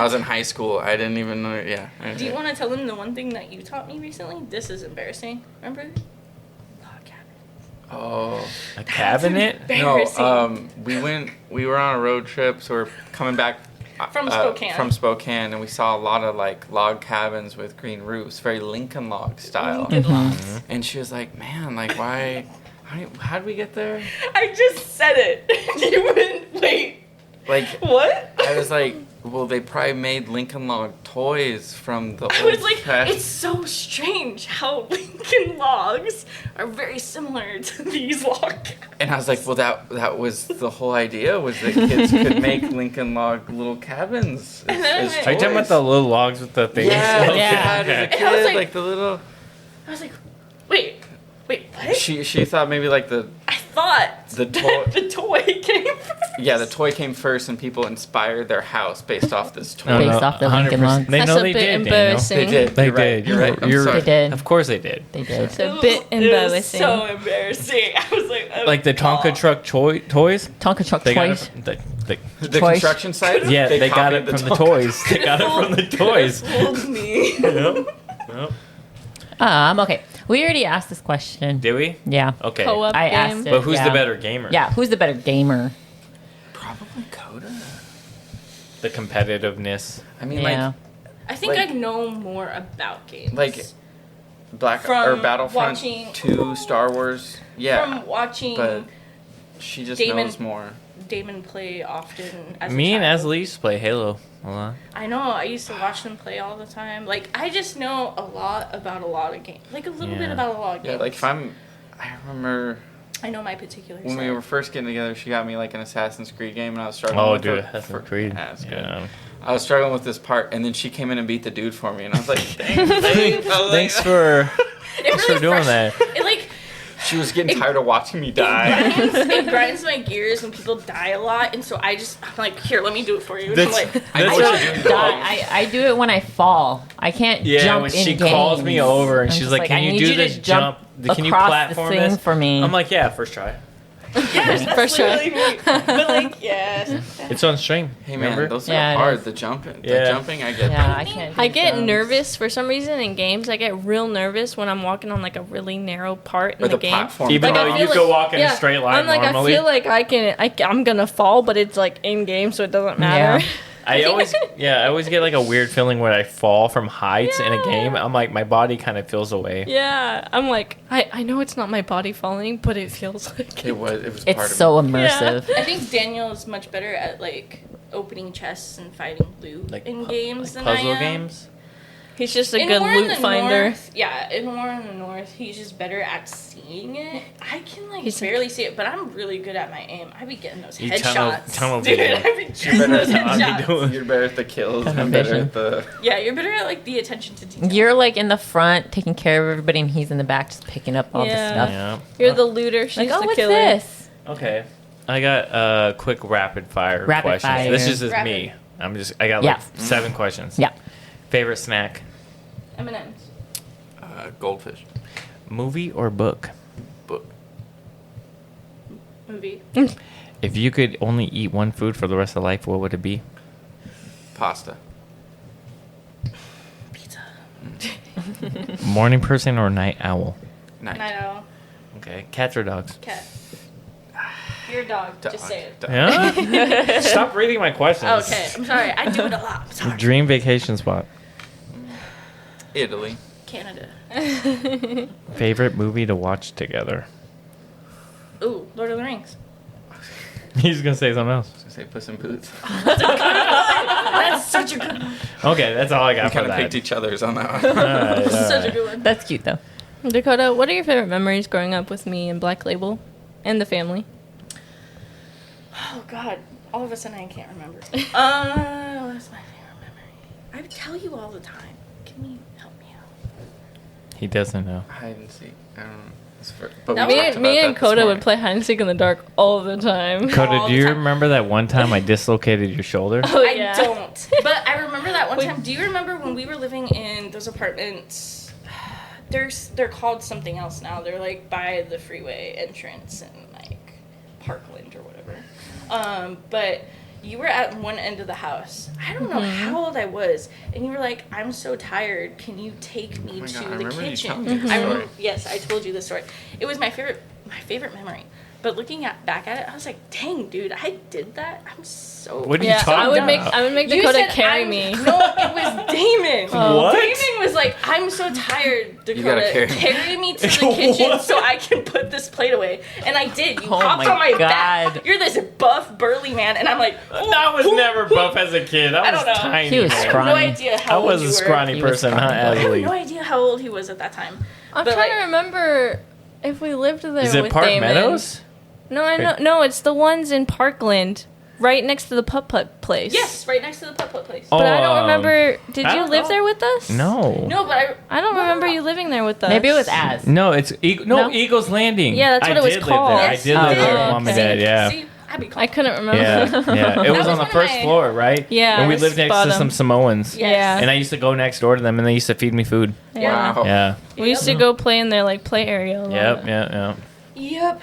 [SPEAKER 4] was in high school. I didn't even know. Yeah.
[SPEAKER 3] do you want to tell them the one thing that you taught me recently? This is embarrassing. Remember? Log cabin.
[SPEAKER 4] Oh.
[SPEAKER 2] A cabinet?
[SPEAKER 3] Embarrassing.
[SPEAKER 4] We were on a road trip, so we're coming back
[SPEAKER 3] From Spokane.
[SPEAKER 4] From Spokane, and we saw a lot of like log cabins with green roofs, very Lincoln log style.
[SPEAKER 3] Lincoln logs.
[SPEAKER 4] And she was like, "Man, like why? How did we get there?"
[SPEAKER 3] I just said it. You wouldn't wait.
[SPEAKER 4] Like
[SPEAKER 3] What?
[SPEAKER 4] I was like, "Well, they probably made Lincoln log toys from the
[SPEAKER 3] I
[SPEAKER 4] old
[SPEAKER 3] was like,
[SPEAKER 4] past-"
[SPEAKER 3] it's so strange how Lincoln logs are very similar to these log cabins.
[SPEAKER 4] And I was like, "Well, that was the whole idea was that kids could make Lincoln log little cabins."
[SPEAKER 3] And then I went-
[SPEAKER 2] Are you talking about the little logs with the things?
[SPEAKER 4] Yeah,
[SPEAKER 2] Okay.
[SPEAKER 1] Yeah.
[SPEAKER 4] as a
[SPEAKER 3] And I was
[SPEAKER 4] kid,
[SPEAKER 3] like-
[SPEAKER 4] like the little.
[SPEAKER 3] I was like, wait, what?
[SPEAKER 4] She thought maybe like the
[SPEAKER 3] I thought
[SPEAKER 4] The toy-
[SPEAKER 3] the toy came first.
[SPEAKER 4] Yeah, the toy came first, and people inspired their house based off this toy.
[SPEAKER 2] No,
[SPEAKER 1] Based
[SPEAKER 2] no,
[SPEAKER 1] off the Lincoln
[SPEAKER 2] 100%.
[SPEAKER 1] logs.
[SPEAKER 2] They
[SPEAKER 5] That's
[SPEAKER 2] know
[SPEAKER 5] a
[SPEAKER 2] they
[SPEAKER 5] bit
[SPEAKER 2] did, Daniel.
[SPEAKER 5] embarrassing.
[SPEAKER 4] They did.
[SPEAKER 2] They
[SPEAKER 4] You're right.
[SPEAKER 2] did.
[SPEAKER 4] You're right. I'm
[SPEAKER 2] You're-
[SPEAKER 4] sorry.
[SPEAKER 1] They did.
[SPEAKER 2] Of course they did.
[SPEAKER 1] They did.
[SPEAKER 5] It's a bit
[SPEAKER 3] It was
[SPEAKER 5] embarrassing.
[SPEAKER 3] so embarrassing. I was like, oh,
[SPEAKER 2] Like the Tonka
[SPEAKER 3] God.
[SPEAKER 2] truck toys.
[SPEAKER 1] Tonka truck
[SPEAKER 2] They got
[SPEAKER 1] toys.
[SPEAKER 2] it. The,
[SPEAKER 4] The
[SPEAKER 1] Toys.
[SPEAKER 4] construction site?
[SPEAKER 2] yeah, they got it
[SPEAKER 4] copied
[SPEAKER 2] from the
[SPEAKER 4] Tonka.
[SPEAKER 2] toys. They got it from the toys.
[SPEAKER 3] Fooled me.
[SPEAKER 2] Yep. Yep.
[SPEAKER 1] Okay. We already asked this question.
[SPEAKER 2] Did we?
[SPEAKER 1] Yeah.
[SPEAKER 2] Okay.
[SPEAKER 5] Co-op
[SPEAKER 1] I
[SPEAKER 5] game.
[SPEAKER 1] asked it.
[SPEAKER 2] But who's
[SPEAKER 1] Yeah.
[SPEAKER 2] the better gamer?
[SPEAKER 1] Yeah, who's the better gamer?
[SPEAKER 4] Probably Coda.
[SPEAKER 2] The competitiveness.
[SPEAKER 4] I mean,
[SPEAKER 1] Yeah.
[SPEAKER 3] I think
[SPEAKER 4] Like-
[SPEAKER 3] I know more about games.
[SPEAKER 4] like Black
[SPEAKER 3] From
[SPEAKER 4] or Battlefront
[SPEAKER 3] watching-
[SPEAKER 4] 2, Star Wars. Yeah,
[SPEAKER 3] from watching
[SPEAKER 4] but she just
[SPEAKER 3] Damon-
[SPEAKER 4] knows more.
[SPEAKER 3] Damon play often as
[SPEAKER 2] Me
[SPEAKER 3] a
[SPEAKER 2] and
[SPEAKER 3] child.
[SPEAKER 2] Asley used to play Halo a lot.
[SPEAKER 3] I know. I used to watch them play all the time. Like, I just know a lot about a lot of games. Like, a little bit
[SPEAKER 2] Yeah.
[SPEAKER 3] about a lot of games.
[SPEAKER 4] Yeah, like if I remember
[SPEAKER 3] I know my particular
[SPEAKER 4] when we
[SPEAKER 3] set.
[SPEAKER 4] were first getting together, she got me like an Assassin's Creed game, and I was struggling.
[SPEAKER 2] Oh,
[SPEAKER 4] with
[SPEAKER 2] dude,
[SPEAKER 4] it
[SPEAKER 2] Assassin's Creed.
[SPEAKER 4] Yeah, it's good.
[SPEAKER 2] Yeah.
[SPEAKER 4] I was struggling with this part, and then she came in and beat the dude for me, and I was like, thanks.
[SPEAKER 2] Thanks for
[SPEAKER 3] It
[SPEAKER 2] for doing that.
[SPEAKER 3] It, like,
[SPEAKER 4] She was getting tired of watching me die.
[SPEAKER 3] it grinds my gears when people die a lot, and so I'm like, here, let me do it for you. And I'm
[SPEAKER 2] That's-
[SPEAKER 3] like,
[SPEAKER 4] I know
[SPEAKER 2] That's
[SPEAKER 4] what
[SPEAKER 2] what-
[SPEAKER 4] you're doing.
[SPEAKER 1] I do it when I fall. I can't
[SPEAKER 2] Yeah,
[SPEAKER 1] jump
[SPEAKER 2] when
[SPEAKER 1] in
[SPEAKER 2] she
[SPEAKER 1] games.
[SPEAKER 2] calls me over and
[SPEAKER 1] I'm
[SPEAKER 2] she's
[SPEAKER 1] just
[SPEAKER 2] like, "Can
[SPEAKER 1] I
[SPEAKER 2] you
[SPEAKER 1] need
[SPEAKER 2] do
[SPEAKER 1] to
[SPEAKER 2] this jump? Can you
[SPEAKER 1] across
[SPEAKER 2] platform
[SPEAKER 1] the thing
[SPEAKER 2] this
[SPEAKER 1] for me?"
[SPEAKER 2] I'm like, "Yeah, first try."
[SPEAKER 3] yes, that's
[SPEAKER 5] For sure.
[SPEAKER 3] literally me. But, like, yes.
[SPEAKER 2] It's on stream.
[SPEAKER 4] Hey man,
[SPEAKER 2] remember?
[SPEAKER 4] those
[SPEAKER 1] Yeah,
[SPEAKER 4] are
[SPEAKER 1] it
[SPEAKER 4] hard.
[SPEAKER 1] is.
[SPEAKER 4] The jumping,
[SPEAKER 2] Yeah.
[SPEAKER 4] I get.
[SPEAKER 1] Yeah, I can't.
[SPEAKER 5] I
[SPEAKER 1] do
[SPEAKER 5] get
[SPEAKER 1] jumps.
[SPEAKER 5] nervous for some reason in games. I get real nervous when I'm walking on like a really narrow part in
[SPEAKER 4] Or
[SPEAKER 5] the
[SPEAKER 4] the
[SPEAKER 5] game.
[SPEAKER 4] platform.
[SPEAKER 2] Even
[SPEAKER 5] Like,
[SPEAKER 2] though
[SPEAKER 5] I
[SPEAKER 2] you
[SPEAKER 5] feel
[SPEAKER 2] could
[SPEAKER 5] like-
[SPEAKER 2] walk in a straight line
[SPEAKER 5] I'm like,
[SPEAKER 2] normally.
[SPEAKER 5] I feel like I'm gonna fall, but it's like in game, so it doesn't matter.
[SPEAKER 1] Yeah.
[SPEAKER 2] I always get like a weird feeling when I fall from heights in a game. I'm like, my body kind of feels away.
[SPEAKER 5] Yeah, I'm like, I know it's not my body falling, but it feels like
[SPEAKER 4] It was part
[SPEAKER 1] It's
[SPEAKER 4] of
[SPEAKER 1] so
[SPEAKER 4] it.
[SPEAKER 1] immersive.
[SPEAKER 3] I think Daniel is much better at, like, opening chests and fighting loot
[SPEAKER 2] Like
[SPEAKER 3] in
[SPEAKER 2] pu-
[SPEAKER 3] games
[SPEAKER 2] like
[SPEAKER 3] than
[SPEAKER 2] puzzle
[SPEAKER 3] I am.
[SPEAKER 2] games.
[SPEAKER 5] He's just a
[SPEAKER 3] In
[SPEAKER 5] good
[SPEAKER 3] War in
[SPEAKER 5] loot
[SPEAKER 3] the
[SPEAKER 5] finder.
[SPEAKER 3] North, yeah, in War in the North, he's just better at seeing it. I can like
[SPEAKER 5] He's-
[SPEAKER 3] barely see it, but I'm really good at my aim. I be getting those
[SPEAKER 2] You
[SPEAKER 3] headshots.
[SPEAKER 2] tunnel
[SPEAKER 3] Dude,
[SPEAKER 2] vision.
[SPEAKER 3] I be getting
[SPEAKER 4] better
[SPEAKER 3] those
[SPEAKER 4] at
[SPEAKER 2] tunnel
[SPEAKER 3] headshots.
[SPEAKER 2] vision.
[SPEAKER 4] You're better at the kills.
[SPEAKER 1] Tunnel
[SPEAKER 4] I'm better
[SPEAKER 1] vision.
[SPEAKER 4] at the.
[SPEAKER 3] Yeah, you're better at like the attention to detail.
[SPEAKER 1] You're like in the front taking care of everybody, and he's in the back just picking up all
[SPEAKER 5] Yeah.
[SPEAKER 1] the stuff.
[SPEAKER 2] Yeah.
[SPEAKER 5] You're the looter. She's
[SPEAKER 1] Like, oh,
[SPEAKER 5] the
[SPEAKER 1] what's
[SPEAKER 5] killer.
[SPEAKER 1] this?
[SPEAKER 2] Okay. I got a quick rapid fire
[SPEAKER 1] Rapid
[SPEAKER 2] questions.
[SPEAKER 1] fire.
[SPEAKER 2] This is just
[SPEAKER 3] Rapid.
[SPEAKER 2] me. I got
[SPEAKER 1] Yeah.
[SPEAKER 2] like 7 questions.
[SPEAKER 1] Yeah.
[SPEAKER 2] Favorite snack?
[SPEAKER 3] M&M's.
[SPEAKER 4] Goldfish.
[SPEAKER 2] Movie or book?
[SPEAKER 4] Book.
[SPEAKER 3] Movie.
[SPEAKER 2] If you could only eat one food for the rest of life, what would it be?
[SPEAKER 4] Pasta.
[SPEAKER 3] Pizza.
[SPEAKER 2] Morning person or night owl?
[SPEAKER 4] Night.
[SPEAKER 3] Night owl.
[SPEAKER 2] Okay. Cats or dogs?
[SPEAKER 3] Cat. You're a dog.
[SPEAKER 4] Dog.
[SPEAKER 3] Just say it.
[SPEAKER 4] Dog.
[SPEAKER 2] Yeah? Stop reading my questions.
[SPEAKER 3] Okay, I'm sorry. I do it a lot. I'm sorry.
[SPEAKER 2] Dream vacation spot.
[SPEAKER 4] Italy.
[SPEAKER 3] Canada.
[SPEAKER 2] Favorite movie to watch together?
[SPEAKER 3] Ooh, Lord of the Rings.
[SPEAKER 2] He's gonna say something else.
[SPEAKER 4] I was gonna say Puss in Boots.
[SPEAKER 3] That's such a good one.
[SPEAKER 2] Okay, that's all I got
[SPEAKER 4] We
[SPEAKER 2] for
[SPEAKER 4] kind of
[SPEAKER 2] that.
[SPEAKER 4] picked each other's on that one.
[SPEAKER 2] All right, all
[SPEAKER 3] Such a
[SPEAKER 2] right.
[SPEAKER 3] good one.
[SPEAKER 1] That's cute though.
[SPEAKER 5] Dakota, what are your favorite memories growing up with me and Black Label and the family?
[SPEAKER 3] Oh God! All of a sudden, I can't remember. What's my favorite memory? I tell you all the time. Can you help me out?
[SPEAKER 2] He doesn't know.
[SPEAKER 4] Hide and seek. I don't know. But
[SPEAKER 3] That
[SPEAKER 4] we
[SPEAKER 3] was-
[SPEAKER 4] talked
[SPEAKER 5] Me
[SPEAKER 4] about
[SPEAKER 5] and
[SPEAKER 4] that this
[SPEAKER 5] Coda would
[SPEAKER 4] morning.
[SPEAKER 5] play hide and seek in the dark all the time.
[SPEAKER 2] Coda,
[SPEAKER 3] All
[SPEAKER 2] do
[SPEAKER 3] the
[SPEAKER 2] you
[SPEAKER 3] time.
[SPEAKER 2] remember that one time I dislocated your shoulder?
[SPEAKER 5] Oh,
[SPEAKER 3] I
[SPEAKER 5] yeah.
[SPEAKER 3] don't. But I remember that one time. Do you remember when we were living in those apartments? They're called something else now. They're like by the freeway entrance in like Parkland or whatever. But you were at one end of the house. I don't know how old I was, and you were like, "I'm so tired. Can you take me
[SPEAKER 4] my
[SPEAKER 3] to
[SPEAKER 4] God, I
[SPEAKER 3] the
[SPEAKER 4] remember you
[SPEAKER 3] kitchen?"
[SPEAKER 4] telling me this
[SPEAKER 3] I
[SPEAKER 4] story.
[SPEAKER 3] remember. Yes, I told you this story. It was my favorite memory. But looking back at it, I was like, "Dang, dude, I did that. I'm so."
[SPEAKER 2] What are you
[SPEAKER 5] Yeah,
[SPEAKER 2] talking
[SPEAKER 5] I would
[SPEAKER 2] about?
[SPEAKER 5] make
[SPEAKER 3] You
[SPEAKER 5] Dakota
[SPEAKER 3] said
[SPEAKER 5] carry
[SPEAKER 3] I'm-
[SPEAKER 5] me.
[SPEAKER 3] No, it was Damon.
[SPEAKER 2] What?
[SPEAKER 3] Damon was like, "I'm so tired,
[SPEAKER 4] gotta
[SPEAKER 3] Dakota.
[SPEAKER 4] carry
[SPEAKER 3] Carry me to the kitchen
[SPEAKER 2] What?
[SPEAKER 3] so I can put this plate away." And I did. You
[SPEAKER 1] Oh
[SPEAKER 3] hopped
[SPEAKER 1] my
[SPEAKER 3] on my
[SPEAKER 1] God.
[SPEAKER 3] back. You're this buff, burly man, and I'm like,
[SPEAKER 2] I was never buff as a kid. I
[SPEAKER 3] I
[SPEAKER 2] was
[SPEAKER 3] don't know.
[SPEAKER 2] tiny.
[SPEAKER 1] He was
[SPEAKER 2] man.
[SPEAKER 3] I have no
[SPEAKER 1] scrawny.
[SPEAKER 3] idea
[SPEAKER 2] I
[SPEAKER 3] how old
[SPEAKER 2] was
[SPEAKER 3] you
[SPEAKER 2] a
[SPEAKER 3] were.
[SPEAKER 2] scrawny
[SPEAKER 1] He was
[SPEAKER 2] person,
[SPEAKER 1] scrawny,
[SPEAKER 2] not
[SPEAKER 1] but-
[SPEAKER 3] I have
[SPEAKER 2] ugly.
[SPEAKER 3] no idea how old he was at that time.
[SPEAKER 5] I'm
[SPEAKER 3] But,
[SPEAKER 5] trying
[SPEAKER 3] like-
[SPEAKER 5] to remember if we lived there
[SPEAKER 2] Is it
[SPEAKER 5] with
[SPEAKER 2] Park
[SPEAKER 5] Damon.
[SPEAKER 2] Meadows?
[SPEAKER 5] No, I know. No, it's the ones in Parkland, right next to the putt-putt place.
[SPEAKER 3] Yes, right next to the putt-putt place.
[SPEAKER 2] Oh,
[SPEAKER 5] But I don't remember. Did
[SPEAKER 2] I
[SPEAKER 5] you
[SPEAKER 2] don't
[SPEAKER 5] live
[SPEAKER 2] know.
[SPEAKER 5] there with us?
[SPEAKER 2] No.
[SPEAKER 3] No, but
[SPEAKER 5] I don't remember you living there with us.
[SPEAKER 1] Maybe it was Az.
[SPEAKER 2] No, it's
[SPEAKER 1] No?
[SPEAKER 2] Eagles Landing.
[SPEAKER 5] Yeah, that's what
[SPEAKER 2] I
[SPEAKER 5] it was
[SPEAKER 2] did
[SPEAKER 5] called.
[SPEAKER 2] Live there.
[SPEAKER 3] Yes,
[SPEAKER 2] I did live
[SPEAKER 5] you
[SPEAKER 2] there
[SPEAKER 5] did.
[SPEAKER 2] with mom and
[SPEAKER 5] Okay.
[SPEAKER 2] dad. Yeah.
[SPEAKER 3] See, I'd be
[SPEAKER 5] I couldn't remember.
[SPEAKER 2] Yeah, yeah. It was
[SPEAKER 3] was
[SPEAKER 2] on the
[SPEAKER 3] one of
[SPEAKER 2] first
[SPEAKER 3] my-
[SPEAKER 2] floor, right?
[SPEAKER 5] Yeah,
[SPEAKER 2] And we
[SPEAKER 5] I
[SPEAKER 2] lived next
[SPEAKER 5] saw
[SPEAKER 2] to
[SPEAKER 5] them.
[SPEAKER 2] some Samoans.
[SPEAKER 5] Yeah.
[SPEAKER 2] And I used to go next door to them, and they used to feed me food.
[SPEAKER 5] Yeah.
[SPEAKER 4] Wow.
[SPEAKER 2] Yeah.
[SPEAKER 5] We used to go play in their like play area. A lot.
[SPEAKER 2] Yep. Yeah.
[SPEAKER 3] Yep.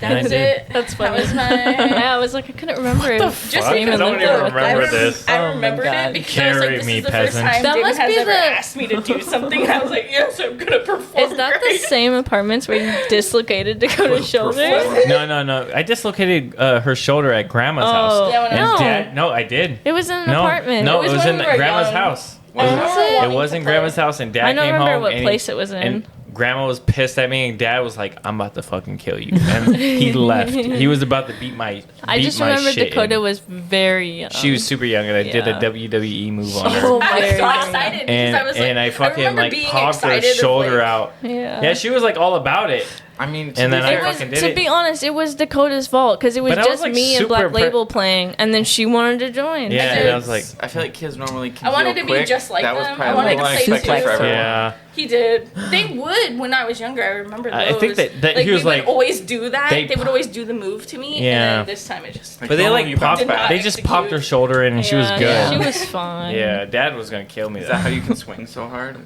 [SPEAKER 2] And I
[SPEAKER 3] That's
[SPEAKER 2] did.
[SPEAKER 3] it.
[SPEAKER 5] That's
[SPEAKER 3] That
[SPEAKER 5] funny.
[SPEAKER 3] was my.
[SPEAKER 5] Yeah, I was like, I couldn't remember it.
[SPEAKER 3] Just
[SPEAKER 2] Fuck,
[SPEAKER 3] because
[SPEAKER 2] I don't
[SPEAKER 3] of
[SPEAKER 2] even
[SPEAKER 3] the-
[SPEAKER 2] remember
[SPEAKER 3] I
[SPEAKER 2] this.
[SPEAKER 3] I
[SPEAKER 1] Oh my
[SPEAKER 3] remembered
[SPEAKER 1] God.
[SPEAKER 3] it because I was
[SPEAKER 2] Carry
[SPEAKER 3] like, this
[SPEAKER 2] me,
[SPEAKER 3] is the
[SPEAKER 2] peasant.
[SPEAKER 3] first time
[SPEAKER 5] That
[SPEAKER 3] Damon
[SPEAKER 5] must
[SPEAKER 3] has
[SPEAKER 5] be
[SPEAKER 3] ever
[SPEAKER 5] the-
[SPEAKER 3] asked me to do something. And I was like, yes, I'm gonna perform.
[SPEAKER 5] Is that the
[SPEAKER 3] great.
[SPEAKER 5] same apartments where you dislocated Dakota's shoulder?
[SPEAKER 2] No. I dislocated her shoulder at Grandma's
[SPEAKER 5] Oh,
[SPEAKER 2] house.
[SPEAKER 3] Yeah, when I
[SPEAKER 2] And
[SPEAKER 3] was-
[SPEAKER 2] Dad, no, I did.
[SPEAKER 5] It was in an
[SPEAKER 2] No,
[SPEAKER 5] apartment.
[SPEAKER 2] no, it was
[SPEAKER 3] when
[SPEAKER 2] in
[SPEAKER 3] we were
[SPEAKER 2] Grandma's
[SPEAKER 3] young.
[SPEAKER 2] house.
[SPEAKER 3] I remember
[SPEAKER 5] it?
[SPEAKER 3] wanting
[SPEAKER 2] It was
[SPEAKER 3] to
[SPEAKER 2] in
[SPEAKER 3] play.
[SPEAKER 2] Grandma's house, and Dad
[SPEAKER 5] I don't
[SPEAKER 2] came
[SPEAKER 5] remember
[SPEAKER 2] home.
[SPEAKER 5] what
[SPEAKER 2] and
[SPEAKER 5] place it was in.
[SPEAKER 2] And Grandma was pissed at me, and Dad was like, "I'm about to fucking kill you," and he left. He was about to beat my.
[SPEAKER 5] I just
[SPEAKER 2] my
[SPEAKER 5] remember
[SPEAKER 2] shit
[SPEAKER 5] Dakota
[SPEAKER 2] in.
[SPEAKER 5] was very young.
[SPEAKER 2] She was super young, and I did a
[SPEAKER 5] Yeah.
[SPEAKER 2] WWE move on her.
[SPEAKER 5] Oh
[SPEAKER 3] I was
[SPEAKER 5] Very
[SPEAKER 3] so
[SPEAKER 5] young.
[SPEAKER 3] excited because
[SPEAKER 2] And,
[SPEAKER 3] I was like,
[SPEAKER 2] and I fucking
[SPEAKER 3] remember
[SPEAKER 2] like
[SPEAKER 3] being
[SPEAKER 2] popped her
[SPEAKER 3] excited of,
[SPEAKER 2] shoulder
[SPEAKER 3] like-
[SPEAKER 2] out.
[SPEAKER 5] Yeah.
[SPEAKER 2] Yeah, she was like all about it.
[SPEAKER 4] I mean,
[SPEAKER 2] And then I
[SPEAKER 5] It was,
[SPEAKER 2] fucking did
[SPEAKER 5] to
[SPEAKER 2] it.
[SPEAKER 5] be honest, it was Dakota's fault because it was
[SPEAKER 2] But I was,
[SPEAKER 5] just
[SPEAKER 2] like,
[SPEAKER 5] me and
[SPEAKER 2] super
[SPEAKER 5] Black
[SPEAKER 2] pre-
[SPEAKER 5] Label playing, and then she wanted to join.
[SPEAKER 2] Yeah,
[SPEAKER 3] did.
[SPEAKER 2] and I was like,
[SPEAKER 4] I feel like kids normally can
[SPEAKER 3] I wanted
[SPEAKER 4] heal
[SPEAKER 3] to be
[SPEAKER 4] quick.
[SPEAKER 3] just like
[SPEAKER 4] that was
[SPEAKER 3] them.
[SPEAKER 4] probably
[SPEAKER 3] I wanted
[SPEAKER 4] what
[SPEAKER 3] to
[SPEAKER 4] I
[SPEAKER 3] play
[SPEAKER 4] expected
[SPEAKER 3] too.
[SPEAKER 4] for everyone.
[SPEAKER 2] yeah.
[SPEAKER 3] He did. They would when I was younger. I remember those.
[SPEAKER 2] I think that
[SPEAKER 3] like,
[SPEAKER 2] he was
[SPEAKER 3] we
[SPEAKER 2] like-
[SPEAKER 3] would always do that.
[SPEAKER 2] they
[SPEAKER 3] They would always do the move to me.
[SPEAKER 2] Yeah.
[SPEAKER 3] And then this time it just.
[SPEAKER 4] Like,
[SPEAKER 2] But they
[SPEAKER 4] normally
[SPEAKER 2] like
[SPEAKER 4] you bounce
[SPEAKER 2] popped.
[SPEAKER 3] back.
[SPEAKER 2] They just popped her shoulder in, and she was
[SPEAKER 5] Yeah,
[SPEAKER 2] good.
[SPEAKER 5] She was fine.
[SPEAKER 2] Yeah, Dad was gonna kill me.
[SPEAKER 4] Is that how you can swing so hard?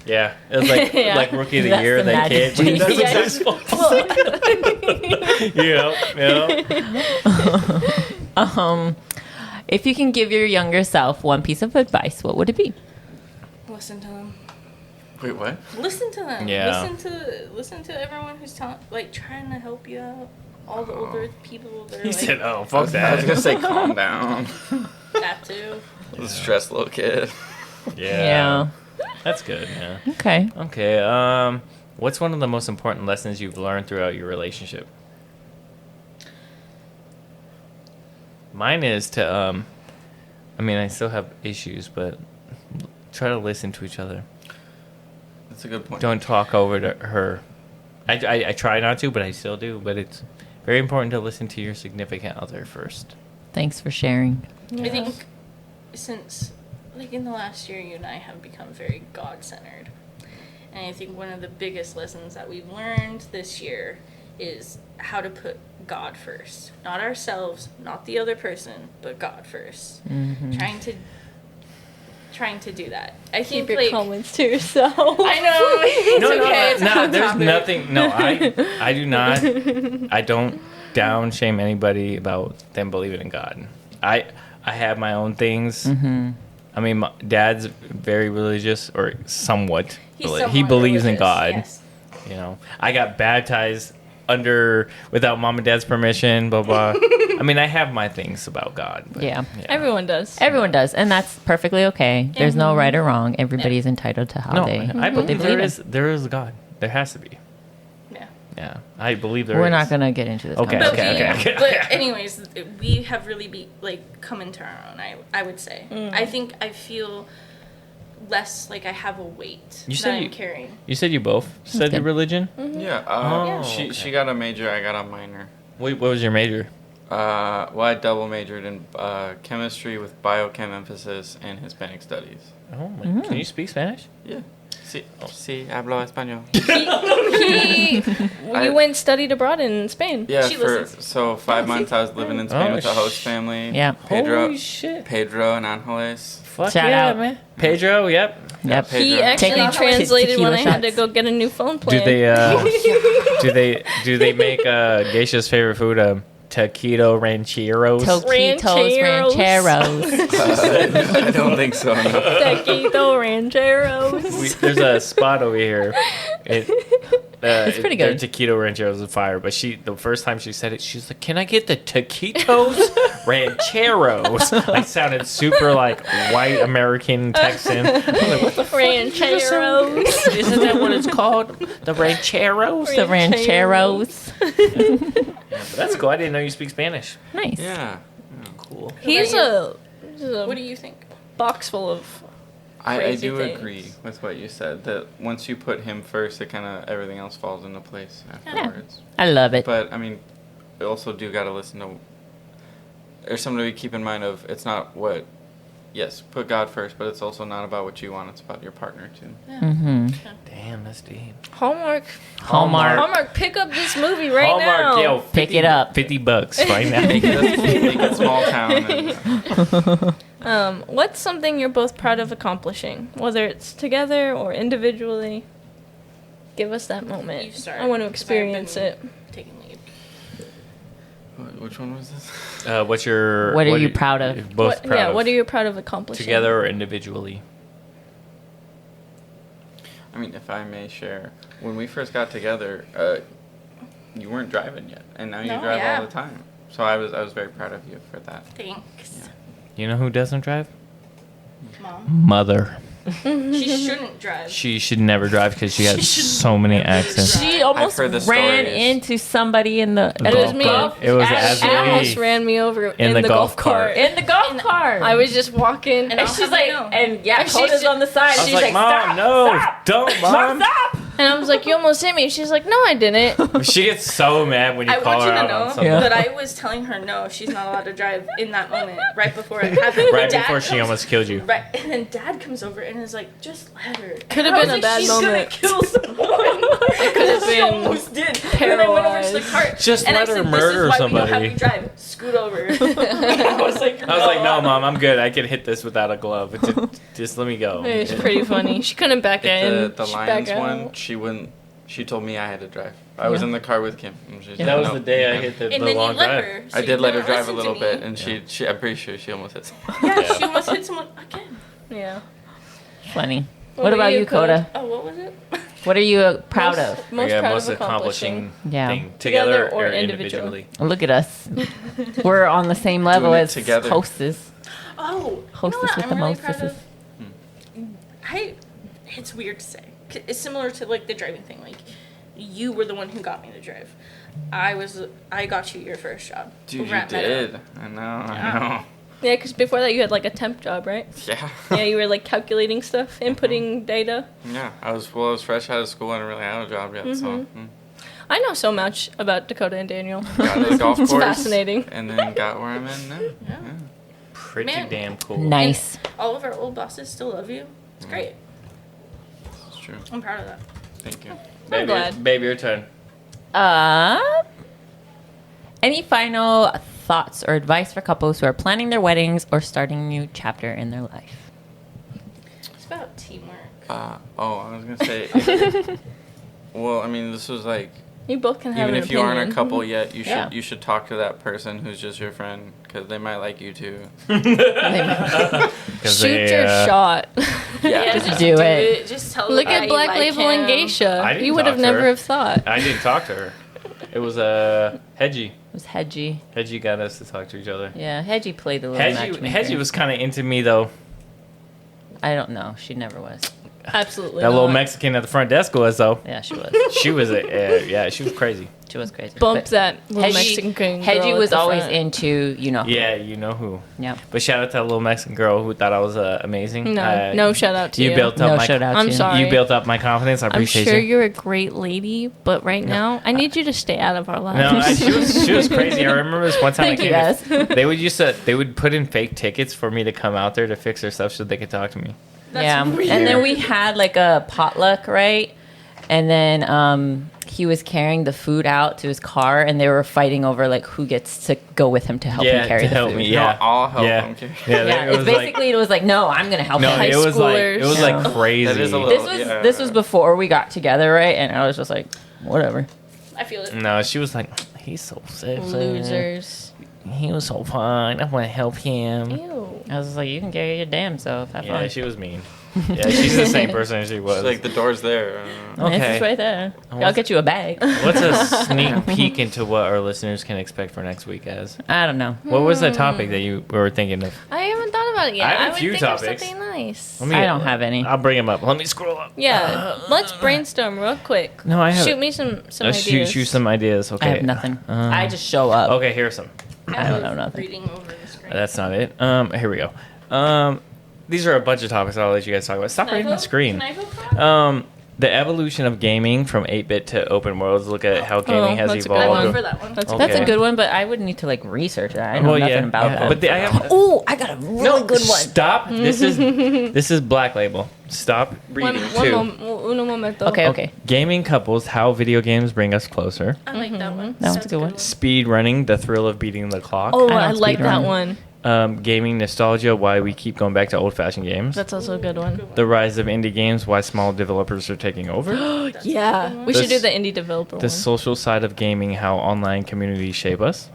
[SPEAKER 2] Yeah, it was like
[SPEAKER 5] Yeah.
[SPEAKER 2] like rookie of the
[SPEAKER 1] That's
[SPEAKER 2] year.
[SPEAKER 1] the
[SPEAKER 2] That
[SPEAKER 1] magic
[SPEAKER 2] kid.
[SPEAKER 1] genius.
[SPEAKER 2] That's yeah.
[SPEAKER 1] If you can give your younger self one piece of advice, what would it be?
[SPEAKER 3] Listen to them.
[SPEAKER 4] Wait, what?
[SPEAKER 3] Listen to them.
[SPEAKER 2] Yeah.
[SPEAKER 3] Listen to everyone who's trying to help you out. All the older people. They're
[SPEAKER 2] He
[SPEAKER 3] like,
[SPEAKER 2] said, "Oh,
[SPEAKER 4] I
[SPEAKER 2] fuck
[SPEAKER 4] was
[SPEAKER 2] that."
[SPEAKER 4] gonna say, calm down.
[SPEAKER 3] that too.
[SPEAKER 4] The stressed little kid.
[SPEAKER 2] Yeah, that's good. Yeah.
[SPEAKER 1] Okay.
[SPEAKER 2] Okay. What's one of the most important lessons you've learned throughout your relationship? Mine is to, I mean, I still have issues, but try to listen to each other.
[SPEAKER 4] That's a good point.
[SPEAKER 2] Don't talk over to her. I try not to, but I still do. But it's very important to listen to your significant other first.
[SPEAKER 1] Thanks for sharing.
[SPEAKER 3] I think since, like, in the last year, you and I have become very God-centered. And I think one of the biggest lessons that we've learned this year is how to put God first. Not ourselves, not the other person, but God first.
[SPEAKER 1] Mm-hmm.
[SPEAKER 3] Trying to do that. I
[SPEAKER 5] Keep
[SPEAKER 3] think,
[SPEAKER 5] your
[SPEAKER 3] like,
[SPEAKER 5] comments to yourself.
[SPEAKER 3] I know. It's okay. It's
[SPEAKER 2] no.
[SPEAKER 3] on
[SPEAKER 2] There's
[SPEAKER 3] topic.
[SPEAKER 2] nothing. No, I do not. I don't down shame anybody about them believing in God. I have my own things.
[SPEAKER 1] Mm-hmm.
[SPEAKER 2] I mean, my dad's very religious, or somewhat.
[SPEAKER 3] He's
[SPEAKER 2] he
[SPEAKER 3] somewhat
[SPEAKER 2] believes in
[SPEAKER 3] religious,
[SPEAKER 2] God.
[SPEAKER 3] yes.
[SPEAKER 2] You know, I got baptized without mom and dad's permission. Blah blah. I mean, I have my things about God. But,
[SPEAKER 1] Yeah.
[SPEAKER 5] Everyone does.
[SPEAKER 1] Everyone does, and that's perfectly okay. There's no right or wrong. Everybody's entitled to how
[SPEAKER 2] No,
[SPEAKER 1] they
[SPEAKER 2] I believe
[SPEAKER 1] believe in.
[SPEAKER 2] there is God. There has to be.
[SPEAKER 3] Yeah.
[SPEAKER 2] Yeah, I believe there
[SPEAKER 1] We're
[SPEAKER 2] is.
[SPEAKER 1] not gonna get into this.
[SPEAKER 2] Okay,
[SPEAKER 1] conversation.
[SPEAKER 3] But anyways, we have really come into our own. I would say. I think I feel less like I have a weight
[SPEAKER 2] You
[SPEAKER 3] that
[SPEAKER 2] said
[SPEAKER 3] I'm carrying.
[SPEAKER 2] You said you both said your
[SPEAKER 1] good.
[SPEAKER 2] religion.
[SPEAKER 4] Yeah.
[SPEAKER 2] Oh,
[SPEAKER 4] she
[SPEAKER 2] okay.
[SPEAKER 4] got a major. I got a minor.
[SPEAKER 2] What was your major?
[SPEAKER 4] Well, I double majored in chemistry with biochem emphasis and Hispanic studies.
[SPEAKER 2] Oh, my, can you speak Spanish?
[SPEAKER 4] Yeah. Sí, hablo español.
[SPEAKER 5] You went and studied abroad in Spain.
[SPEAKER 4] Yeah,
[SPEAKER 3] She
[SPEAKER 4] for
[SPEAKER 3] listens.
[SPEAKER 4] so 5 months I was living in Spain with a host family.
[SPEAKER 1] Yeah.
[SPEAKER 4] Pedro,
[SPEAKER 2] Holy shit!
[SPEAKER 4] Pedro and Angeles.
[SPEAKER 2] Fuck
[SPEAKER 1] Shout
[SPEAKER 2] yeah,
[SPEAKER 1] out.
[SPEAKER 2] man. Pedro, yep.
[SPEAKER 1] Yep.
[SPEAKER 4] Pedro.
[SPEAKER 5] He actually
[SPEAKER 1] Taking
[SPEAKER 5] translated when
[SPEAKER 1] tequila
[SPEAKER 5] I had to
[SPEAKER 1] shots.
[SPEAKER 5] go get a new phone
[SPEAKER 2] Do
[SPEAKER 5] plan.
[SPEAKER 2] they do they make Geisha's favorite food taquito rancheros?
[SPEAKER 1] Toquitos, rancheros.
[SPEAKER 4] I don't think so. No.
[SPEAKER 5] Taquito rancheros.
[SPEAKER 2] There's a spot over here. It's
[SPEAKER 1] pretty
[SPEAKER 2] Their
[SPEAKER 1] good.
[SPEAKER 2] taquito rancheros is fire, but the first time she said it, she's like, "Can I get the taquitos rancheros?" Like sounded super like white American Texan. I'm like, what the fuck?
[SPEAKER 5] Rancheros.
[SPEAKER 2] Isn't that what it's called? The rancheros.
[SPEAKER 1] The rancheros.
[SPEAKER 2] But that's cool. I didn't know you speak Spanish.
[SPEAKER 1] Nice.
[SPEAKER 4] Yeah.
[SPEAKER 2] Cool.
[SPEAKER 5] He's a
[SPEAKER 3] What do you think?
[SPEAKER 5] box full of.
[SPEAKER 4] I
[SPEAKER 5] Crazy
[SPEAKER 4] do
[SPEAKER 5] things.
[SPEAKER 4] agree with what you said, that once you put him first, it kind of everything else falls into place afterwards.
[SPEAKER 1] I love it.
[SPEAKER 4] But, I mean, you also do got to listen to... There's something to keep in mind of, it's not what... Yes, put God first, but it's also not about what you want. It's about your partner, too.
[SPEAKER 1] Mm-hmm.
[SPEAKER 2] Damn, that's deep.
[SPEAKER 5] Hallmark.
[SPEAKER 1] Hallmark.
[SPEAKER 5] Pick up this movie right now.
[SPEAKER 2] Hallmark, yo,
[SPEAKER 1] Pick it up.
[SPEAKER 2] $50 right now.
[SPEAKER 4] Make it small town. And,
[SPEAKER 5] What's something you're both proud of accomplishing, whether it's together or individually? Give us that moment.
[SPEAKER 3] You start,
[SPEAKER 5] I want to
[SPEAKER 3] 'cause I've been
[SPEAKER 5] experience it.
[SPEAKER 3] Taking lead.
[SPEAKER 4] which one was this?
[SPEAKER 2] What
[SPEAKER 1] are you proud of?
[SPEAKER 2] you're Both proud
[SPEAKER 5] Yeah,
[SPEAKER 2] of.
[SPEAKER 5] what are you proud of accomplishing?
[SPEAKER 2] Together or individually?
[SPEAKER 4] I mean, if I may share, when we first got together, you weren't driving yet, and now you
[SPEAKER 3] No,
[SPEAKER 4] drive
[SPEAKER 3] yeah.
[SPEAKER 4] all the time. So I was very proud of you for that.
[SPEAKER 3] Thanks,
[SPEAKER 2] You know who doesn't drive?
[SPEAKER 3] Mom.
[SPEAKER 2] Mother.
[SPEAKER 3] She shouldn't drive.
[SPEAKER 2] She should never drive because she has
[SPEAKER 3] should
[SPEAKER 2] so many
[SPEAKER 3] never
[SPEAKER 2] accidents.
[SPEAKER 3] drive.
[SPEAKER 1] She almost
[SPEAKER 4] heard the
[SPEAKER 1] ran
[SPEAKER 4] stories.
[SPEAKER 1] into somebody in the
[SPEAKER 5] It was me.
[SPEAKER 1] golf
[SPEAKER 2] It was
[SPEAKER 1] Ash
[SPEAKER 5] Almost
[SPEAKER 2] Ashley.
[SPEAKER 5] ran me over in
[SPEAKER 2] the
[SPEAKER 5] the
[SPEAKER 2] golf
[SPEAKER 5] golf cart.
[SPEAKER 1] in the golf cart.
[SPEAKER 5] I was just walking,
[SPEAKER 3] And
[SPEAKER 1] and she's like,
[SPEAKER 3] No.
[SPEAKER 1] and yeah,
[SPEAKER 5] And she's
[SPEAKER 1] Coda's
[SPEAKER 5] just-
[SPEAKER 1] on the side.
[SPEAKER 2] I was
[SPEAKER 1] She's
[SPEAKER 2] like, Mom,
[SPEAKER 1] stop,
[SPEAKER 2] no,
[SPEAKER 1] stop,
[SPEAKER 2] don't,
[SPEAKER 1] Mom,
[SPEAKER 2] Mom.
[SPEAKER 1] stop.
[SPEAKER 5] and I was like, "You almost hit me." She's like, "No, I didn't."
[SPEAKER 2] She gets so mad when you
[SPEAKER 3] I
[SPEAKER 2] call
[SPEAKER 3] want
[SPEAKER 2] her
[SPEAKER 3] you to
[SPEAKER 2] out on
[SPEAKER 3] know
[SPEAKER 2] something.
[SPEAKER 3] that I was telling her no, she's not allowed to drive in that moment, right before it happened.
[SPEAKER 2] Right
[SPEAKER 3] Dad
[SPEAKER 2] before she
[SPEAKER 3] comes-
[SPEAKER 2] almost killed you.
[SPEAKER 3] Right, and then Dad comes over and is like, "Just let her."
[SPEAKER 5] Could have
[SPEAKER 3] And I
[SPEAKER 5] been
[SPEAKER 3] was
[SPEAKER 5] a bad
[SPEAKER 3] she's
[SPEAKER 5] moment.
[SPEAKER 3] She's gonna kill someone. It
[SPEAKER 5] could have
[SPEAKER 3] She
[SPEAKER 5] been
[SPEAKER 3] almost did. And then I went over to the cart.
[SPEAKER 2] Just
[SPEAKER 3] and
[SPEAKER 2] let
[SPEAKER 3] I
[SPEAKER 2] her
[SPEAKER 3] said,
[SPEAKER 2] murder
[SPEAKER 3] "This is why we don't
[SPEAKER 2] somebody."
[SPEAKER 3] have you drive. Scoot over." I was like,
[SPEAKER 2] No, Mom, I'm good. I can hit this without a glove. Just let me go.
[SPEAKER 5] It was pretty funny. She couldn't back in.
[SPEAKER 4] The
[SPEAKER 5] She
[SPEAKER 4] Lions
[SPEAKER 5] back out.
[SPEAKER 4] one, she wouldn't. She told me I had to drive. I was in the car with Kim. And she's
[SPEAKER 2] That
[SPEAKER 4] like,
[SPEAKER 2] was
[SPEAKER 4] "No."
[SPEAKER 2] the day I hit the
[SPEAKER 3] And then
[SPEAKER 2] long
[SPEAKER 3] you let
[SPEAKER 2] drive.
[SPEAKER 3] her. So
[SPEAKER 4] I
[SPEAKER 3] you
[SPEAKER 4] did let her
[SPEAKER 3] didn't
[SPEAKER 4] drive a
[SPEAKER 3] listen
[SPEAKER 4] little
[SPEAKER 3] to
[SPEAKER 4] bit,
[SPEAKER 3] me.
[SPEAKER 4] and she I'm pretty sure she almost hit someone.
[SPEAKER 3] Yeah, she almost hit someone again.
[SPEAKER 5] Yeah.
[SPEAKER 1] Funny.
[SPEAKER 5] What
[SPEAKER 1] What
[SPEAKER 5] about
[SPEAKER 1] about
[SPEAKER 5] you,
[SPEAKER 1] you, Coda?
[SPEAKER 3] Oh, what was it?
[SPEAKER 1] What are you proud of?
[SPEAKER 5] Most
[SPEAKER 2] Yeah,
[SPEAKER 5] proud
[SPEAKER 2] most
[SPEAKER 5] of accomplishing.
[SPEAKER 1] Yeah.
[SPEAKER 2] thing. Together,
[SPEAKER 5] Together or
[SPEAKER 2] or individually.
[SPEAKER 1] Look at us. We're on the same level
[SPEAKER 4] Doing it
[SPEAKER 1] as
[SPEAKER 4] together.
[SPEAKER 1] hostess.
[SPEAKER 3] Oh,
[SPEAKER 1] Hostess
[SPEAKER 3] you know what
[SPEAKER 1] with
[SPEAKER 3] I'm
[SPEAKER 1] the
[SPEAKER 3] really
[SPEAKER 1] mostesses.
[SPEAKER 3] proud of? It's weird to say. It's similar to like the driving thing. Like, you were the one who got me to drive. I got you your first job.
[SPEAKER 4] Dude,
[SPEAKER 3] over
[SPEAKER 4] you
[SPEAKER 3] at Meadow.
[SPEAKER 4] did. I know.
[SPEAKER 5] Yeah, because before that you had like a temp job, right?
[SPEAKER 4] Yeah.
[SPEAKER 5] Yeah, you were like calculating stuff, inputting data.
[SPEAKER 4] Yeah. I was fresh out of school. I didn't really have a job yet, so.
[SPEAKER 5] I know so much about Dakota and Daniel.
[SPEAKER 4] Got to the golf
[SPEAKER 5] It's
[SPEAKER 4] course.
[SPEAKER 5] fascinating.
[SPEAKER 4] And then got where I'm in now.
[SPEAKER 3] Yeah.
[SPEAKER 2] Pretty
[SPEAKER 3] Man.
[SPEAKER 2] damn cool.
[SPEAKER 1] Nice.
[SPEAKER 3] And all of our old bosses still love you. It's great.
[SPEAKER 4] It's true.
[SPEAKER 3] I'm proud of that.
[SPEAKER 4] Thank you.
[SPEAKER 2] Baby,
[SPEAKER 5] glad.
[SPEAKER 2] Baby, your turn.
[SPEAKER 1] Any final thoughts or advice for couples who are planning their weddings or starting a new chapter in their life?
[SPEAKER 3] It's about teamwork.
[SPEAKER 4] I was going to say, well, I mean, this was like,
[SPEAKER 5] You both can have
[SPEAKER 4] even
[SPEAKER 5] an
[SPEAKER 4] if you aren't a
[SPEAKER 5] opinion.
[SPEAKER 4] couple yet, you should
[SPEAKER 1] Yeah.
[SPEAKER 4] you should talk to that person who's just your friend, because they might like you too.
[SPEAKER 2] 'Cause
[SPEAKER 5] Shoot
[SPEAKER 2] they,
[SPEAKER 5] your shot.
[SPEAKER 3] Yeah,
[SPEAKER 1] just do it.
[SPEAKER 3] Just tell
[SPEAKER 5] Look
[SPEAKER 3] the guy
[SPEAKER 5] at
[SPEAKER 3] you
[SPEAKER 5] Black
[SPEAKER 3] like
[SPEAKER 5] Label and
[SPEAKER 3] him.
[SPEAKER 5] Geisha.
[SPEAKER 2] I didn't
[SPEAKER 5] You would
[SPEAKER 2] talk
[SPEAKER 5] have
[SPEAKER 2] to
[SPEAKER 5] never
[SPEAKER 2] her.
[SPEAKER 5] have thought.
[SPEAKER 2] I didn't talk to her. It was Hedgie.
[SPEAKER 1] It was Hedgie.
[SPEAKER 2] Hedgie got us to talk to each other.
[SPEAKER 1] Yeah, Hedgie played the little matchmaker.
[SPEAKER 2] Hedgie was kind of into me though.
[SPEAKER 1] I don't know. She never was.
[SPEAKER 5] Absolutely.
[SPEAKER 2] That little
[SPEAKER 5] not.
[SPEAKER 2] Mexican at the front desk was though.
[SPEAKER 1] Yeah, she was.
[SPEAKER 2] She was she was crazy.
[SPEAKER 1] She was crazy.
[SPEAKER 5] Bumped
[SPEAKER 1] But
[SPEAKER 5] that little
[SPEAKER 1] Hedgie-
[SPEAKER 5] Mexican girl
[SPEAKER 1] Hedgie
[SPEAKER 5] at
[SPEAKER 1] was
[SPEAKER 5] the
[SPEAKER 1] always
[SPEAKER 5] front.
[SPEAKER 1] into, you know.
[SPEAKER 2] Yeah, you know who.
[SPEAKER 1] Yeah.
[SPEAKER 2] But shout out to that little Mexican girl who thought I was amazing.
[SPEAKER 5] No, no shout out to you.
[SPEAKER 2] You built up
[SPEAKER 1] No
[SPEAKER 2] my
[SPEAKER 1] shout out
[SPEAKER 5] I'm
[SPEAKER 1] to you.
[SPEAKER 5] sorry.
[SPEAKER 2] You built up my confidence. I
[SPEAKER 5] I'm
[SPEAKER 2] appreciate
[SPEAKER 5] sure
[SPEAKER 2] you.
[SPEAKER 5] you're a great lady, but right now I need you to stay out of our lives.
[SPEAKER 2] No, she was crazy. I remember this one time
[SPEAKER 1] Thank
[SPEAKER 2] I
[SPEAKER 1] you,
[SPEAKER 2] came.
[SPEAKER 1] guys.
[SPEAKER 2] They would put in fake tickets for me to come out there to fix their stuff so they could talk to me.
[SPEAKER 1] Yeah. And then we had like a potluck, right? And then he was carrying the food out to his car, and they were fighting over like who gets to go with him to help him carry
[SPEAKER 2] to
[SPEAKER 1] the
[SPEAKER 2] help
[SPEAKER 1] food.
[SPEAKER 2] me.
[SPEAKER 4] No,
[SPEAKER 2] Yeah,
[SPEAKER 4] I'll help
[SPEAKER 2] yeah.
[SPEAKER 4] them carry.
[SPEAKER 1] Yeah,
[SPEAKER 2] it
[SPEAKER 1] it's
[SPEAKER 2] was
[SPEAKER 1] basically it was like, no, I'm gonna help
[SPEAKER 2] no,
[SPEAKER 1] him.
[SPEAKER 5] High
[SPEAKER 2] it was like
[SPEAKER 5] schoolers.
[SPEAKER 2] crazy.
[SPEAKER 4] That is a little-
[SPEAKER 1] This was before we got together, right? And I was just like, whatever.
[SPEAKER 3] I feel it.
[SPEAKER 2] No, she was like, he's so sexy.
[SPEAKER 5] Losers.
[SPEAKER 2] He was so fun. I want to help him.
[SPEAKER 5] Ew.
[SPEAKER 1] I was just like, you can carry your damn self. Have
[SPEAKER 2] Yeah,
[SPEAKER 1] fun.
[SPEAKER 2] she was mean. Yeah, she's the same person as she was.
[SPEAKER 4] It's like the door's there.
[SPEAKER 2] Okay.
[SPEAKER 1] It's right there.
[SPEAKER 2] What's-
[SPEAKER 1] I'll get you a bag.
[SPEAKER 2] What's a sneak peek into what our listeners can expect for next week, as?
[SPEAKER 1] I don't know.
[SPEAKER 2] What was the topic that you were thinking of?
[SPEAKER 5] I haven't thought about it yet.
[SPEAKER 2] I have a
[SPEAKER 5] would
[SPEAKER 2] few
[SPEAKER 5] think
[SPEAKER 2] topics.
[SPEAKER 5] of something nice.
[SPEAKER 2] Let me-
[SPEAKER 1] I don't have any.
[SPEAKER 2] I'll bring them up. Let me scroll up.
[SPEAKER 5] Yeah, let's brainstorm real quick.
[SPEAKER 2] No, I have.
[SPEAKER 5] Shoot me some ideas.
[SPEAKER 2] Shoot you some ideas. Okay.
[SPEAKER 1] I have nothing. I just show up.
[SPEAKER 2] Okay, here's some.
[SPEAKER 1] I don't know nothing.
[SPEAKER 3] Reading over the screen.
[SPEAKER 2] That's not it. Here we go. These are a bunch of topics I'll let you guys talk about. Stop
[SPEAKER 3] Can I
[SPEAKER 2] reading the
[SPEAKER 3] vote?
[SPEAKER 2] screen.
[SPEAKER 3] Can I vote for that?
[SPEAKER 2] The evolution of gaming from 8-bit to open worlds. Look at how gaming has
[SPEAKER 5] that's a good
[SPEAKER 3] I
[SPEAKER 2] evolved.
[SPEAKER 3] vote for that one.
[SPEAKER 5] That's,
[SPEAKER 2] Okay.
[SPEAKER 1] That's a good one, but I would need to like research that. I know
[SPEAKER 2] Well,
[SPEAKER 1] nothing
[SPEAKER 2] yeah,
[SPEAKER 1] about
[SPEAKER 2] yeah,
[SPEAKER 1] that.
[SPEAKER 2] but I have.
[SPEAKER 1] Oh, I got a really good one.
[SPEAKER 2] Stop. This is Black Label. Stop reading too.
[SPEAKER 5] Uno momento.
[SPEAKER 1] Okay.
[SPEAKER 2] Gaming couples, how video games bring us closer.
[SPEAKER 3] I like that one.
[SPEAKER 1] That one's
[SPEAKER 3] That's
[SPEAKER 1] a good one.
[SPEAKER 2] Speed running, the thrill of beating the clock.
[SPEAKER 5] Oh,
[SPEAKER 1] I
[SPEAKER 5] I
[SPEAKER 1] don't
[SPEAKER 5] like that
[SPEAKER 1] speedrun.
[SPEAKER 5] one.
[SPEAKER 2] Gaming nostalgia, why we keep going back to old-fashioned games.
[SPEAKER 5] That's also a good one.
[SPEAKER 2] The rise of indie games, why small developers are taking over.
[SPEAKER 5] Yeah, we should do
[SPEAKER 2] This-
[SPEAKER 5] the indie developer
[SPEAKER 2] The
[SPEAKER 5] one.
[SPEAKER 2] social side of gaming, how online communities shape us.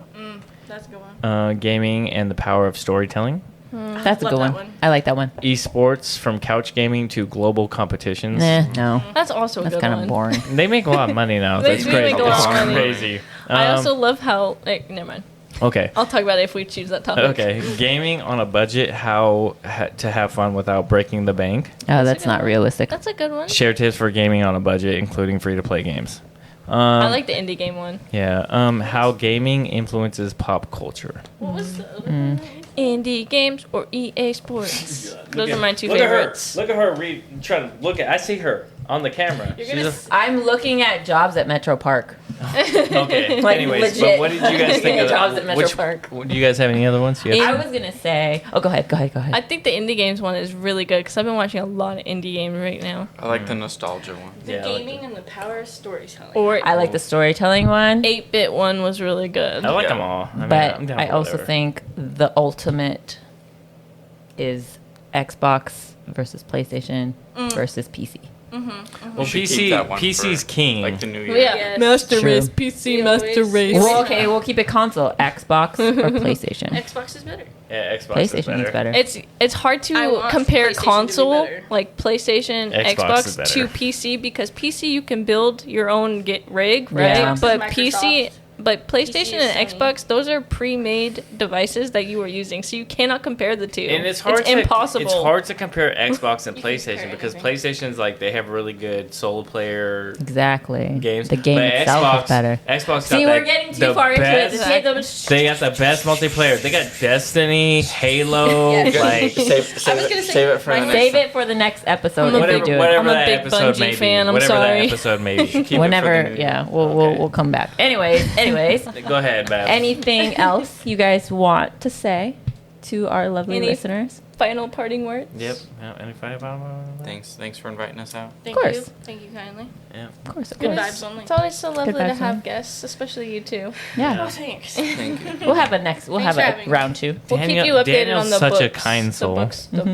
[SPEAKER 3] That's a good one.
[SPEAKER 2] Gaming and the power of storytelling.
[SPEAKER 1] That's a
[SPEAKER 3] Love
[SPEAKER 1] good
[SPEAKER 3] that
[SPEAKER 1] one.
[SPEAKER 3] one.
[SPEAKER 1] I like that one.
[SPEAKER 2] Esports, from couch gaming to global competitions.
[SPEAKER 1] No.
[SPEAKER 5] That's also a
[SPEAKER 1] That's
[SPEAKER 5] good
[SPEAKER 1] kind
[SPEAKER 5] one.
[SPEAKER 1] of boring.
[SPEAKER 2] They make a lot of money now.
[SPEAKER 5] They
[SPEAKER 2] That's
[SPEAKER 5] do
[SPEAKER 2] crazy.
[SPEAKER 5] make a lot
[SPEAKER 2] That's
[SPEAKER 5] of money.
[SPEAKER 2] crazy.
[SPEAKER 5] I also love how. Never mind.
[SPEAKER 2] Okay.
[SPEAKER 5] I'll talk about it if we choose that topic.
[SPEAKER 2] Okay. Gaming on a budget, how to have fun without breaking the bank.
[SPEAKER 1] Oh, that's
[SPEAKER 5] a good
[SPEAKER 1] not
[SPEAKER 5] one.
[SPEAKER 1] realistic.
[SPEAKER 5] That's a good one.
[SPEAKER 2] Share tips for gaming on a budget, including free-to-play games.
[SPEAKER 5] I like the indie game one.
[SPEAKER 2] Yeah. How gaming influences pop culture.
[SPEAKER 3] What was the other one?
[SPEAKER 5] Indie games or EA Sports. Those are my two favorites.
[SPEAKER 2] Look at her. Try to look at. I see her on the camera.
[SPEAKER 3] You're gonna
[SPEAKER 1] I'm looking at jobs at Metro Park.
[SPEAKER 2] Okay.
[SPEAKER 1] Like,
[SPEAKER 2] Anyways,
[SPEAKER 1] legit.
[SPEAKER 2] but what did you guys think of
[SPEAKER 1] Jobs at Metro
[SPEAKER 2] which,
[SPEAKER 1] Park.
[SPEAKER 2] Do you guys have any other ones? You
[SPEAKER 1] I
[SPEAKER 2] guys-
[SPEAKER 1] was gonna say. Oh, go ahead.
[SPEAKER 5] I think the indie games one is really good because I've been watching a lot of indie games right now.
[SPEAKER 4] I like the nostalgia one.
[SPEAKER 3] The
[SPEAKER 2] Yeah, I like
[SPEAKER 3] gaming and the power of storytelling.
[SPEAKER 5] Or
[SPEAKER 1] I like the storytelling one,
[SPEAKER 5] 8-bit one was really good.
[SPEAKER 2] I like
[SPEAKER 4] Yeah.
[SPEAKER 2] them all. I mean,
[SPEAKER 1] but
[SPEAKER 2] I'm down
[SPEAKER 1] I
[SPEAKER 2] for
[SPEAKER 1] also
[SPEAKER 2] whatever.
[SPEAKER 1] think the ultimate is Xbox versus PlayStation versus PC.
[SPEAKER 2] Well,
[SPEAKER 4] should
[SPEAKER 2] PC
[SPEAKER 4] keep that one
[SPEAKER 2] PC's
[SPEAKER 4] for,
[SPEAKER 2] king.
[SPEAKER 4] Like the new year.
[SPEAKER 5] Yeah,
[SPEAKER 3] Yes.
[SPEAKER 5] Master
[SPEAKER 1] True.
[SPEAKER 5] Race, PC
[SPEAKER 3] You
[SPEAKER 5] Master
[SPEAKER 3] always-
[SPEAKER 5] Race.
[SPEAKER 3] you
[SPEAKER 1] Well,
[SPEAKER 3] always-
[SPEAKER 1] okay, we'll keep it console. Xbox or PlayStation.
[SPEAKER 3] Xbox is better.
[SPEAKER 2] yeah, Xbox
[SPEAKER 1] PlayStation is better.
[SPEAKER 5] It's hard
[SPEAKER 3] I
[SPEAKER 5] to
[SPEAKER 3] want
[SPEAKER 5] compare
[SPEAKER 3] PlayStation to be
[SPEAKER 5] console
[SPEAKER 3] better.
[SPEAKER 5] like PlayStation,
[SPEAKER 2] Xbox is
[SPEAKER 5] Xbox
[SPEAKER 2] better.
[SPEAKER 5] to PC because PC you can build your own rig, right?
[SPEAKER 1] Yeah.
[SPEAKER 5] But
[SPEAKER 3] Xbox is
[SPEAKER 5] PC, but PlayStation
[SPEAKER 3] is
[SPEAKER 5] and
[SPEAKER 3] Sony.
[SPEAKER 5] Xbox, those are pre-made devices that you are using, so you cannot compare the two.
[SPEAKER 2] And it's hard.
[SPEAKER 5] It's impossible.
[SPEAKER 2] It's hard to compare Xbox and
[SPEAKER 3] You can
[SPEAKER 2] PlayStation
[SPEAKER 3] compare
[SPEAKER 2] because
[SPEAKER 3] anything.
[SPEAKER 2] PlayStation's like they have really good solo player
[SPEAKER 1] Exactly.
[SPEAKER 2] games.
[SPEAKER 1] The game
[SPEAKER 2] but
[SPEAKER 1] itself
[SPEAKER 2] Xbox,
[SPEAKER 1] is better.
[SPEAKER 2] Xbox
[SPEAKER 1] See,
[SPEAKER 2] got
[SPEAKER 1] we're
[SPEAKER 2] that-
[SPEAKER 1] getting
[SPEAKER 2] the
[SPEAKER 1] too far into it.
[SPEAKER 2] best- They got the best multiplayer. They got Destiny, Halo,
[SPEAKER 3] Yes.
[SPEAKER 2] like
[SPEAKER 4] Save it for the next
[SPEAKER 1] Save it for the next episode
[SPEAKER 5] I'm a
[SPEAKER 1] if
[SPEAKER 2] whatever,
[SPEAKER 1] they do it.
[SPEAKER 2] whatever
[SPEAKER 5] I'm a
[SPEAKER 2] that
[SPEAKER 5] big
[SPEAKER 2] episode
[SPEAKER 5] Bungie
[SPEAKER 2] may
[SPEAKER 5] fan,
[SPEAKER 2] be.
[SPEAKER 5] I'm
[SPEAKER 2] Whatever
[SPEAKER 5] sorry.
[SPEAKER 2] that episode may be. Keep it for the
[SPEAKER 1] Whenever,
[SPEAKER 2] new
[SPEAKER 1] yeah,
[SPEAKER 2] year.
[SPEAKER 1] we'll
[SPEAKER 2] Okay.
[SPEAKER 1] we'll come back. Anyways,
[SPEAKER 2] Go ahead, Bab.
[SPEAKER 1] anything else you guys want to say to our lovely
[SPEAKER 5] Any-
[SPEAKER 1] listeners?
[SPEAKER 5] Final parting words.
[SPEAKER 2] Yep. Any final?
[SPEAKER 4] Thanks for inviting us out.
[SPEAKER 3] Thank
[SPEAKER 1] course.
[SPEAKER 3] you. Thank you kindly.
[SPEAKER 2] Yeah.
[SPEAKER 1] Of course, of
[SPEAKER 3] Good
[SPEAKER 1] course.
[SPEAKER 3] vibes only.
[SPEAKER 5] It's always so lovely to
[SPEAKER 1] vibes,
[SPEAKER 5] have
[SPEAKER 1] huh?
[SPEAKER 5] guests, especially you two.
[SPEAKER 1] Yeah,
[SPEAKER 3] Oh, thanks.
[SPEAKER 4] Thank you.
[SPEAKER 1] we'll have we'll
[SPEAKER 3] Thanks
[SPEAKER 1] have
[SPEAKER 3] for
[SPEAKER 1] a
[SPEAKER 3] having me.
[SPEAKER 1] round 2.
[SPEAKER 5] We'll
[SPEAKER 2] Daniel-
[SPEAKER 5] keep you updated
[SPEAKER 2] Daniel's
[SPEAKER 5] on the
[SPEAKER 2] such a
[SPEAKER 5] books.
[SPEAKER 2] kind soul.
[SPEAKER 5] The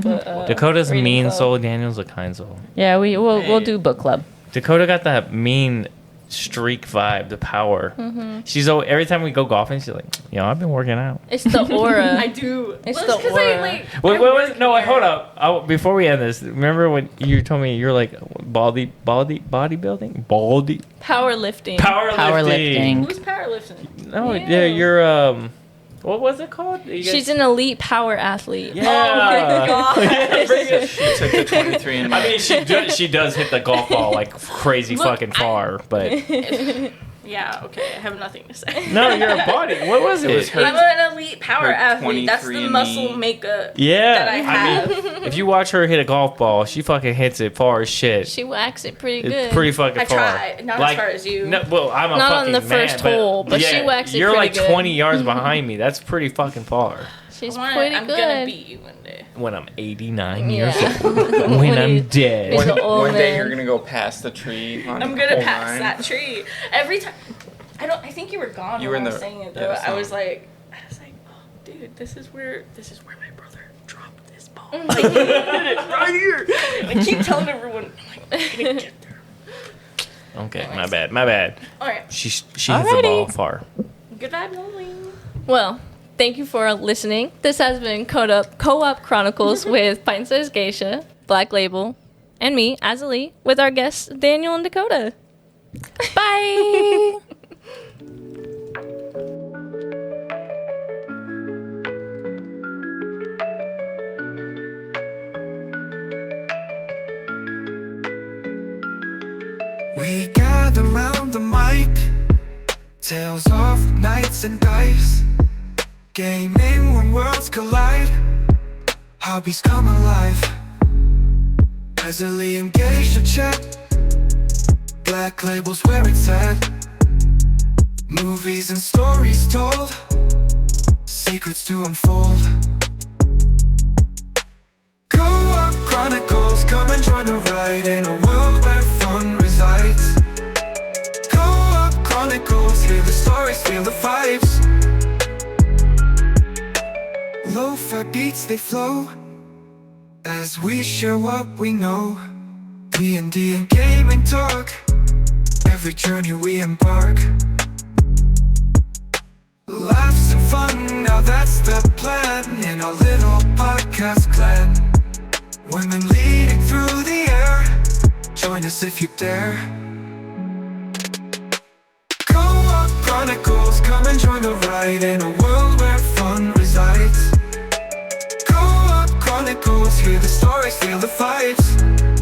[SPEAKER 5] books,
[SPEAKER 2] Dakota's a
[SPEAKER 5] reading
[SPEAKER 2] mean
[SPEAKER 5] club.
[SPEAKER 2] soul. Daniel's a kind soul.
[SPEAKER 1] Yeah, we'll
[SPEAKER 4] Hey.
[SPEAKER 1] do book club.
[SPEAKER 2] Dakota got that mean streak vibe, the power. She's every time we go golfing, she's like, I've been working out.
[SPEAKER 5] It's the aura.
[SPEAKER 3] I do.
[SPEAKER 5] It's
[SPEAKER 3] Well,
[SPEAKER 5] the
[SPEAKER 3] 'cause
[SPEAKER 5] aura.
[SPEAKER 2] Wait, no, hold up. Before we end this, remember when you told me you're like bodybuilding?
[SPEAKER 5] Powerlifting.
[SPEAKER 2] Powerlifting.
[SPEAKER 1] Powerlifting.
[SPEAKER 3] Who's powerlifting?
[SPEAKER 2] No,
[SPEAKER 5] Yeah.
[SPEAKER 2] yeah, you're What was it called? You guys-
[SPEAKER 5] She's an elite power athlete.
[SPEAKER 2] Yeah.
[SPEAKER 4] She took the 23 and
[SPEAKER 2] I mean, she does hit the golf ball like crazy fucking far, but
[SPEAKER 3] Yeah, okay, I have nothing to say.
[SPEAKER 2] no, you're a body. What was it?
[SPEAKER 4] It was her-
[SPEAKER 3] I'm an elite power
[SPEAKER 4] her
[SPEAKER 3] athlete. That's the
[SPEAKER 4] 23andMe.
[SPEAKER 3] muscle makeup
[SPEAKER 2] Yeah,
[SPEAKER 3] that I have.
[SPEAKER 2] mean, if you watch her hit a golf ball, she fucking hits it far as shit.
[SPEAKER 5] She whacks it pretty good.
[SPEAKER 2] It's pretty fucking
[SPEAKER 3] I
[SPEAKER 2] far.
[SPEAKER 3] tried, not as far as you.
[SPEAKER 2] No, well, I'm a
[SPEAKER 5] Not
[SPEAKER 2] fucking
[SPEAKER 5] on the first
[SPEAKER 2] man,
[SPEAKER 5] hole, but she whacks it
[SPEAKER 2] You're
[SPEAKER 5] pretty
[SPEAKER 2] like
[SPEAKER 5] good.
[SPEAKER 2] 20 yards behind me. That's pretty fucking far.
[SPEAKER 5] She's
[SPEAKER 3] I'm
[SPEAKER 5] pretty
[SPEAKER 3] gonna
[SPEAKER 5] good.
[SPEAKER 3] beat you one day.
[SPEAKER 2] When I'm 89
[SPEAKER 5] Yeah.
[SPEAKER 2] years old. When
[SPEAKER 5] When
[SPEAKER 2] I'm
[SPEAKER 5] you-
[SPEAKER 2] dead.
[SPEAKER 5] He's an old
[SPEAKER 4] One day
[SPEAKER 5] man.
[SPEAKER 4] you're gonna go past the tree. On
[SPEAKER 3] I'm gonna
[SPEAKER 4] hole
[SPEAKER 3] pass
[SPEAKER 4] 9.
[SPEAKER 3] that tree every time. I think you were gone.
[SPEAKER 4] You
[SPEAKER 3] when
[SPEAKER 4] were
[SPEAKER 3] I
[SPEAKER 4] in
[SPEAKER 3] was
[SPEAKER 4] the-
[SPEAKER 3] saying it
[SPEAKER 4] yeah,
[SPEAKER 3] though.
[SPEAKER 4] the
[SPEAKER 3] I was
[SPEAKER 4] song.
[SPEAKER 3] like, oh, dude, this is where my brother dropped this ball. Like, he did it right here. I keep telling everyone, I'm gonna get there.
[SPEAKER 2] Okay, my bad.
[SPEAKER 3] All right,
[SPEAKER 2] She hits the
[SPEAKER 5] Alrighty.
[SPEAKER 2] ball far.
[SPEAKER 3] goodbye, bowling.
[SPEAKER 5] Well, thank you for listening. This has been Co-op Chronicles with Pint Size Geisha, Black Label, and me, Azalee, with our guests Daniel and Dakota. Bye!
[SPEAKER 6] We gather round the mic, tales of knights and dice, gaming when worlds collide, hobbies come alive. As a Liam Geisha chat, Black Label's where it's at. Movies and stories told, secrets to unfold. Co-op Chronicles, come and join the ride in a world where fun resides. Co-op Chronicles, hear the stories, feel the vibes. Lo-fi beats, they flow as we share what we know. D&D and gaming talk, every journey we embark. Laughs and fun, now that's the plan in our little podcast clan. Women leading through the air, join us if you dare. Co-op Chronicles, come and join the ride in a world where fun resides. Co-op Chronicles, hear the stories, feel the vibes.